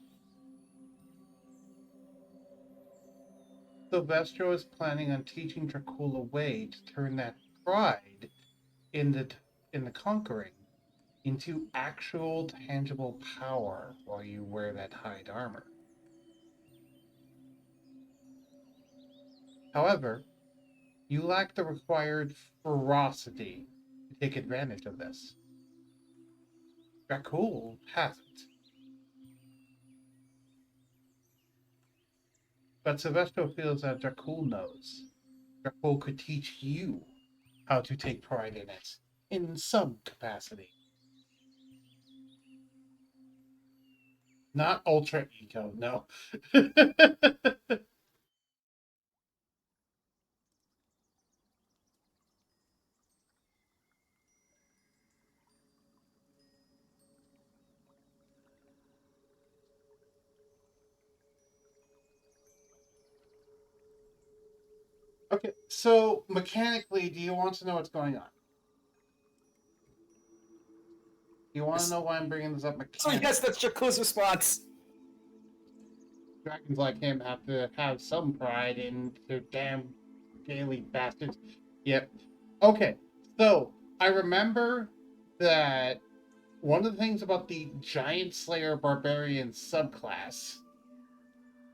Silvestro is planning on teaching Dracul a way to turn that pride in the conquering into actual tangible power while you wear that hide armor. However, you lack the required ferocity to take advantage of this. Dracul hasn't. But Silvestro feels that Dracul knows. Dracul could teach you how to take pride in it, in some capacity. Not ultra ego, no. Okay, so mechanically, do you want to know what's going on? You want to know why I'm bringing this up So mechanically? yes, that's Jaku's response. Dragons like him have to have some pride in their damn scaly bastards. Yep. Okay, so I remember that one of the things about the Giant Slayer Barbarian subclass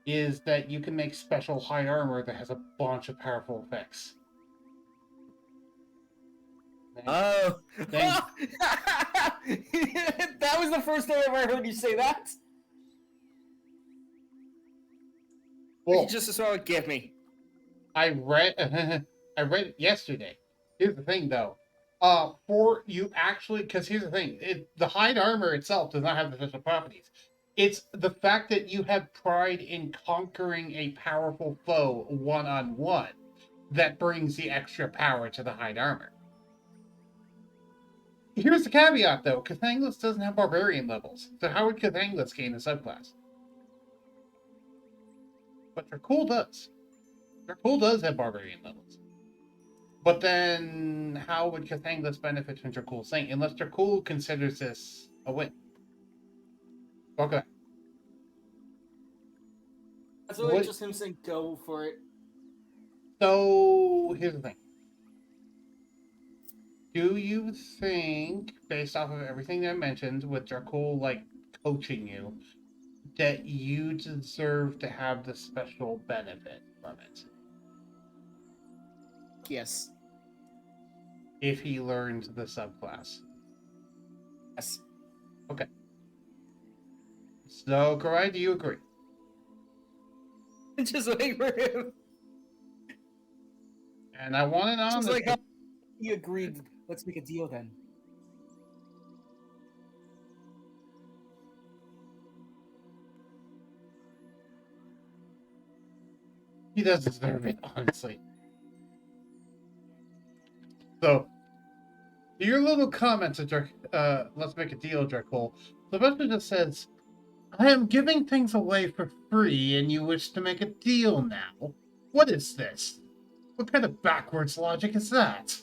is that you can make special high armor that has a bunch of powerful effects. Oh. Thank- That was the first time I ever heard you say that. Well, You just as well give me. I read I read it yesterday. Here's the thing though. For you actually, because here's the thing, the hide armor itself does not have the special properties. It's the fact that you have pride in conquering a powerful foe one-on-one that brings the extra power to the hide armor. Here's the caveat though, Cathanglas doesn't have barbarian levels, so how would Cathanglas gain a subclass? But Dracul does. Dracul does have barbarian levels. But then, how would Cathanglas benefit from Dracul saying, unless Dracul considers this a win? Okay. That's really What- just him saying go for it. So, here's the thing. Do you think, based off of everything that I mentioned, with Dracul, like, coaching you, that you deserve to have the special benefit from it? Yes. If he learns the subclass. Yes. Okay. So, Zokarye, do you agree? Just wait for him. And I want it on Just this. like how he agreed. Let's make a deal then. He does deserve it, honestly. So, your little comment to let's make a deal, Dracul. Sylvester just says, I am giving things away for free and you wish to make a deal now. What is this? What kind of backwards logic is that?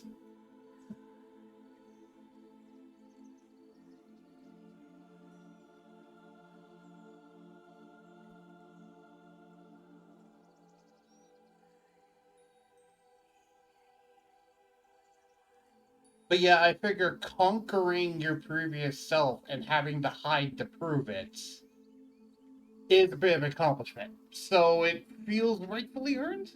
But yeah, I figure conquering your previous self and having to hide to prove it is a bit of an accomplishment. So it feels rightfully earned?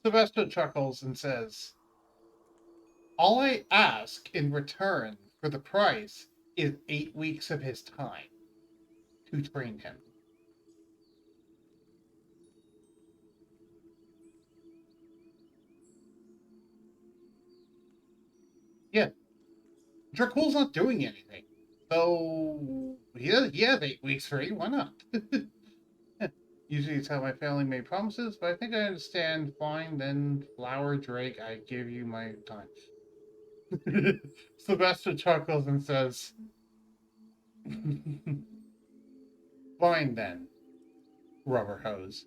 Sylvester chuckles and says, All I ask in return for the price is 8 weeks of his time to train him. Yeah, Dracul's not doing anything. So, he has 8 weeks free. Why not? Usually it's how my family made promises, but I think I understand. Fine, then, Flower Drake, I give you my time. Sylvester chuckles and says, fine then, Rubber Hose.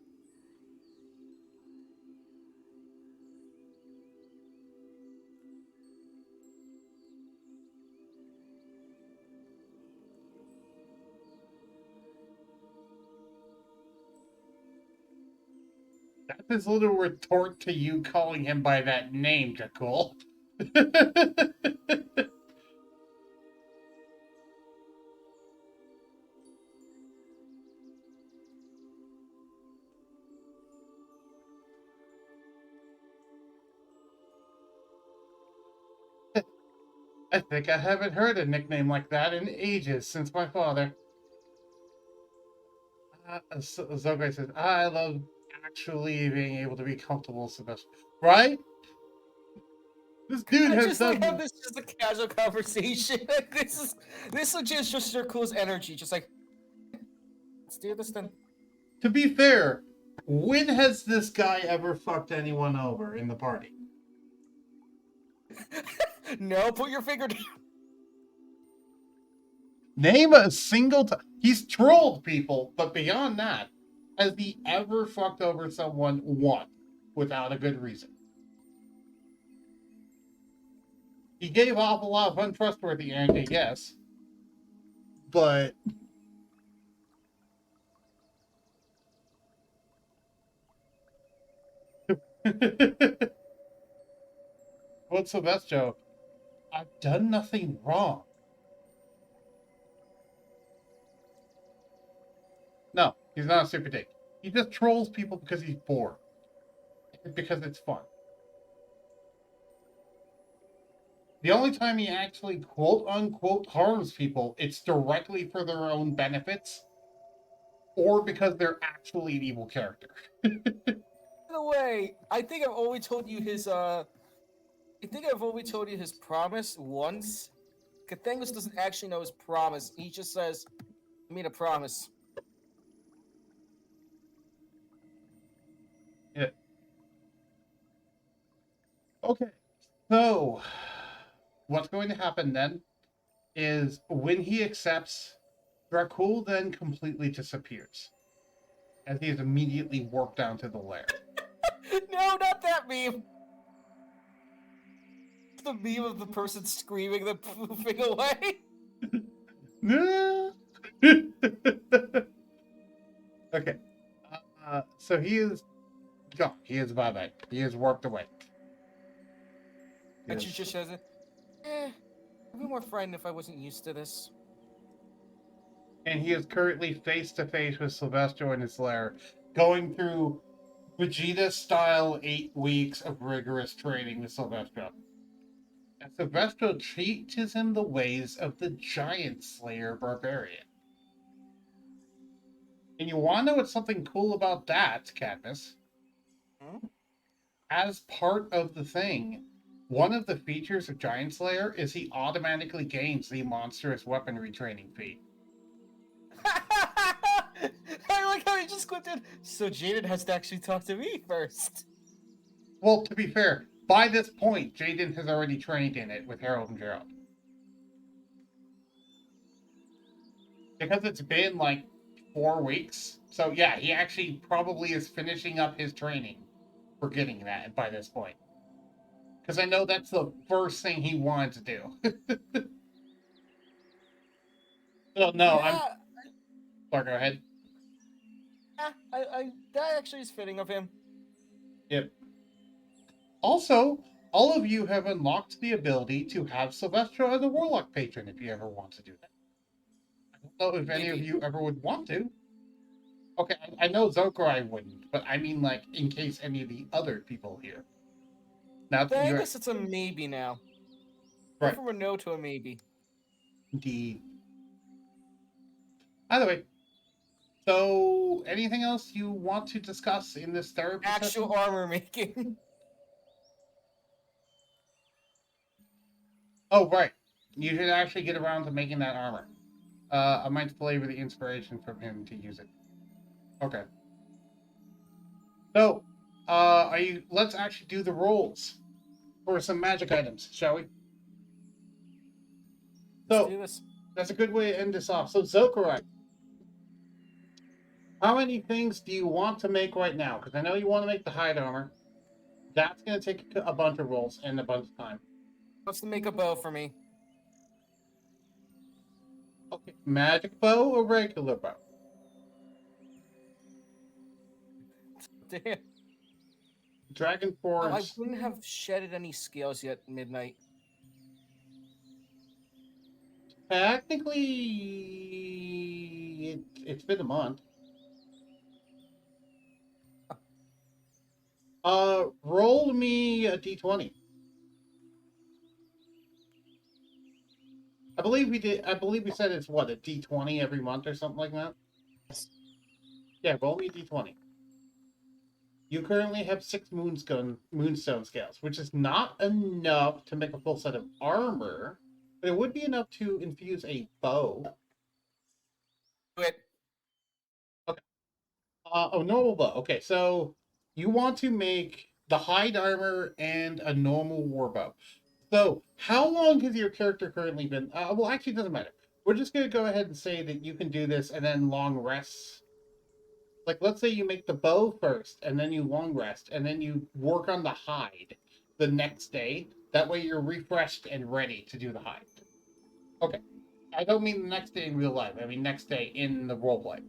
That's his little retort to you calling him by that name, Jakul. I think I haven't heard a nickname like that in ages since my father. Zokarye says, I love actually being able to be comfortable, Sylvester. Right? This dude I has just like done. have this just a casual conversation. Like, this legit is just Circle's energy. Just like, let's do this then. To be fair, when has this guy ever fucked anyone over in the party? No, put your finger down. Name a single time. He's trolled people, but beyond that, has he ever fucked over someone once without a good reason? He gave off a lot of untrustworthy energy, yes. But what's Sylvester? I've done nothing wrong. No, he's not a super dick. He just trolls people because he's bored. Because it's fun. The only time he actually quote unquote harms people, it's directly for their own benefits or because they're actually an evil character. By the way, I think I've always told you his promise once. Cathanglas doesn't actually know his promise. He just says, I made a promise. Yeah. Okay. So what's going to happen then is when he accepts, Dracul then completely disappears. As he is immediately warped down to the lair. No, not that meme. The meme of the person screaming, then poofing away. Okay. So he is gone. He is bye-bye. He is warped away. And she just says, I'd be more frightened if I wasn't used to this. And he is currently face-to-face with Sylvester in his lair, going through Vegeta-style 8 weeks of rigorous training with Sylvester. And Sylvester teaches him the ways of the Giant Slayer Barbarian. And you want to know what's something cool about that, Cadmus? Hmm? As part of the thing, one of the features of Giant Slayer is he automatically gains the monstrous weaponry training feat. I like how he just clipped in. So Jaden has to actually talk to me first. Well, to be fair, by this point, Jaden has already trained in it with Harold and Gerald. Because it's been like 4 weeks. So yeah, he actually probably is finishing up his training for getting that by this point. Because I know that's the first thing he wanted to do. So no, Yeah, Sorry, go ahead. that actually is fitting of him. Yep. Also, all of you have unlocked the ability to have Sylvester as a Warlock patron if you ever want to do that. I don't know if any of you ever would want to. Okay, I know Zokarye wouldn't, but I mean, like, in case any of the other people here. Now, I guess it's a maybe now. Go Right. from a no to a maybe. Indeed. Either way, so anything else you want to discuss in this therapy Actual session? armor making. Oh, right. You should actually get around to making that armor. I might flavor the inspiration from him to use it. Okay. So, let's actually do the rolls for some magic items, shall we? Let's So, do this. that's a good way to end this off. So, Zokarye, how many things do you want to make right now? Because I know you want to make the hide armor. That's going to take a bunch of rolls and a bunch of time. Wants to make a bow for me. Okay. Magic bow or regular bow? Damn. Dragon Oh, I Forge. wouldn't have shedded any scales yet. Midnight. Technically, it's been a month. Roll me a d20. I believe we did. I believe we said it's what, a d20 every month or something like that. Yeah, roll me a d20. You currently have 6 moonstone scales, which is not enough to make a full set of armor, but it would be enough to infuse a bow. Do it. Okay. Normal bow. Okay, so you want to make the hide armor and a normal war bow. So, how long has your character currently been? Well, actually, it doesn't matter. We're just going to go ahead and say that you can do this and then long rests. Like, let's say you make the bow first, and then you long rest, and then you work on the hide the next day. That way you're refreshed and ready to do the hide. Okay. I don't mean the next day in real life. I mean next day in the roleplay.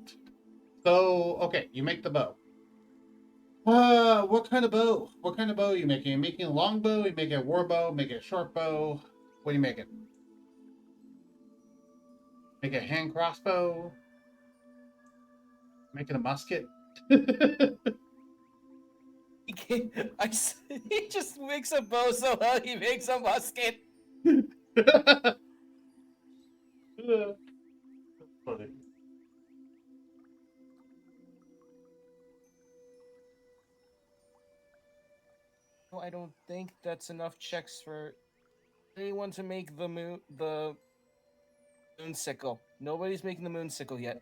So, okay, you make the bow. What kind of bow? What kind of bow are you making? Are you making a long bow? Are you making a war bow? Making a short bow? What are you making? Make a hand crossbow? Making a musket? He just makes a bow so well he makes a musket. Funny. Well, I don't think that's enough checks for anyone to make the moon sickle. Nobody's making the moon sickle yet.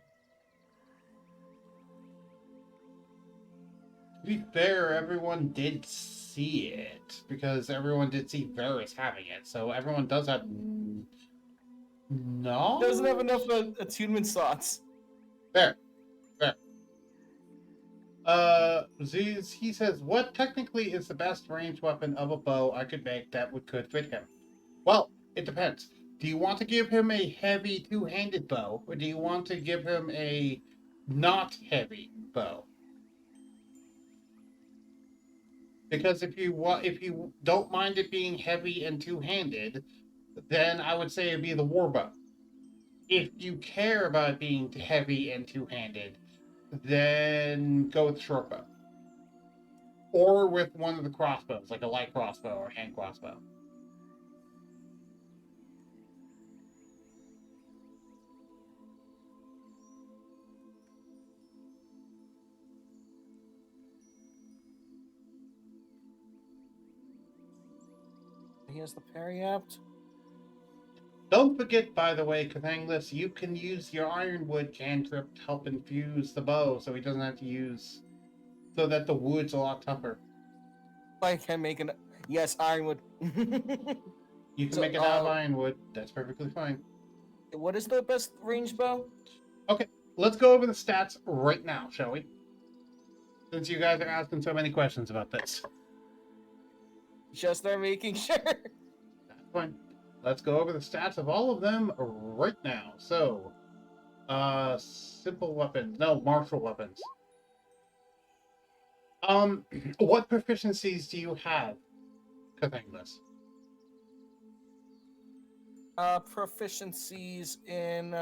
To be fair, everyone did see it because everyone did see Varys having it, so everyone does have no. Doesn't have enough attunement slots. Fair, fair. Zeus, he says, what technically is the best ranged weapon of a bow I could make that could fit him? Well, it depends. Do you want to give him a heavy two-handed bow, or do you want to give him a not heavy bow? Because if you don't mind it being heavy and two-handed, then I would say it'd be the war bow. If you care about it being heavy and two-handed, then go with short bow. Or with one of the crossbows, like a light crossbow or hand crossbow. He has the parry apt. Don't forget, by the way, Cathanglas, you can use your Ironwood cantrip to help infuse the bow, so he doesn't have to use... So that the wood's a lot tougher. I can make an... Yes, Ironwood. You can So, make it out of Ironwood. That's perfectly fine. What is the best range bow? Okay, let's go over the stats right now, shall we? Since you guys are asking so many questions about this. Just start making sure. That's fine. Let's go over the stats of all of them right now. So, simple weapons. No, martial weapons. What proficiencies do you have, Cathanglas? Proficiencies in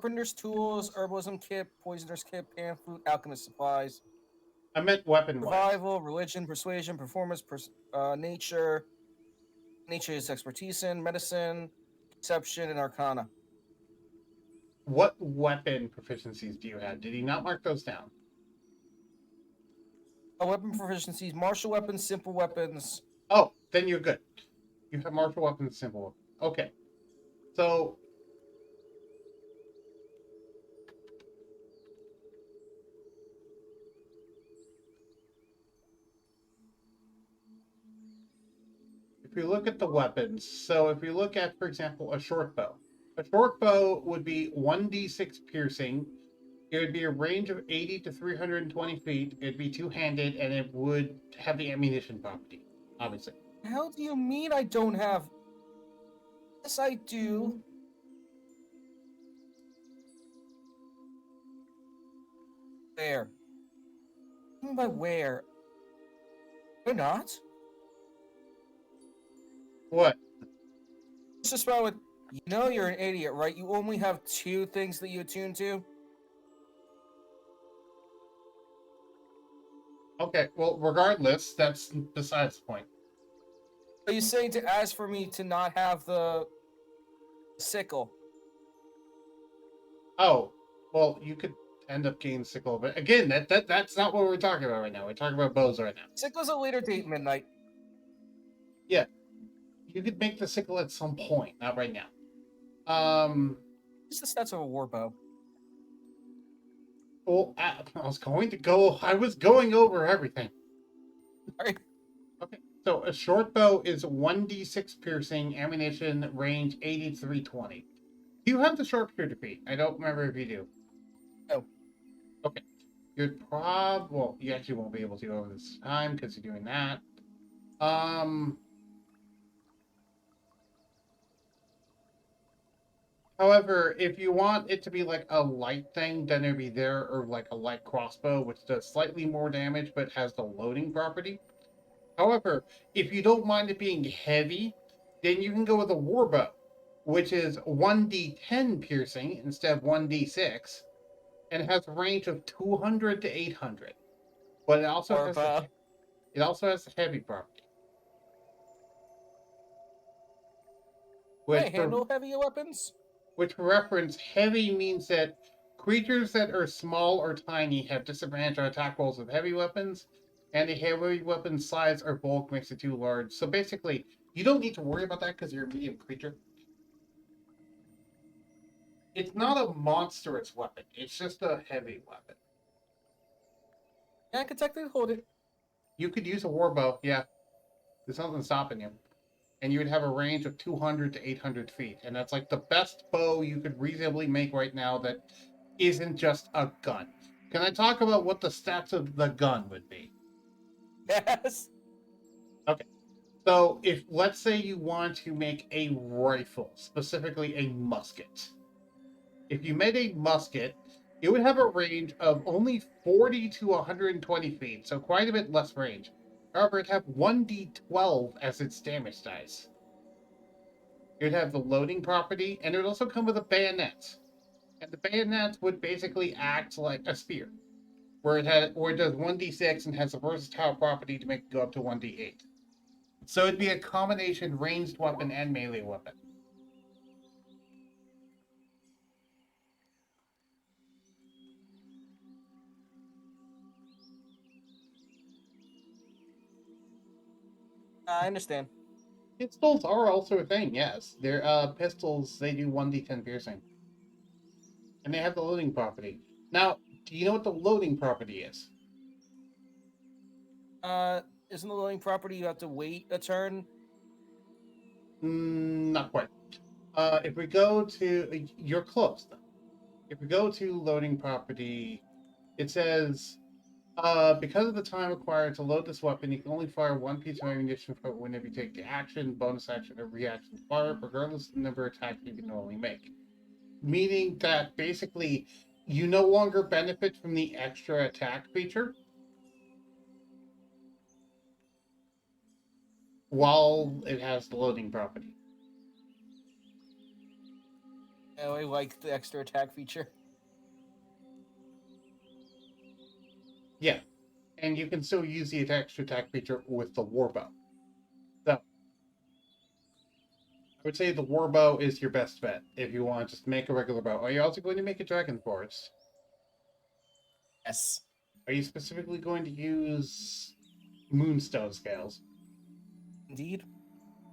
carpenter's tools, herbalism kit, poisoner's kit, pan flute, alchemist supplies, I meant weapon-wise. survival, religion, persuasion, performance, nature. Nature is expertise in medicine, perception, and arcana. What weapon proficiencies do you have? Did he not mark those down? Weapon proficiencies: martial weapons, simple weapons. Oh, then you're good. You have martial weapons, simple weapons. Okay. So if you look at the weapons, so if you look at, for example, a short bow would be 1d6 piercing. It would be a range of 80 to 320 feet. It'd be two-handed, and it would have the ammunition property, obviously. The hell do you mean I don't have? Yes, I do. Where? What do you mean by where? You're not? What? Just about with. You know you're an idiot, right? You only have 2 things that you attune to. Okay, well, regardless, that's besides the point. Are you saying to ask for me to not have the sickle? Oh, well, you could end up getting sickle, but again, that's not what we're talking about right now. We're talking about bows right now. Sickle's a later date, midnight. Yeah, you could make the sickle at some point, not right now. What's the stats of a war bow? Well, I was going over everything. Alright. Okay, so a short bow is 1d6 piercing, ammunition, range 80 to 320. Do you have the sharpshooter feat? I don't remember if you do. No. Okay. Well, you actually won't be able to over this time because you're doing that. However, if you want it to be like a light thing, then it'd be there, or like a light crossbow, which does slightly more damage but has the loading property. However, if you don't mind it being heavy, then you can go with a warbow, which is 1d10 piercing instead of 1d6, and it has a range of 200 to 800. But it also War has bow. the heavy property. Can I Which handle heavier weapons? for reference, heavy means that creatures that are small or tiny have disadvantage on attack rolls with heavy weapons, and the heavy weapon size or bulk makes it too large. So basically, you don't need to worry about that because you're a medium creature. It's not a monstrous weapon. It's just a heavy weapon. Yeah, I can technically hold it. You could use a warbow, yeah. There's nothing stopping you. And you would have a range of 200 to 800 feet. And that's like the best bow you could reasonably make right now that isn't just a gun. Can I talk about what the stats of the gun would be? Yes. Okay. So if, let's say you want to make a rifle, specifically a musket. If you made a musket, it would have a range of only 40 to 120 feet, so quite a bit less range. However, it'd have 1d12 as its damage dice. It would have the loading property, and it would also come with a bayonet. And the bayonet would basically act like a spear, where it does 1d6 and has a versatile property to make it go up to 1d8. So it'd be a combination ranged weapon and melee weapon. I understand. Pistols are also a thing, yes. They're pistols, they do 1d10 piercing. And they have the loading property. Now, do you know what the loading property is? Isn't the loading property you have to wait a turn? Not quite. If we go to... You're close, though. If we go to loading property, it says, because of the time required to load this weapon, you can only fire one piece of ammunition for whenever you take the action, bonus action, or reaction to fire, regardless of the number of attacks you can normally make. Meaning that basically you no longer benefit from the extra attack feature while it has the loading property. Oh, I like the extra attack feature. Yeah. And you can still use the extra attack feature with the warbow. So, I would say the warbow is your best bet if you want to just make a regular bow. Are you also going to make a dragon force? Yes. Are you specifically going to use moonstone scales? Indeed.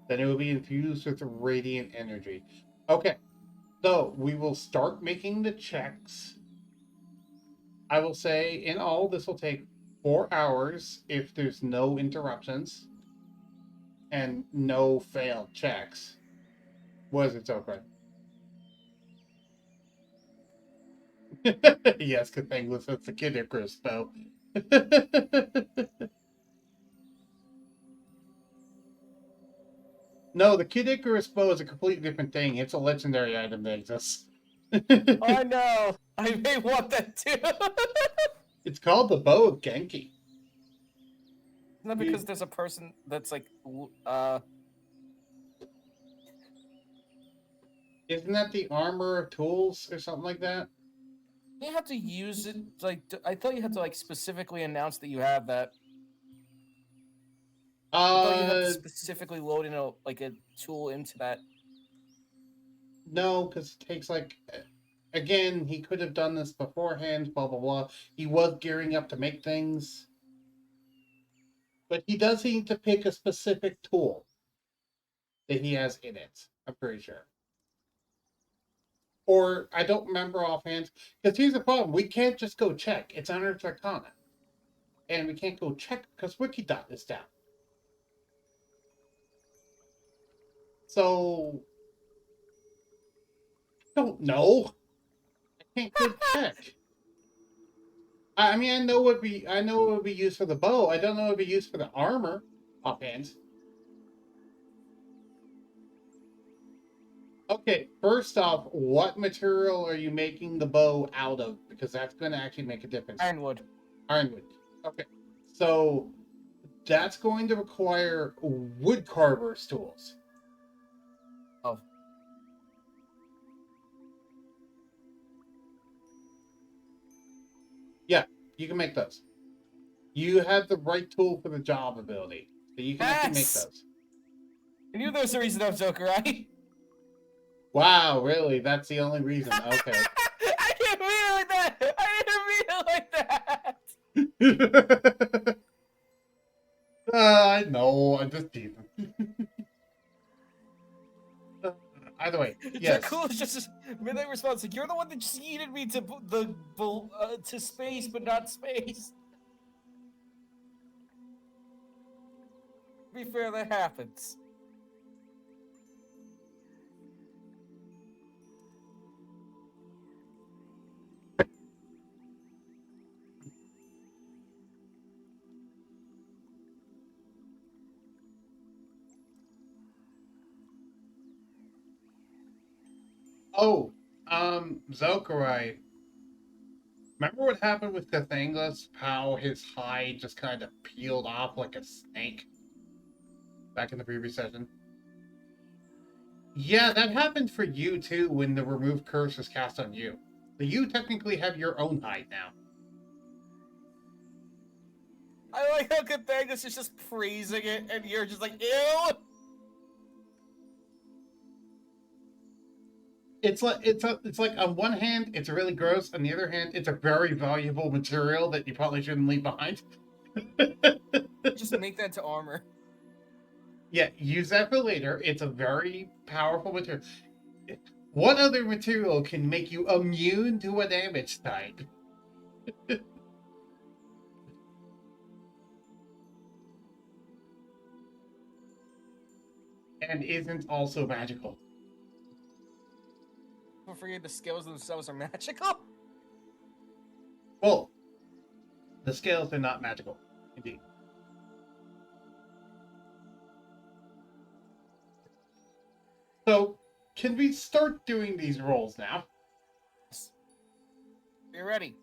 Then it will be infused with radiant energy. Okay. So, we will start making the checks. I will say, in all, this will take 4 hours if there's no interruptions and no failed checks. What is it, Zokarye? Yes, Cathanglas, that's the Kid Icarus bow. No, the Kid Icarus bow is a completely different thing. It's a legendary item that exists. I know. I may want that too. It's called the Bow of Genki. Isn't that because there's a person that's like, Isn't that the armor of tools or something like that? you have to use it, like, I thought you had to, like, specifically announce that you have that. I thought you had to specifically load in a tool into that. No, because it takes like, again, he could have done this beforehand, blah, blah, blah. He was gearing up to make things. But he does need to pick a specific tool that he has in it, I'm pretty sure. Or, I don't remember offhand. Because here's the problem. We can't just go check. It's under Arcana. And we can't go check because Wikidot is down. So, I don't know. I can't go check. I mean, I know it would be used for the bow. I don't know it would be used for the armor offhand. Okay, first off, what material are you making the bow out of? Because that's going to actually make a difference. Ironwood. Ironwood. Okay, so that's going to require wood carver's tools. Oh. Yeah, you can make those. You have the right tool for the job ability, so you can actually make those. I knew there was a reason I was Zokarye. Wow, really? That's the only reason? Okay. I didn't mean it like that! I didn't mean it like that! I know, I'm just teasing. Either way, yes. Dracula's just midnight response like, you're the one that just yeeted me to space, but not space. To be fair, that happens. Oh, Zokarye. Remember what happened with Cathanglas? How his hide just kind of peeled off like a snake? Back in the previous session? Yeah, that happened for you too when the remove curse was cast on you. So you technically have your own hide now. I like how Cathanglas is just praising it, and you're just like, ew! It's like on one hand it's really gross, on the other hand it's a very valuable material that you probably shouldn't leave behind. Just make that into armor. Yeah, use that for later. It's a very powerful material. What other material can make you immune to a damage type? And isn't also magical. Don't forget the scales themselves are magical. Well, the scales are not magical, indeed. So, can we start doing these rolls now? You're ready.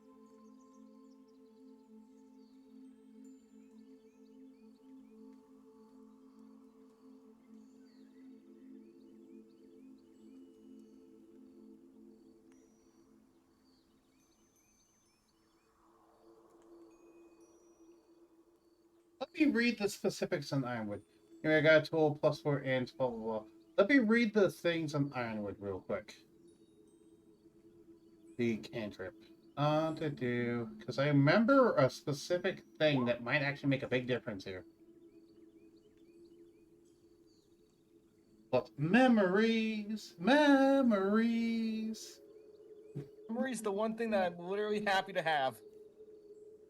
me read the specifics on Ironwood. Here, I got a tool, +4 and blah, blah, blah. Let me read the things on Ironwood real quick. The cantrip. Because I remember a specific thing that might actually make a big difference here. But memories! Memories! Memory's the one thing that I'm literally happy to have.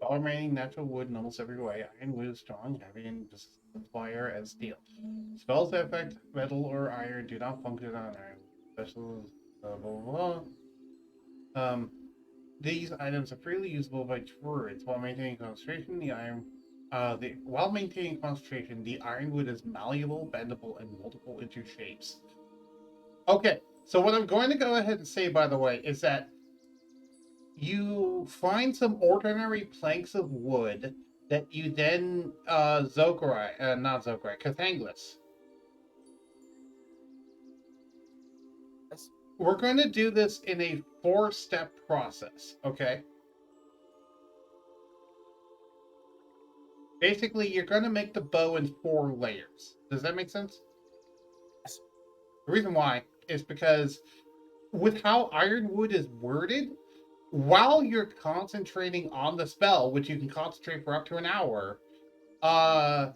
All remaining natural wood in almost every way. Ironwood is strong, heavy, and fire as steel. Spells that affect metal or iron do not function on iron. Special blah blah blah. These items are freely usable by druids while maintaining concentration. While maintaining concentration, the ironwood is malleable, bendable, and multiple into shapes. Okay, so what I'm going to go ahead and say, by the way, is that you find some ordinary planks of wood that you then Cathanglas. Yes. We're going to do this in a 4-step process, okay? Basically, you're going to make the bow in 4 layers. Does that make sense? Yes. The reason why is because with how Ironwood is worded, while you're concentrating on the spell, which you can concentrate for up to an hour, the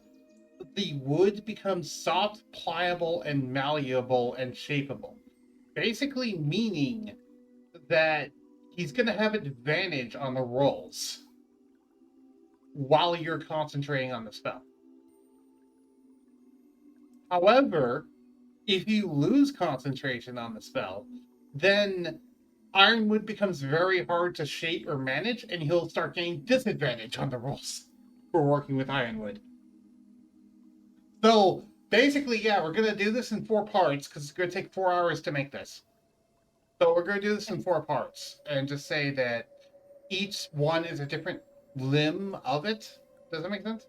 wood becomes soft, pliable, and malleable and shapeable. Basically meaning that he's going to have advantage on the rolls while you're concentrating on the spell. However, if you lose concentration on the spell, then Ironwood becomes very hard to shape or manage, and he'll start getting disadvantage on the rolls for working with Ironwood. So basically, yeah, we're going to do this in 4 parts because it's going to take 4 hours to make this. So we're going to do this in 4 parts and just say that each one is a different limb of it. Does that make sense?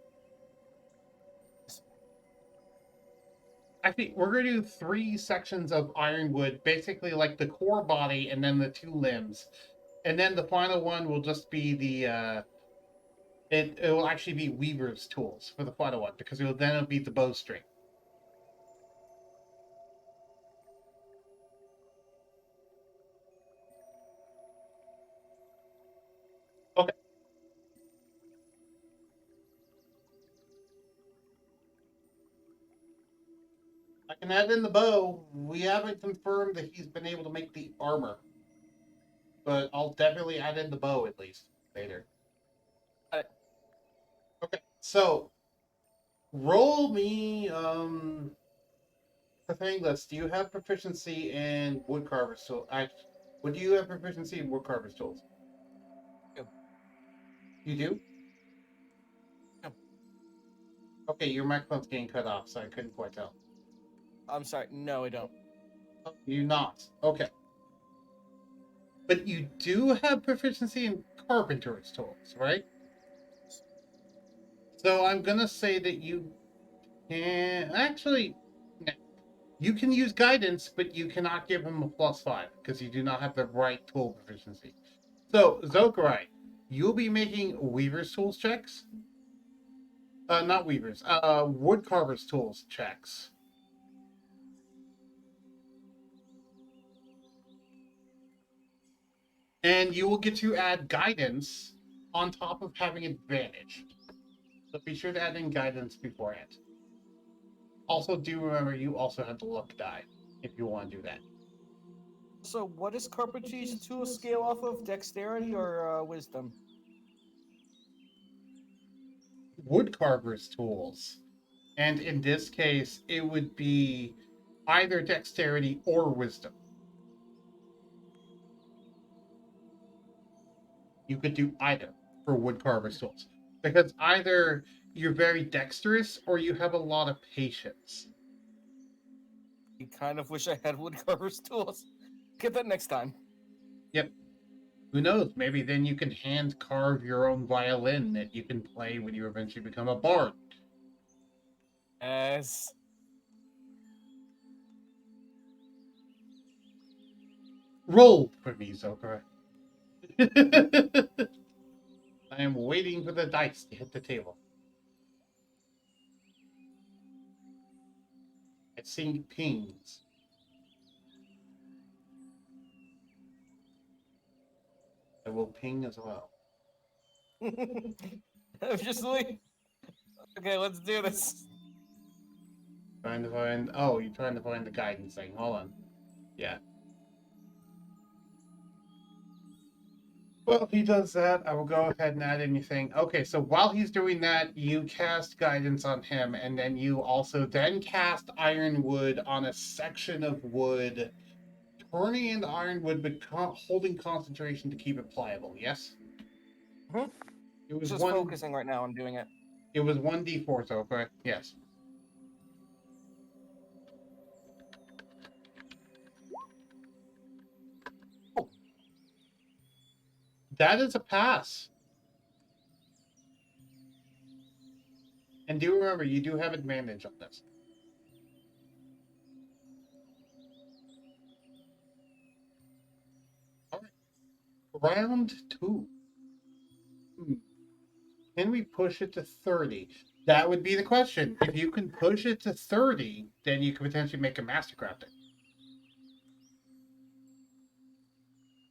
Actually, we're going to do 3 sections of Ironwood, basically like the core body and then the 2 limbs. And then the final one will just be the, it will actually be Weaver's tools for the final one, because it will then be the bowstring. Okay. I can add in the bow. We haven't confirmed that he's been able to make the armor. But I'll definitely add in the bow at least later. Okay, so roll me Cathanglas, do you have proficiency in woodcarver's tools? Would you have proficiency in woodcarver's tools? Yep. You do? Yep. Okay, your microphone's getting cut off, so I couldn't quite tell. I'm sorry. No, I don't. Oh, you not. Okay. But you do have proficiency in carpenter's tools, right? So I'm gonna say that you can actually. You can use guidance, but you cannot give him a +5 because you do not have the right tool proficiency. So, Zokarye, you'll be making Weaver's tools checks. Not Weaver's, Woodcarver's tools checks. And you will get to add guidance on top of having advantage. So be sure to add in guidance beforehand. Also, do remember you also have the luck die if you want to do that. So, what does carpentry's tool scale off of? Dexterity or wisdom? Woodcarver's tools. And in this case, it would be either dexterity or wisdom. You could do either for woodcarver's tools. Because either you're very dexterous or you have a lot of patience. I kind of wish I had woodcarver's tools. Get that next time. Yep. Who knows? Maybe then you can hand carve your own violin that you can play when you eventually become a bard. As Roll for me, Zokarye. I am waiting for the dice to hit the table. seeing pings. I will ping as well. I'm just like, okay, let's do this. Trying to find. Oh, you're trying to find the guidance thing. Hold on. Yeah. Well, if he does that, I will go ahead and add anything. Okay, so while he's doing that, you cast guidance on him, and then you also then cast Ironwood on a section of wood, turning into Ironwood, but holding concentration to keep it pliable. Yes. Mhm. It was Just one. focusing right now on doing it. It was 1d4, so correct. Yes. Oh. That is a pass. And do remember, you do have advantage on this. All right. Round 2. Can we push it to 30? That would be the question. If you can push it to 30, then you could potentially make a Mastercrafting.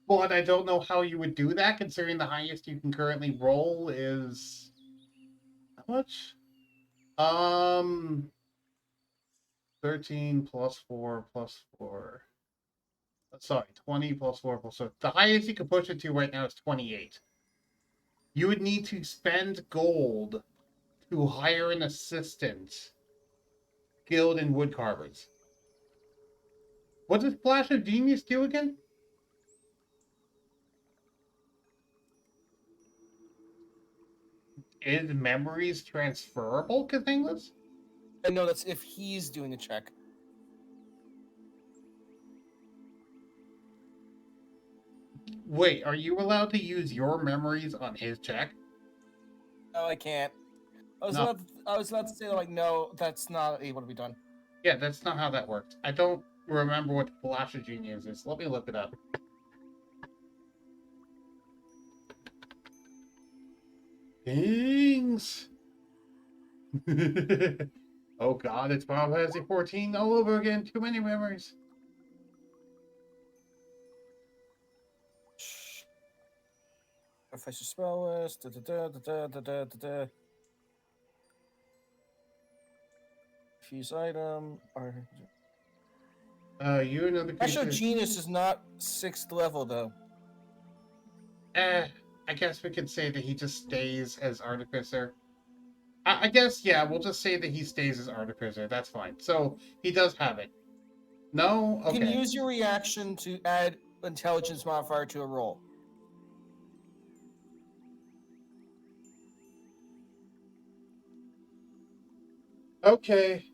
But I don't know how you would do that, considering the highest you can currently roll is... How much? 13 plus 4 plus 4. Sorry, 20 plus 4 plus 4. The highest you can push it to right now is 28. You would need to spend gold to hire an assistant, guild in woodcarvers. What does Flash of Genius do again? Is memories transferable, Cathanglas? I know that's if he's doing the check. Wait, are you allowed to use your memories on his check? No, I can't. I was No. about to say like, no, that's not able to be done. Yeah, that's not how that works. I don't remember what Flash of Genius is. Let me look it up. Things. Oh god, it's Final Fantasy 14 all over again. Too many memories. Professor spell list. Da, da, da, da, da, da, da, da. Fuse item. Or... You know the Actual creature. Genius is not 6th level though. I guess we could say that he just stays as Artificer. I guess, yeah, we'll just say that he stays as Artificer. That's fine. So, he does have it. No? You can Okay. use your reaction to add intelligence modifier to a roll. Okay.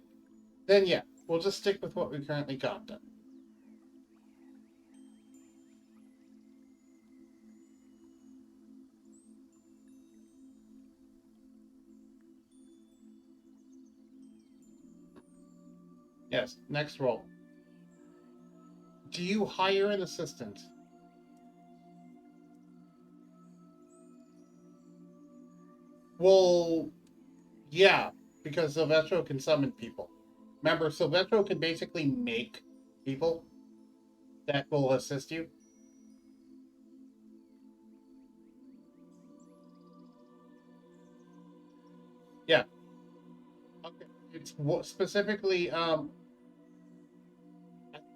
Then, yeah, we'll just stick with what we currently got done. Yes, next roll. Do you hire an assistant? Well, yeah, because Sylvestro can summon people. Remember, Sylvestro can basically make people that will assist you. Yeah. Okay. It's specifically, I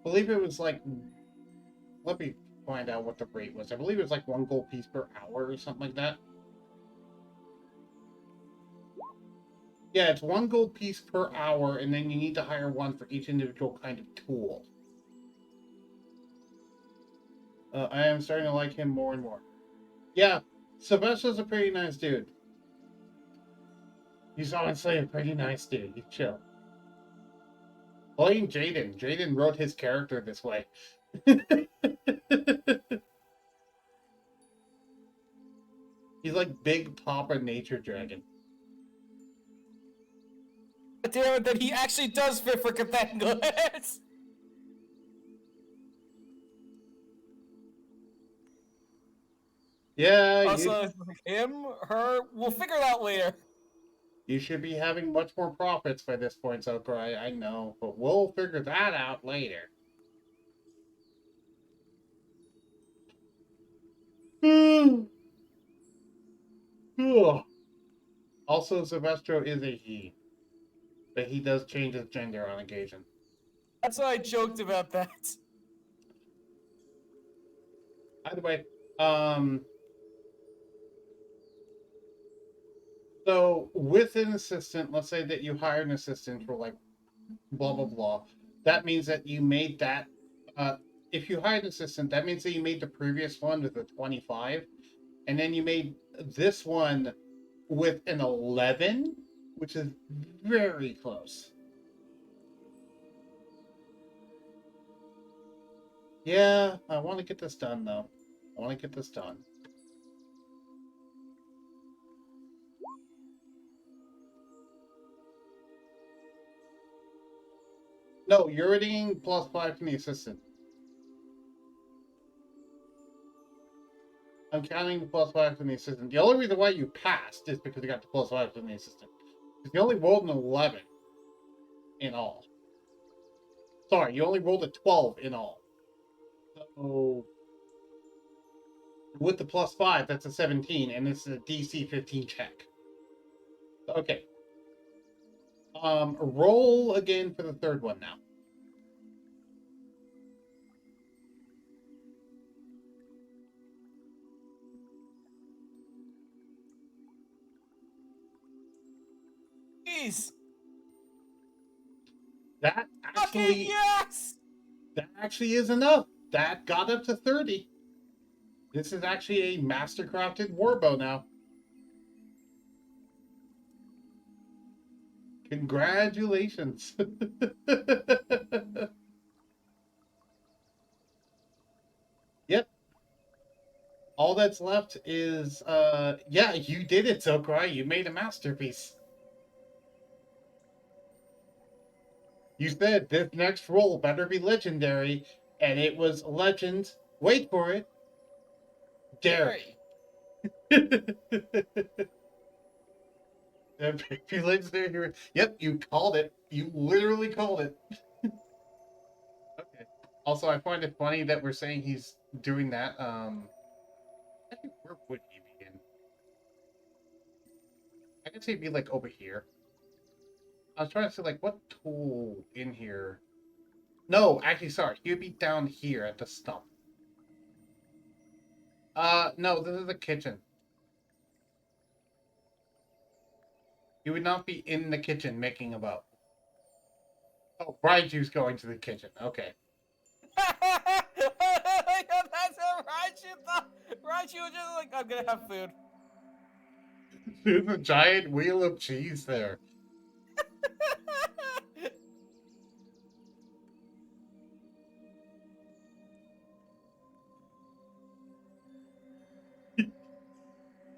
believe it was like, let me find out what the rate was. I believe it was like 1 gold piece per hour or something like that. Yeah, it's 1 gold piece per hour, and then you need to hire one for each individual kind of tool. I am starting to like him more and more. Yeah, Sylvester's a pretty nice dude. He's honestly a pretty nice dude. He's chill. Blame Jaden. Jaden wrote his character this way. He's like Big Papa Nature Dragon. Damn it, that he actually does fit for Cathanglas. Yeah, Also, him, her, we'll figure it out later. You should be having much more profits by this point, Zokarye. I know, but we'll figure that out later. Also, Silvestro is a he, but he does change his gender on occasion. That's why I joked about that. Either way, so with an assistant, let's say that you hire an assistant for like blah blah blah. That means that you made that. If you hired an assistant, that means that you made the previous one with a 25, and then you made this one with an 11, which is very close. Yeah, I want to get this done though. I want to get this done. No, you're already getting +5 from the assistant. I'm counting the +5 from the assistant. The only reason why you passed is because you got the +5 from the assistant. Because you only rolled an 11 in all. Sorry, you only rolled a 12 in all. So with the +5, that's a 17, and this is a DC 15 check. Okay. Roll again for the third one now. Jeez. That Fucking actually, yes! that actually is enough. That got up to 30. This is actually a mastercrafted warbow now. Congratulations. Yep. All that's left is, yeah, you did it, Zokarye. You made a masterpiece. You said this next roll better be legendary, and it was legend. Wait for it. Dairy. If you legendary, yep, you called it. You literally called it. Okay. Also, I find it funny that we're saying he's doing that. Actually, where would he be in? I could say he'd be like over here. I was trying to say like what tool in here. No, actually, sorry, he'd be down here at the stump. No, this is the kitchen. He would not be in the kitchen making a bow. Oh, Raiju's going to the kitchen. Okay. That's what Raichu thought. Raichu was just like, I'm gonna have food. There's a giant wheel of cheese there.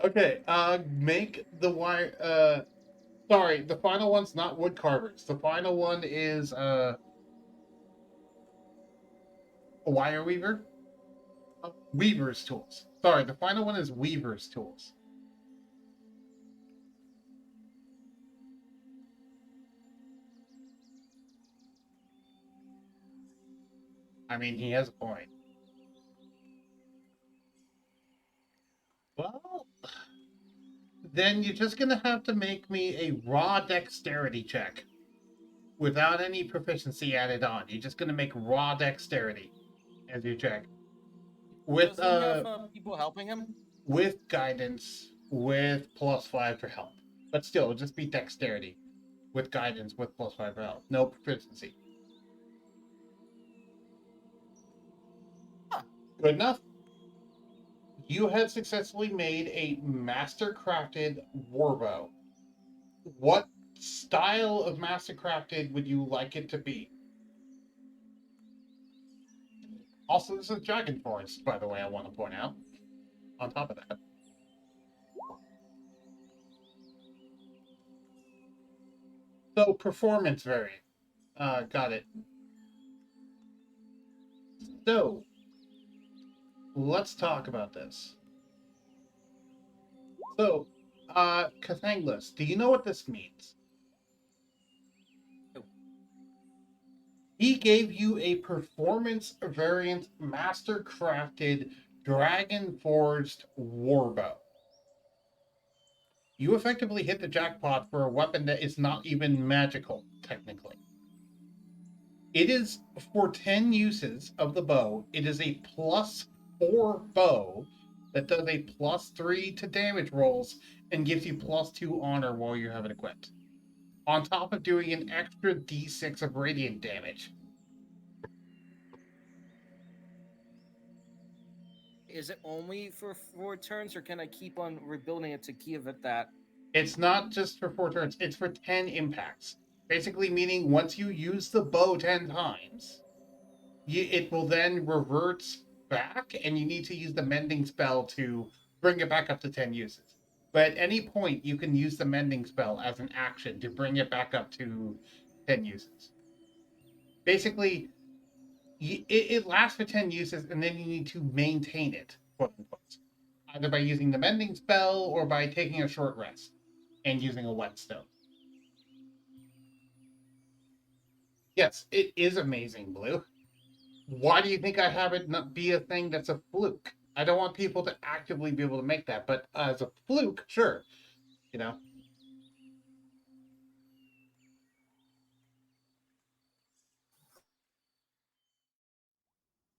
Okay, make the wire, sorry, the final one's not wood carvers. The final one is, a wire weaver? Weaver's tools. Sorry, the final one is Weaver's tools. I mean, he has a point. Well, then you're just gonna have to make me a raw dexterity check without any proficiency added on. You're just gonna make raw dexterity as your check with Doesn't he have people helping him? with guidance with +5 for help. But still, it'll just be dexterity with guidance with +5 for help. No proficiency. Huh. Good enough. You have successfully made a master-crafted warbow. What style of master-crafted would you like it to be? Also, this is Dragon Forest, by the way, I want to point out. On top of that. So, performance variant. Got it. So, let's talk about this. So, Cathanglas, do you know what this means? No. He gave you a performance variant master crafted dragon forged warbow. You effectively hit the jackpot for a weapon that is not even magical, technically. It is for 10 uses of the bow. It is a +4 bow that does a +3 to damage rolls and gives you +2 honor while you have it equipped. On top of doing an extra d6 of radiant damage. Is it only for 4 turns, or can I keep on rebuilding it to give it that? It's not just for 4 turns, it's for 10 impacts. Basically meaning once you use the bow 10 times, it will then revert back, and you need to use the mending spell to bring it back up to 10 uses. But at any point, you can use the mending spell as an action to bring it back up to 10 uses. Basically, it lasts for 10 uses, and then you need to maintain it, quote unquote, either by using the mending spell or by taking a short rest and using a whetstone. Yes, it is amazing, Blue. Why do you think I have it not be a thing that's a fluke? I don't want people to actively be able to make that, but as a fluke, sure. You know?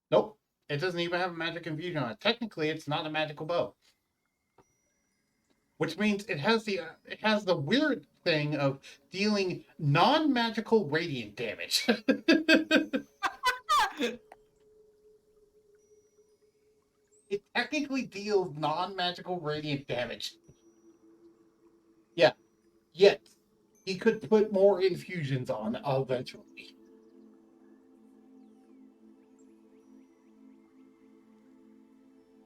Nope. It doesn't even have a magic infusion on it. Technically, it's not a magical bow. Which means it has the weird thing of dealing non-magical radiant damage. It technically deals non-magical radiant damage. Yeah. Yet he could put more infusions on eventually.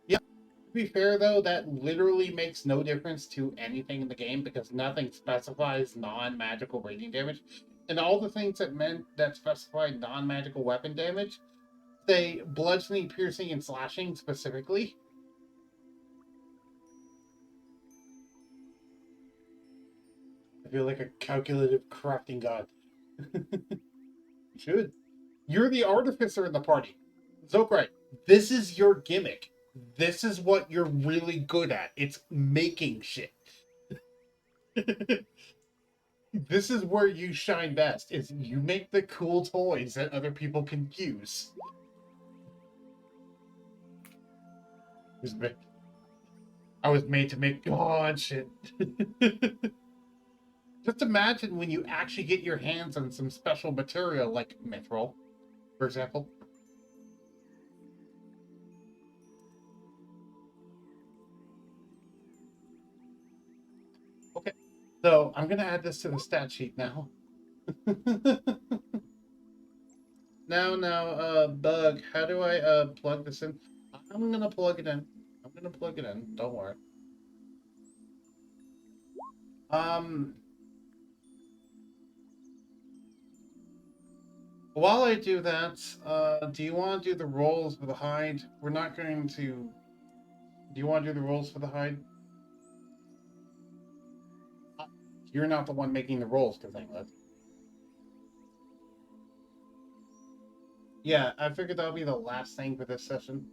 Yeah. To be fair though, that literally makes no difference to anything in the game because nothing specifies non-magical radiant damage. And all the things that specify non-magical weapon damage say bludgeoning, piercing, and slashing specifically. I feel like a calculative crafting god. Should. You're the artificer in the party. Zokarye, this is your gimmick. This is what you're really good at. It's making shit. This is where you shine best. Is you make the cool toys that other people can use. I was made to make god shit. Just imagine when you actually get your hands on some special material like mithril, for example. Okay, so I'm gonna add this to the stat sheet now. Now, Bug, how do I plug this in? I'm gonna plug it in. I'm gonna plug it in. Don't worry. While I do that, do you want to do the rolls for the hide? We're not going to. Do you want to do the rolls for the hide? You're not the one making the rolls, Cathanglas. Yeah, I figured that'll be the last thing for this session.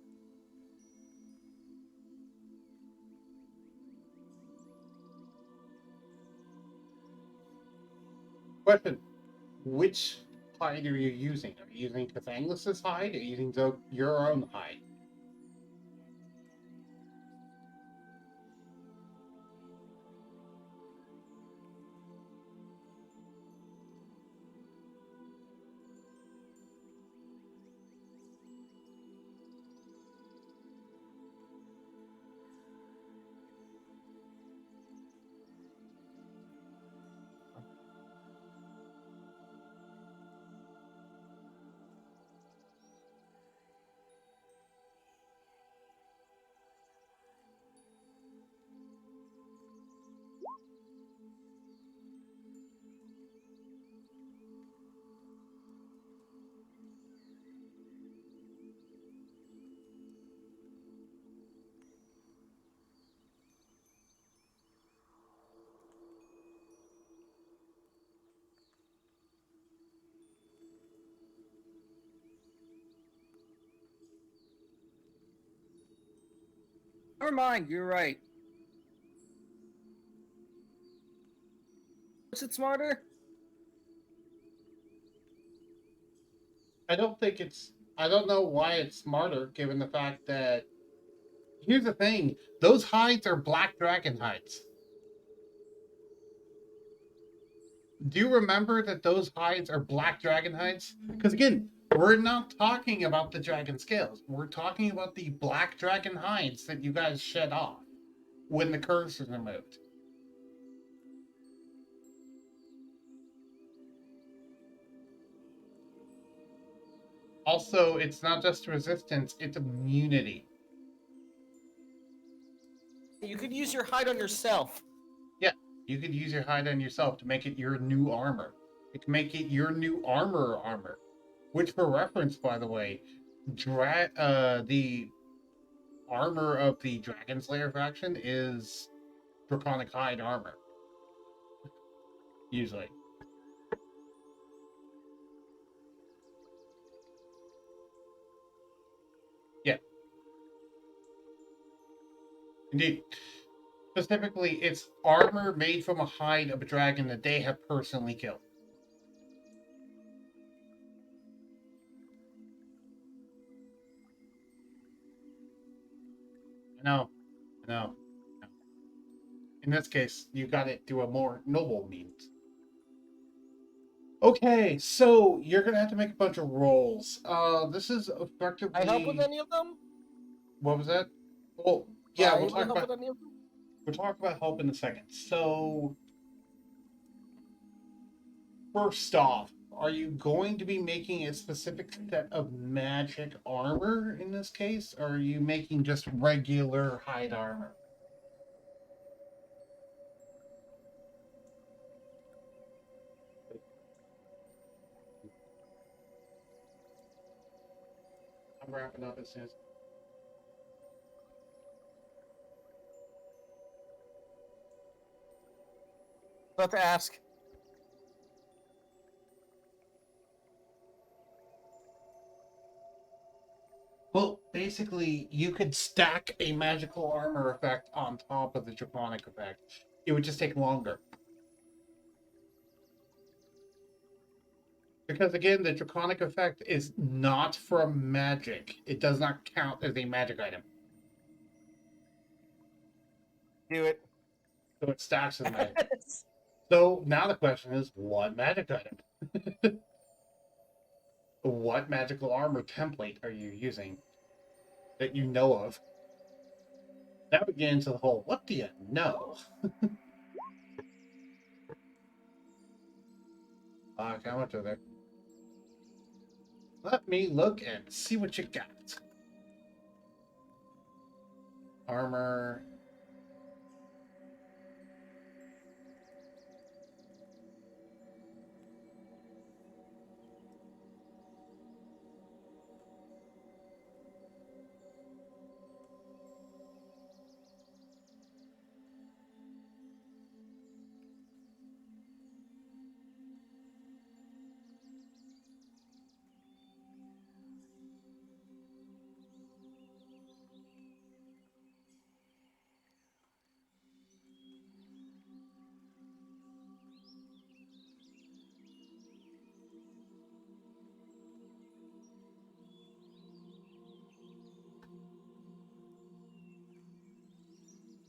Question: which hide are you using? Are you using Cathanglas' hide? Or are you using your own hide? Never mind, you're right. Was it smarter? I don't think it's. I don't know why it's smarter, given the fact that. Here's the thing: those hides are black dragon hides. Do you remember that those hides are black dragon hides? Because again, we're not talking about the dragon scales. We're talking about the black dragon hides that you guys shed off when the curse is removed. Also, it's not just resistance, it's immunity. You could use your hide on yourself. Yeah, you could use your hide on yourself to make it your new armor. It can make it your new armor. Which, for reference, by the way, the armor of the Dragon Slayer faction is draconic hide armor. Usually. Yeah. Indeed. Specifically, it's armor made from a hide of a dragon that they have personally killed. I know. In this case, you got it through a more noble means. Okay, so you're gonna have to make a bunch of rolls. This is effectively. I help with any of them? What was that? Well, yeah, I we'll talk help about with any of them? help in a second. So, first off, are you going to be making a specific set of magic armor in this case, or are you making just regular hide armor? I'm wrapping up as soon as. About to ask. Well, basically, you could stack a magical armor effect on top of the draconic effect. It would just take longer. Because again, the draconic effect is not from magic. It does not count as a magic item. Do it. So it stacks as magic. So now the question is, what magic item? What magical armor template are you using that you know of? Now we get into the whole, what do you know? How much are there? Let me look and see what you got. Armor.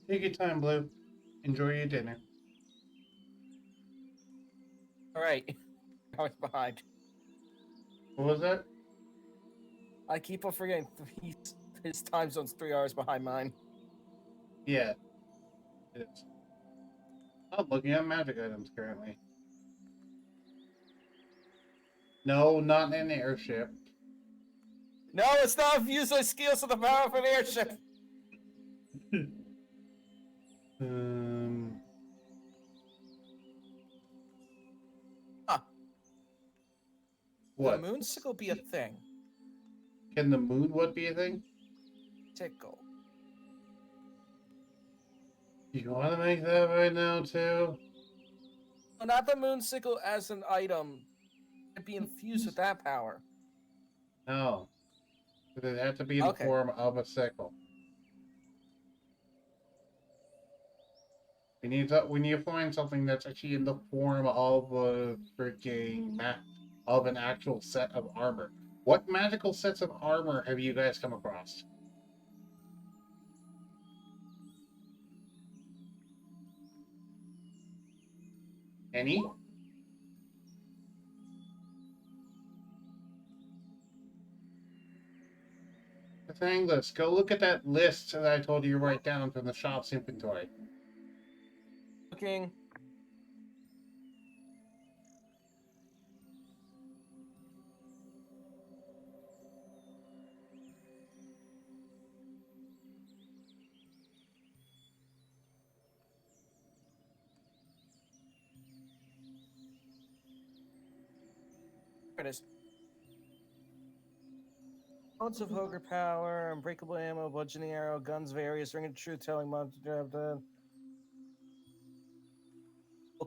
Take your time, Blue. Enjoy your dinner. All right. I was behind. What was that? I keep on forgetting his time zone's 3 hours behind mine. Yeah. It is. I'm looking at magic items currently. No, not an airship. No, it's not use those skills of the power of an airship. Huh. What? The moon sickle be a thing. Can the moon what be a thing? Sickle. You want to make that right now, too? No, not the moon sickle as an item. It'd be infused with that power. No. It has to be in the Okay. form of a sickle. We need to find something that's actually in the form of a freaking of an actual set of armor. What magical sets of armor have you guys come across? Any? Cathanglas, go look at that list that I told you to write down from the shop's inventory. Looking. There it is. Ounce of Ogre Power, Unbreakable Ammo, Bludgeoning Arrow, Guns Various, Ring of Truth Telling, Monster,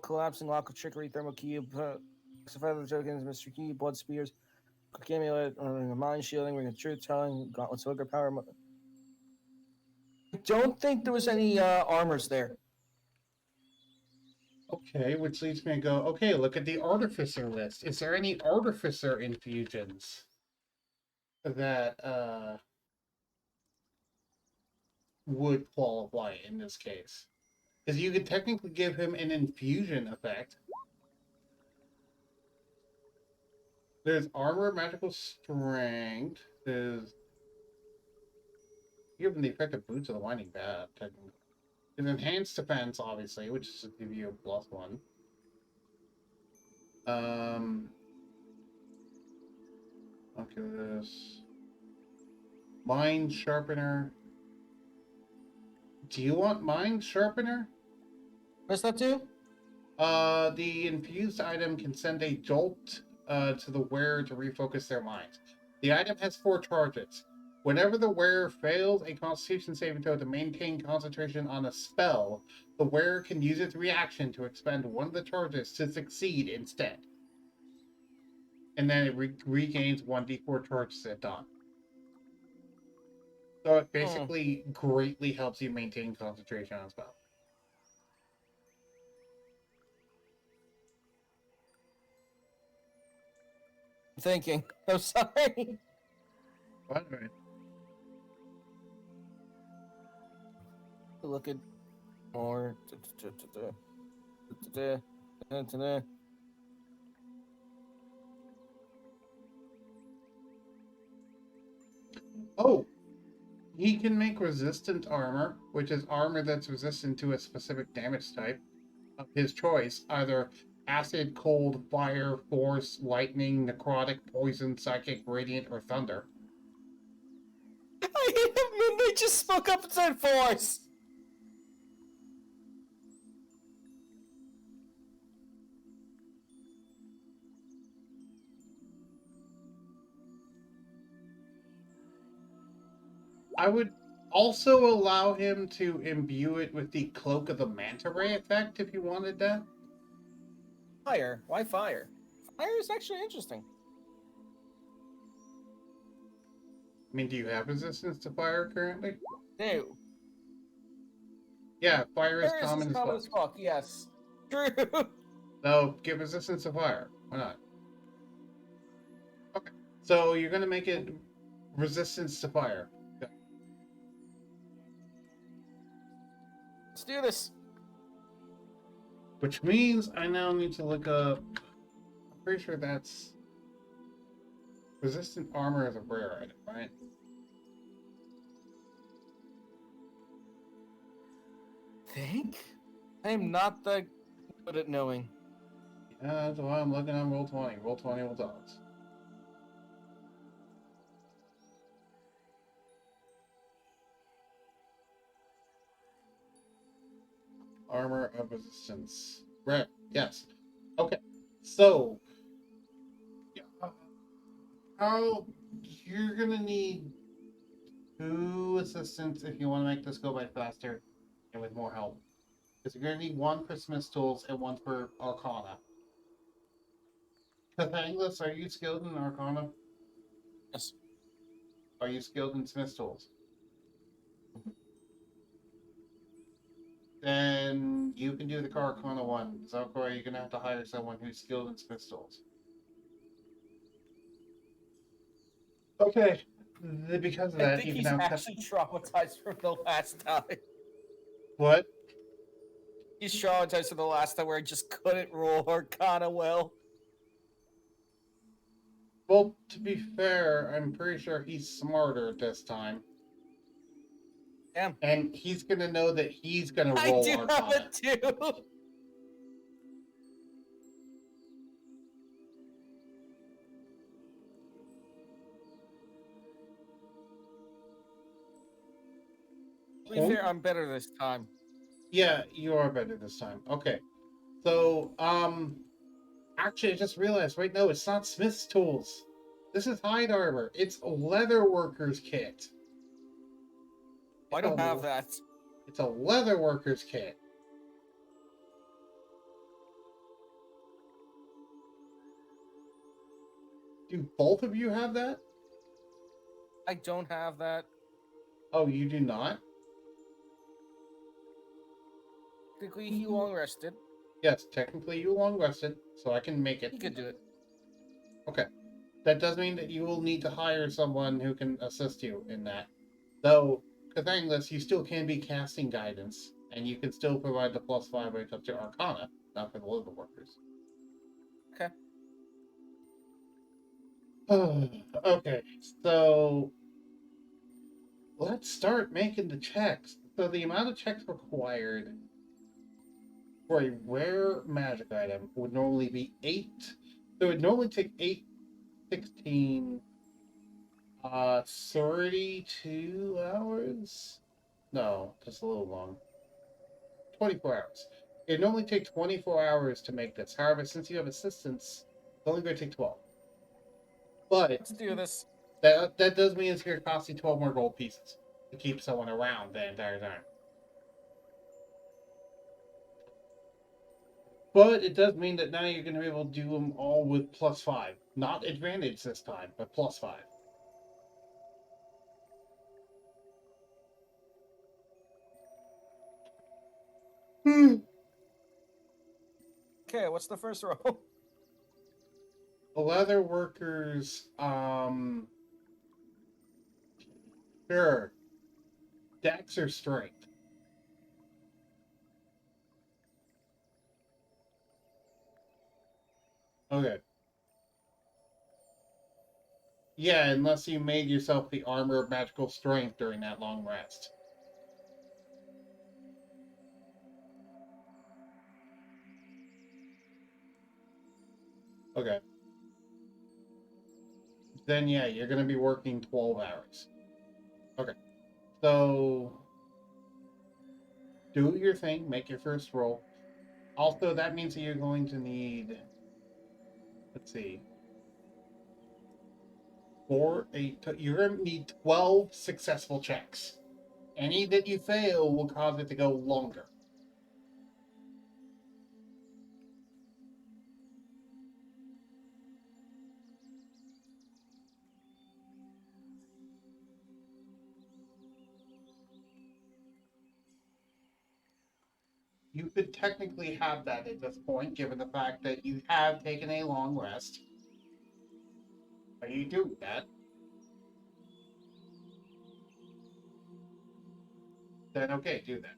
Collapsing, Lock of Trickery, Thermal Cube, Feather Tokens, Mr. Key, Blood Spears, Quick Amulet, Mind Shielding, Ring of Truth Telling, Gauntlets of Ogre Power. I don't think there was any armors there. Okay, which leads me to go, okay, look at the Artificer list. Is there any Artificer infusions that would qualify in this case? Because you could technically give him an infusion effect. There's armor, magical strength. There's give him the effect of boots of the winding bat. Technically. There's enhanced defense, obviously, which is to give you a +1. Oculus. Mind Sharpener. Do you want Mind Sharpener? What's that do? The infused item can send a jolt to the wearer to refocus their mind. The item has 4 charges. Whenever the wearer fails a Constitution saving throw to maintain concentration on a spell, the wearer can use its reaction to expend one of the charges to succeed instead. And then it regains 1d4 charges at dawn. So it basically greatly helps you maintain concentration on a spell. Thinking. I'm sorry. What? Right. Look at more. Oh! He can make resistant armor, which is armor that's resistant to a specific damage type of his choice, either acid, cold, fire, force, lightning, necrotic, poison, psychic, radiant, or thunder. I hate him, they just spoke up and said force. I would also allow him to imbue it with the Cloak of the Manta Ray effect if he wanted that. Fire? Why fire? Fire is actually interesting. I mean, do you have resistance to fire currently? No. Yeah, fire is Fire common is as common fuck. as fuck, yes. True. So, give resistance to fire. Why not? Okay. So, you're going to make it resistance to fire. Okay. Let's do this. Which means I now need to look up... I'm pretty sure that's... Resistant armor is a rare item, right? Think? I am not that good at knowing. Yeah, that's why I'm looking on Roll20. Roll20 will tell us. Armor of resistance. Right, yes. Okay, so... Carl, you're gonna need 2 assistants if you want to make this go by faster and with more help. Because you're gonna need 1 for Smith's Tools and 1 for Arcana. Cathanglas, are you skilled in Arcana? Yes. Are you skilled in Smith's Tools? Then you can do the Carcana one. Zokarye, you're gonna have to hire someone who's skilled in pistols. Okay. Because of I that, think you can he's now cut. actually traumatized from the last time. What? He's traumatized from the last time where he just couldn't roll Arcana well. Well, to be fair, I'm pretty sure he's smarter this time. Damn. And he's gonna know that he's gonna I roll do have Arcana. it too. To be fair, I'm better this time. Yeah, you are better this time. Okay. So, actually, I just realized, wait, no, it's not Smith's tools. This is hide armor. It's a leather worker's kit. I don't have that. It's a leather worker's kit. Do both of you have that? I don't have that. Oh, you do not? Technically, he long rested. Yes, technically you long rested, so I can make it. He could do it. Okay. That does mean that you will need to hire someone who can assist you in that. Though, Cathanglas, you still can be casting guidance, and you can still provide the +5 when it comes to Arcana, not for the leather workers. Okay. Okay, so let's start making the checks. So the amount of checks required for a rare magic item would normally be 8. So it would normally take 8, 16, 32 hours? No, that's a little long. 24 hours. It normally takes 24 hours to make this. However, since you have assistance, it's only going to take 12. But Let's do this. that does mean it's going to cost you 12 more gold pieces to keep someone around the entire time. But it does mean that now you're going to be able to do them all with +5. Not advantage this time, but +5. Okay, what's the first roll? The leather workers, sure. Dex or strength? Okay. Yeah, unless you made yourself the armor of magical strength during that long rest. Okay. Then yeah, you're going to be working 12 hours. Okay. So do your thing, make your first roll. Also, that means that you're going to need, let's see, you're going to need 12 successful checks. Any that you fail will cause it to go longer. You could technically have that at this point, given the fact that you have taken a long rest. Are you doing that? Then okay, do that.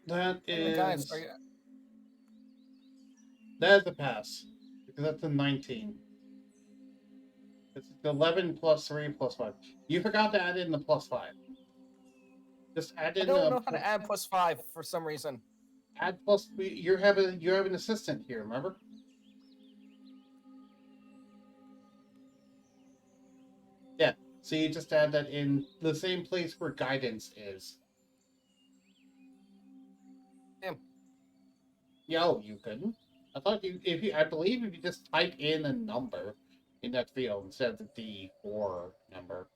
That Guys, is that is a pass because that's a 19. It's 11 plus 3 plus 5. You forgot to add in the +5. Just add I in don't the know how to add +5 for some reason. add plus. You have an assistant here. Remember? Yeah. So you just add that in the same place where guidance is. Damn. Yo, you couldn't. I thought I believe if you just type in a number, in that field instead of the D4 number.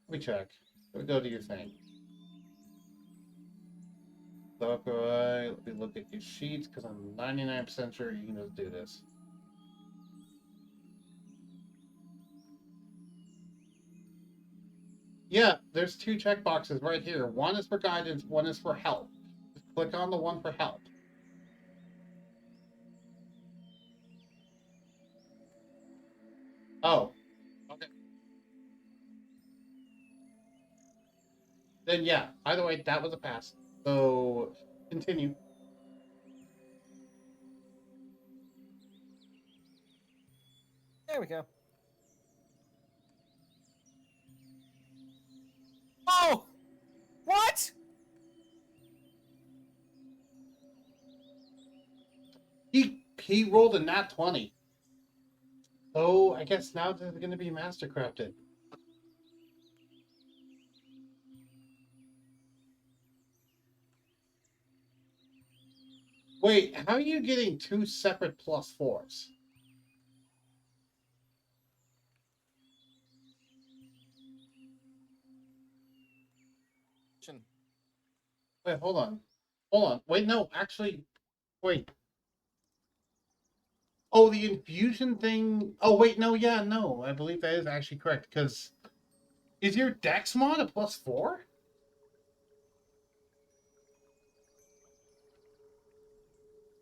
Let me check. Let me go to your thing. Zokarye, let me look at your sheets because I'm 99% sure you can just do this. Yeah, there's two checkboxes right here. One is for guidance, one is for help. Just click on the one for help. Oh, okay. Then yeah, either way, that was a pass. So, continue. There we go. Oh! What? He rolled a nat 20. So, I guess now they're going to be mastercrafted. Wait, how are you getting two separate +4s? Wait, hold on. Hold on. Wait, no, actually, wait. Oh, the infusion thing. Oh, wait, no, yeah, no. I believe that is actually correct, because is your dex mod a +4?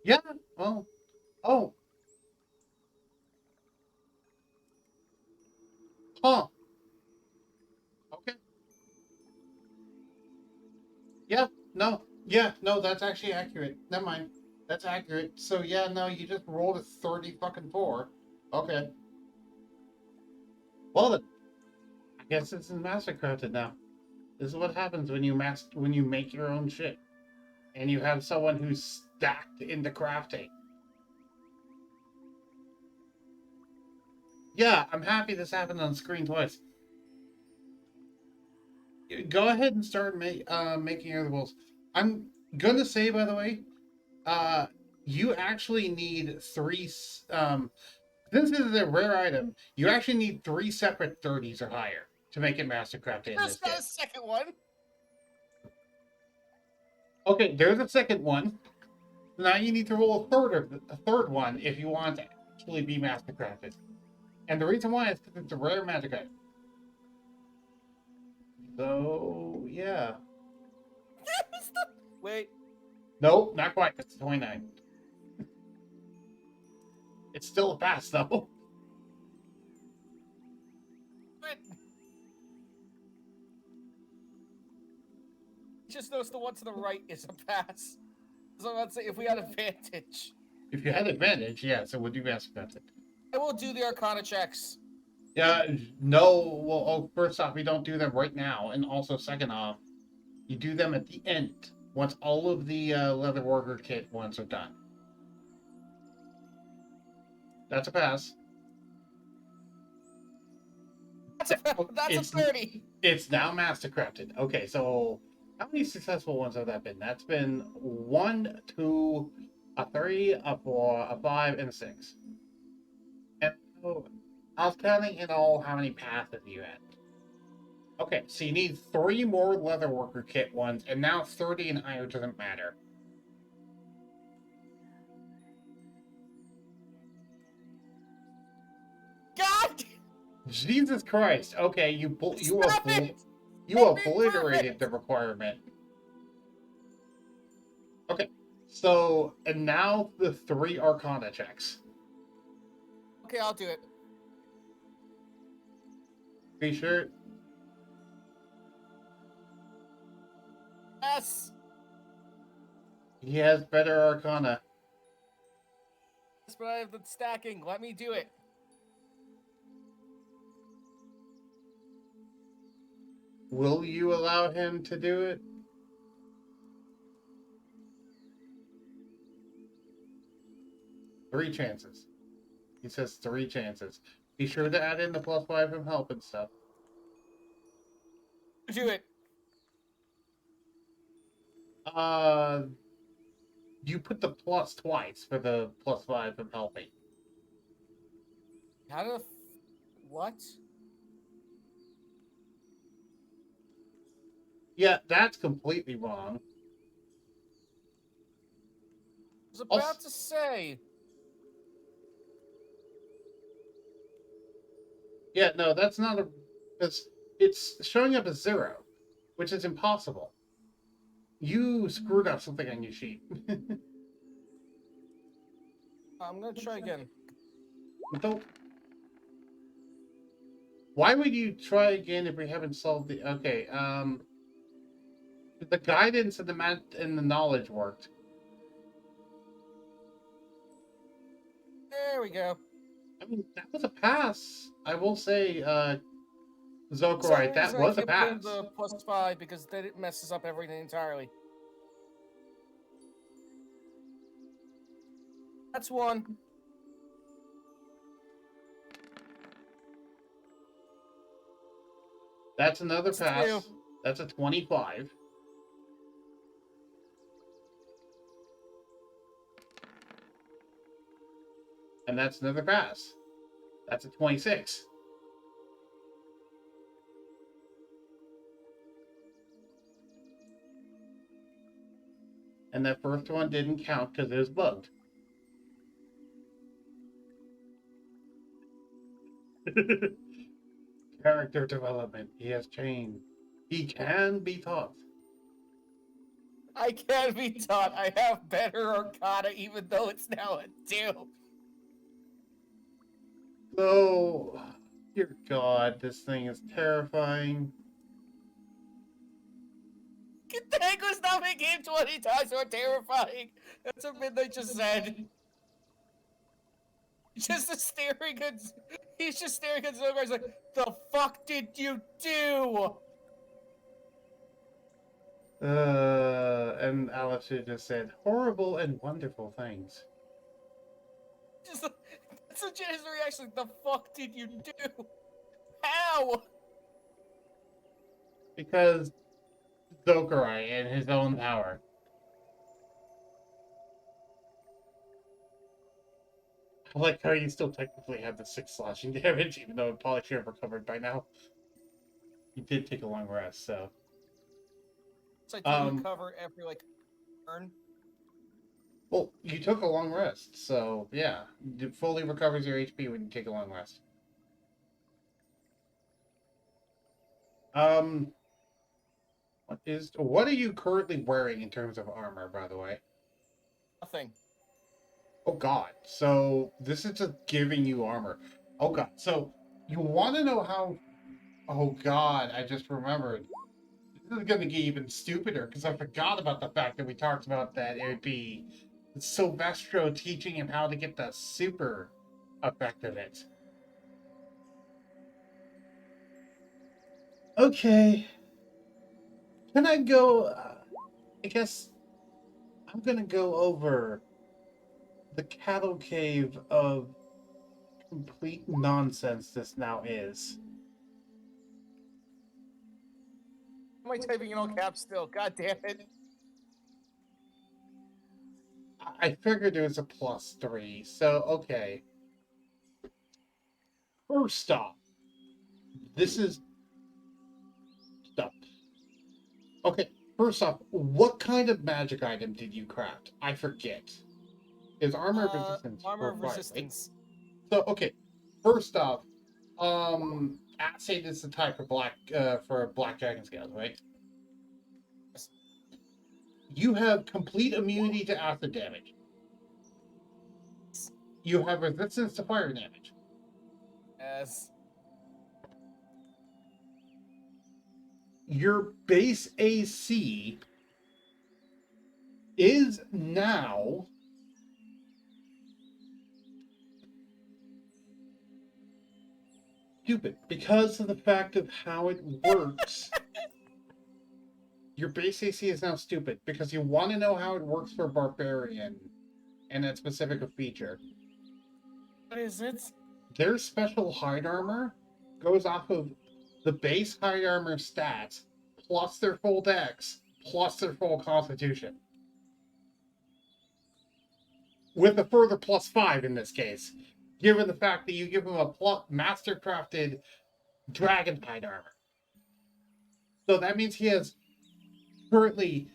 Yeah, well, oh. Huh. Okay. Yeah, no, that's actually accurate. Never mind. That's accurate. So, yeah, no, you just rolled a 30 fucking 4. Okay. Well, then, I guess it's in Mastercrafted now. This is what happens when you make your own shit. And you have someone who's stacked into crafting. Yeah, I'm happy this happened on screen twice. Go ahead and start making your rules. I'm gonna say, by the way, you actually need three. Since this is a rare item, you actually need 3 separate 30s or higher to make it mastercrafted in this There's not kit. a second one. Okay, there's a second one. Now you need to roll a third one if you want to actually be mastercrafted. And the reason why is because it's a rare magic item. So yeah. Wait. Nope, not quite. It's 29. It's still a pass though. Wait. Just notice the one to the right is a pass. So let's say if we had advantage. If you had advantage, yes, it would be mastercrafted. I will do the Arcana checks. Yeah, no. Well, oh, first off, we don't do them right now, and also second off, you do them at the end once all of the leather worker kit ones are done. That's a pass. That's a 30. It's now mastercrafted. Okay, so how many successful ones have that been? That's been 1, 2, a 3, a 4, a 5, and a 6. And so I was counting in all how many passes you had. Okay, so you need 3 more leatherworker kit ones, and now 30 and higher doesn't matter. God! Jesus Christ! Okay, you Stop it! obliterated the requirement. Okay, so and now the 3 Arcana checks. Okay, I'll do it. Be sure. Yes! He has better Arcana. Yes, but I have the stacking. Let me do it. Will you allow him to do it? Three chances. He says 3 chances. Be sure to add in the +5 from help and stuff. Do it. You put the plus twice for the +5 from helping. How the what? Yeah, that's completely wrong. I was about to say. Yeah, no, that's not a... Because it's showing up as 0, which is impossible. You screwed up something on your sheet. I'm gonna try again. Don't... Why would you try again if we haven't solved the... Okay, the guidance and the and the knowledge worked. There we go. I mean, that was a pass. I will say, For some Zokarye, that reason, I was a can't put in pass. the +5 because then it messes up everything entirely. That's 1. That's another That's pass. 2. That's a 25. And that's another pass. That's a 26. And that first one didn't count because it was bugged. Character development. He has changed. He can be taught. I can be taught. I have better Arcana, even though it's now a 2. So, dear God, this thing is terrifying. Cathanglas not being game 20 times more terrifying. That's what Midnight just said. He's just staring at Zokarye. He's like, the fuck did you do? And Alistair just said horrible and wonderful things. Just that's legit his reaction. The fuck did you do? How? Because Zokarye and his own power. I like how you still technically have the 6 slashing damage, even though it probably should have recovered by now. You did take a long rest, so. So I didn't recover every turn. Well, you took a long rest, so yeah. It fully recovers your HP when you take a long rest. What are you currently wearing in terms of armor, by the way? Nothing. Oh god. So this is just giving you armor. Oh god. So you want to know how... Oh god, I just remembered. This is going to get even stupider because I forgot about the fact that we talked about that it would be Silvestro teaching him how to get the super effect of it. Okay. Can I go... I guess I'm going to go over the cattle cave of complete nonsense this now is. Am I typing in all caps still? God damn it. I figured it was a +3, so okay. First off, this is stuff. Okay, first off, what kind of magic item did you craft? I forget. Is armor of resistance Armor of required, resistance. right? So okay, first off, Acid is the type for black dragon scales, right? Yes. You have complete immunity to acid damage. You have resistance to fire damage. Yes. Your base AC is now stupid because of the fact of how it works. Your base AC is now stupid because you want to know how it works for Barbarian and that specific feature. What is it? Their special hide armor goes off of the base hide armor stats plus their full dex plus their full constitution. With a further +5 in this case. given the fact that you give him a mastercrafted dragonhide armor. So that means he has currently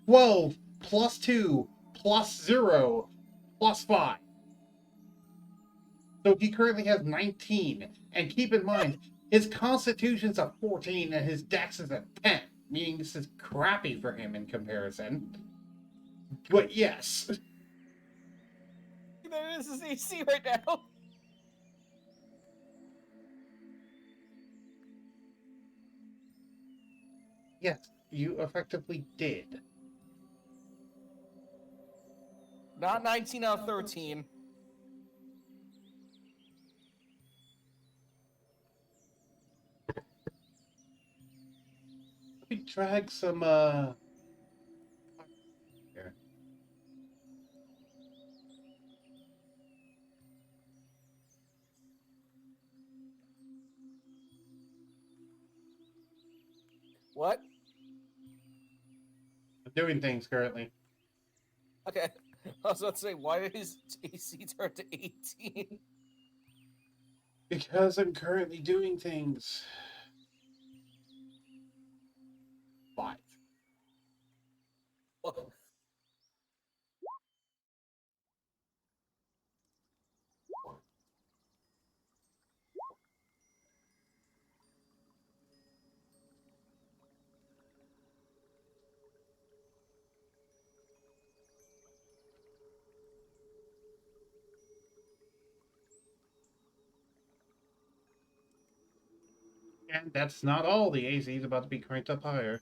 12 plus 2 plus 0 plus 5. So he currently has 19. And keep in mind, his constitution's a 14 and his dex is a 10, meaning this is crappy for him in comparison. But yes. There is his AC right now. Yes, you effectively did. Not 19 out of 13. Let me drag some, here. What? I'm doing things currently. Okay. I was about to say, why did his AC turn to 18? Because I'm currently doing things. 5. Well, And that's not all. The AC is about to be cranked up higher.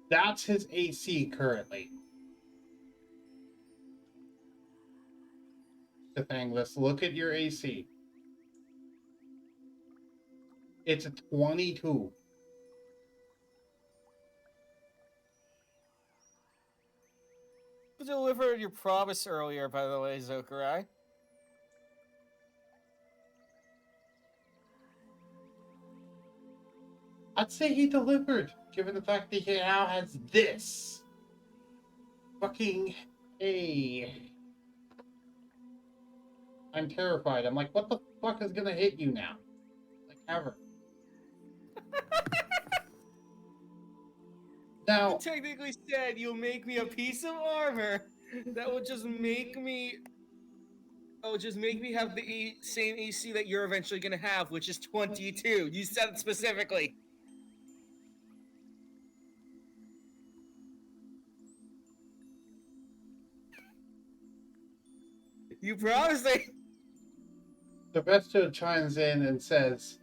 That's his AC currently. Cathanglas, look at your AC. It's a 22. you delivered your promise earlier, by the way, Zokarye. I'd say he delivered, given the fact that he now has this. Fucking A. I'm terrified. I'm like, what the fuck is gonna hit you now? Like, ever. Now, You technically said you'll make me a piece of armor that will just make me. That will just make me have the same AC that you're eventually gonna have, which is 22. You said it specifically. You promised me. the Resto chimes in and says,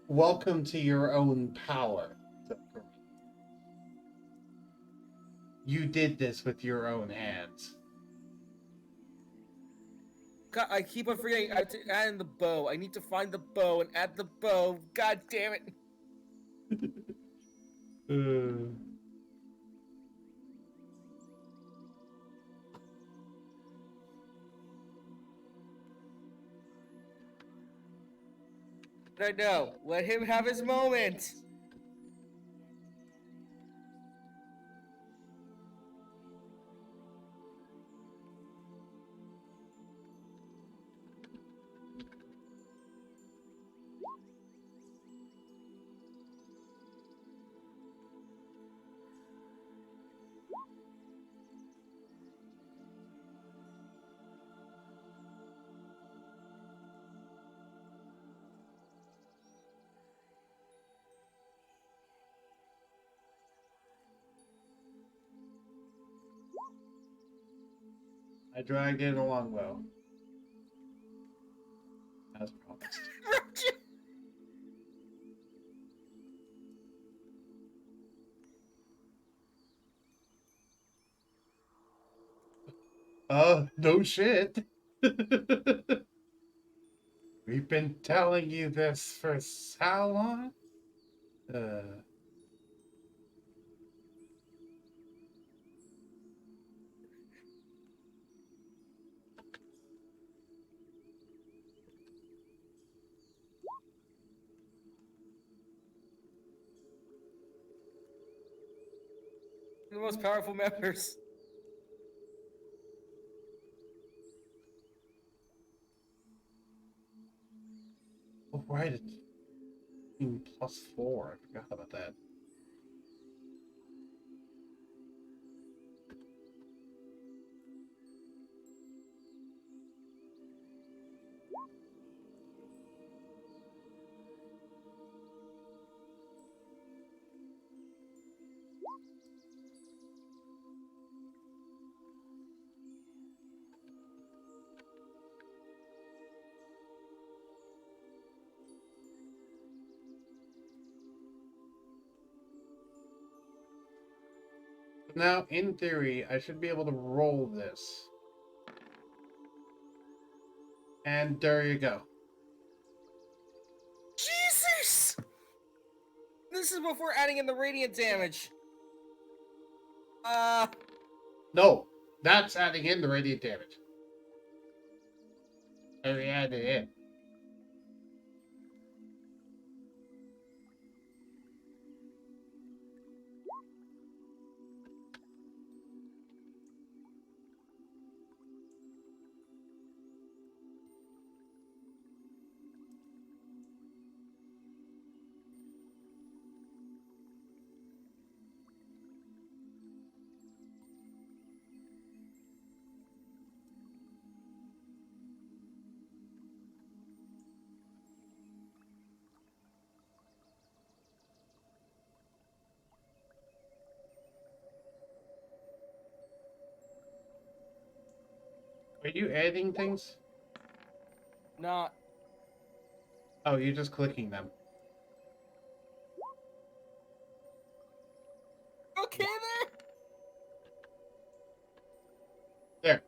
welcome to your own power. You did this with your own hands. God, I keep on forgetting. I have to add in the bow. I need to find the bow and add the bow. God damn it. But I know. Let him have his moment. I dragged it along well. As promised. No shit. We've been telling you this for how long? the most powerful members. Oh, right. It's +4. I forgot about that. Now, in theory, I should be able to roll this. And there you go. Jesus! This is before adding in the radiant damage. No, that's adding in the radiant damage. I added it in. Are you adding things? not. Oh, you're just clicking them. Okay there? There.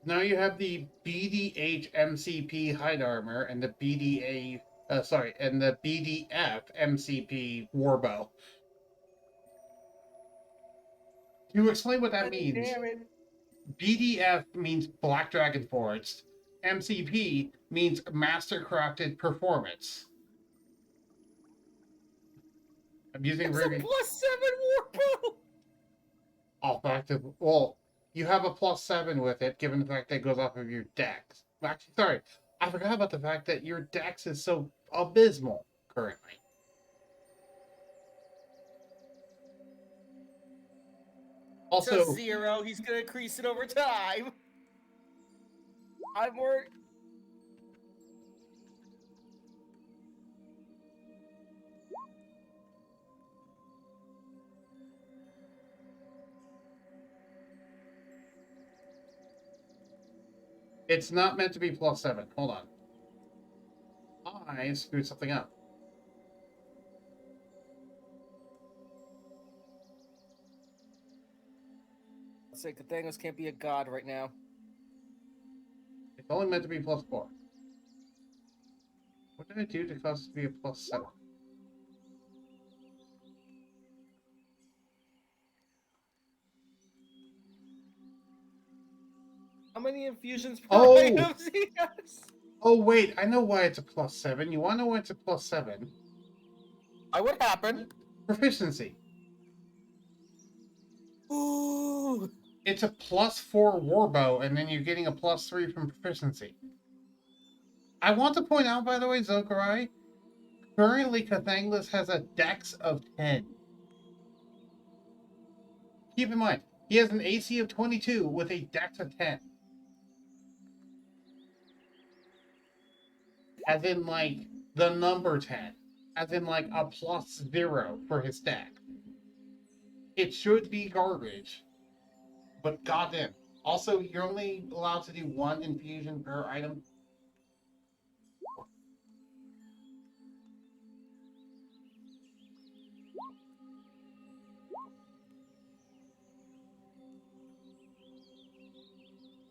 Now you have the BDH MCP Hide Armor and the and the BDF MCP Warbow. To explain what that means, Damn it. BDF means Black Dragon Forged. MCP means Master Crafted Performance. I'm using It's a Ruby. +7 warbow! Oh, back to well, you have a +7 with it, given the fact that it goes off of your dex. Actually, sorry, I forgot about the fact that your dex is so abysmal currently. Also, To 0, he's gonna increase it over time. I'm more. it's not meant to be +7. Hold on. I screwed something up. Let's say Cathanglas can't be a god right now. It's only meant to be +4. What did I do to cause it to be a +7? How many infusions per Oh! item he has? Oh wait, I know why it's a +7. You want to know why it's a +7? What happened? Proficiency. Ooh. It's a +4 warbow, and then you're getting a +3 from proficiency. I want to point out, by the way, Zokarye, currently Cathanglas has a dex of 10. Keep in mind, he has an AC of 22 with a dex of 10. As in, like, the number 10. As in, like, a +0 for his dex. It should be garbage. But goddamn. Also, you're only allowed to do 1 infusion per item.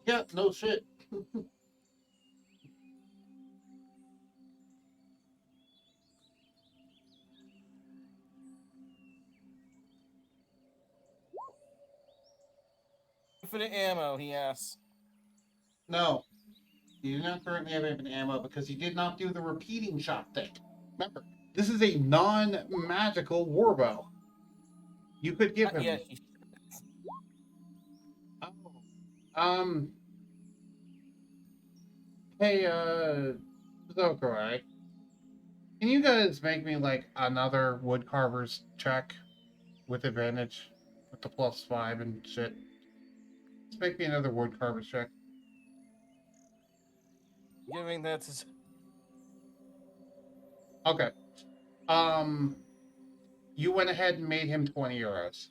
Yeah, no shit. Infinite ammo, he asks. No. You do not currently have infinite ammo because you did not do the repeating shot thing. Remember, this is a non-magical warbow. You could give him. Yeah, he should Um. Hey, Zokarye, can you guys make me like another woodcarver's check with advantage with the +5 and shit? Just make me another woodcarver's check. Giving that to. Okay. You went ahead and made him 20 euros.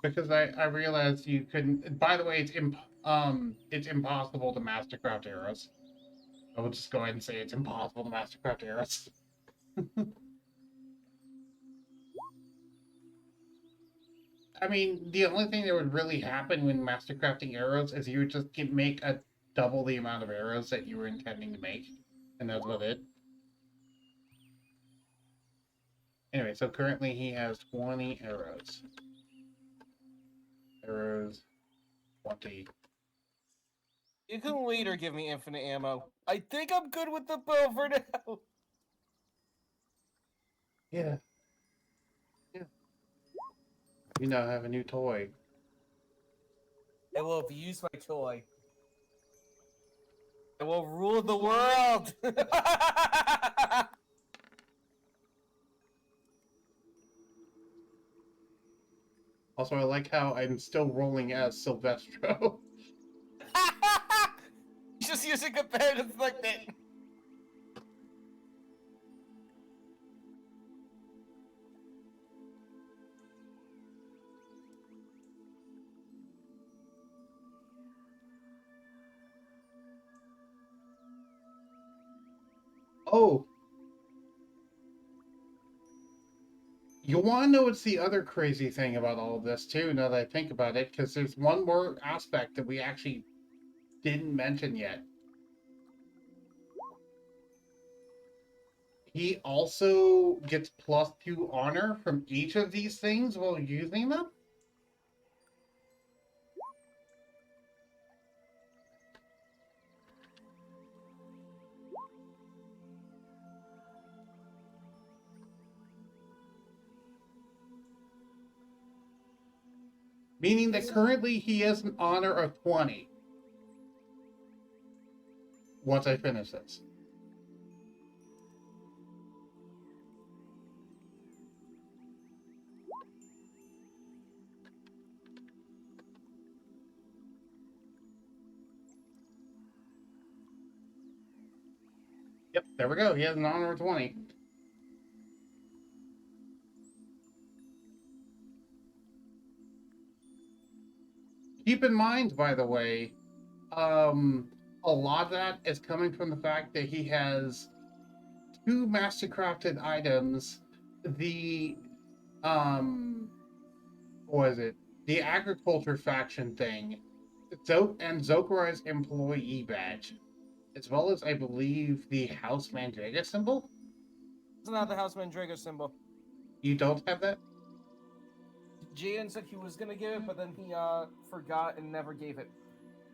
Because I realized you couldn't. By the way, it's impossible to mastercraft arrows. I will just go ahead and say it's impossible to mastercraft arrows. I mean, the only thing that would really happen when mastercrafting arrows is you would just make a double the amount of arrows that you were intending to make, and that's about it. Anyway, so currently he has 20 arrows. Arrows, 20. You can later give me infinite ammo. I think I'm good with the bow for now. Yeah. Yeah. You now have a new toy. I will abuse my toy. I will rule the world. Also, I like how I'm still rolling as Silvestro. Just using competitive like that. Oh! You want to know what's the other crazy thing about all of this, too, now that I think about it? Because there's one more aspect that we actually didn't mention yet. He also gets +2 honor from each of these things while using them? Meaning that currently he has an honor of 20. Once I finish this. Yep, there we go. He has an honor of 20. Keep in mind, by the way, a lot of that is coming from the fact that he has 2 mastercrafted items. The, what is it? The agriculture faction thing. And Zokarye's employee badge. As well as, I believe, the House Mandraga symbol? It's not the House Mandraga symbol. You don't have that? Jaden said he was gonna give it, but then he forgot and never gave it.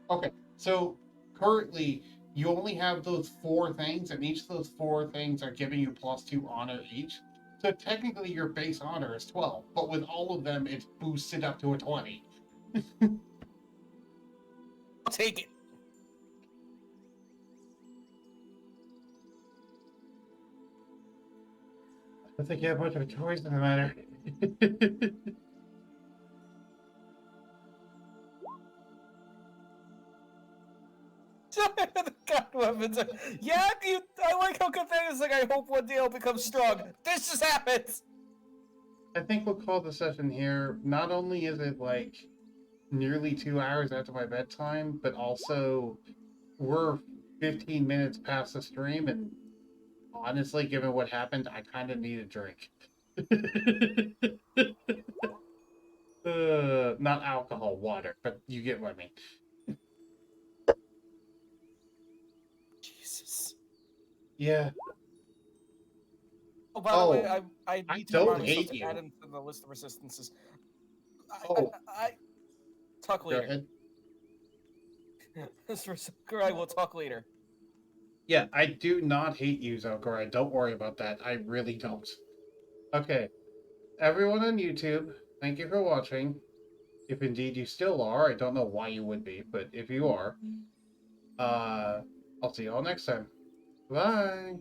Okay, so currently you only have those 4 things, and each of those 4 things are giving you +2 honor each. So technically your base honor is 12, but with all of them, it's boosted up to a 20. I'll take it. I don't think you have much of a choice in the matter. God weapons. Yeah, I like how Cathanglas like, I hope one day I'll become strong. This just happens. I think we'll call the session here. Not only is it like nearly 2 hours after my bedtime, but also we're 15 minutes past the stream, and honestly, given what happened, I kind of need a drink. Not alcohol, water, but you get what I mean. Jesus. Yeah. Oh, by the way, I I need to don't remind myself hate to you. add into the list of resistances. I talk Go later. ahead. As for Zokarye, we'll talk later. Yeah, I do not hate you, Zokarye. Don't worry about that. I really don't. Okay. Everyone on YouTube, Thank you for watching. If indeed you still are, I don't know why you would be, but if you are, I'll see you all next time. Bye!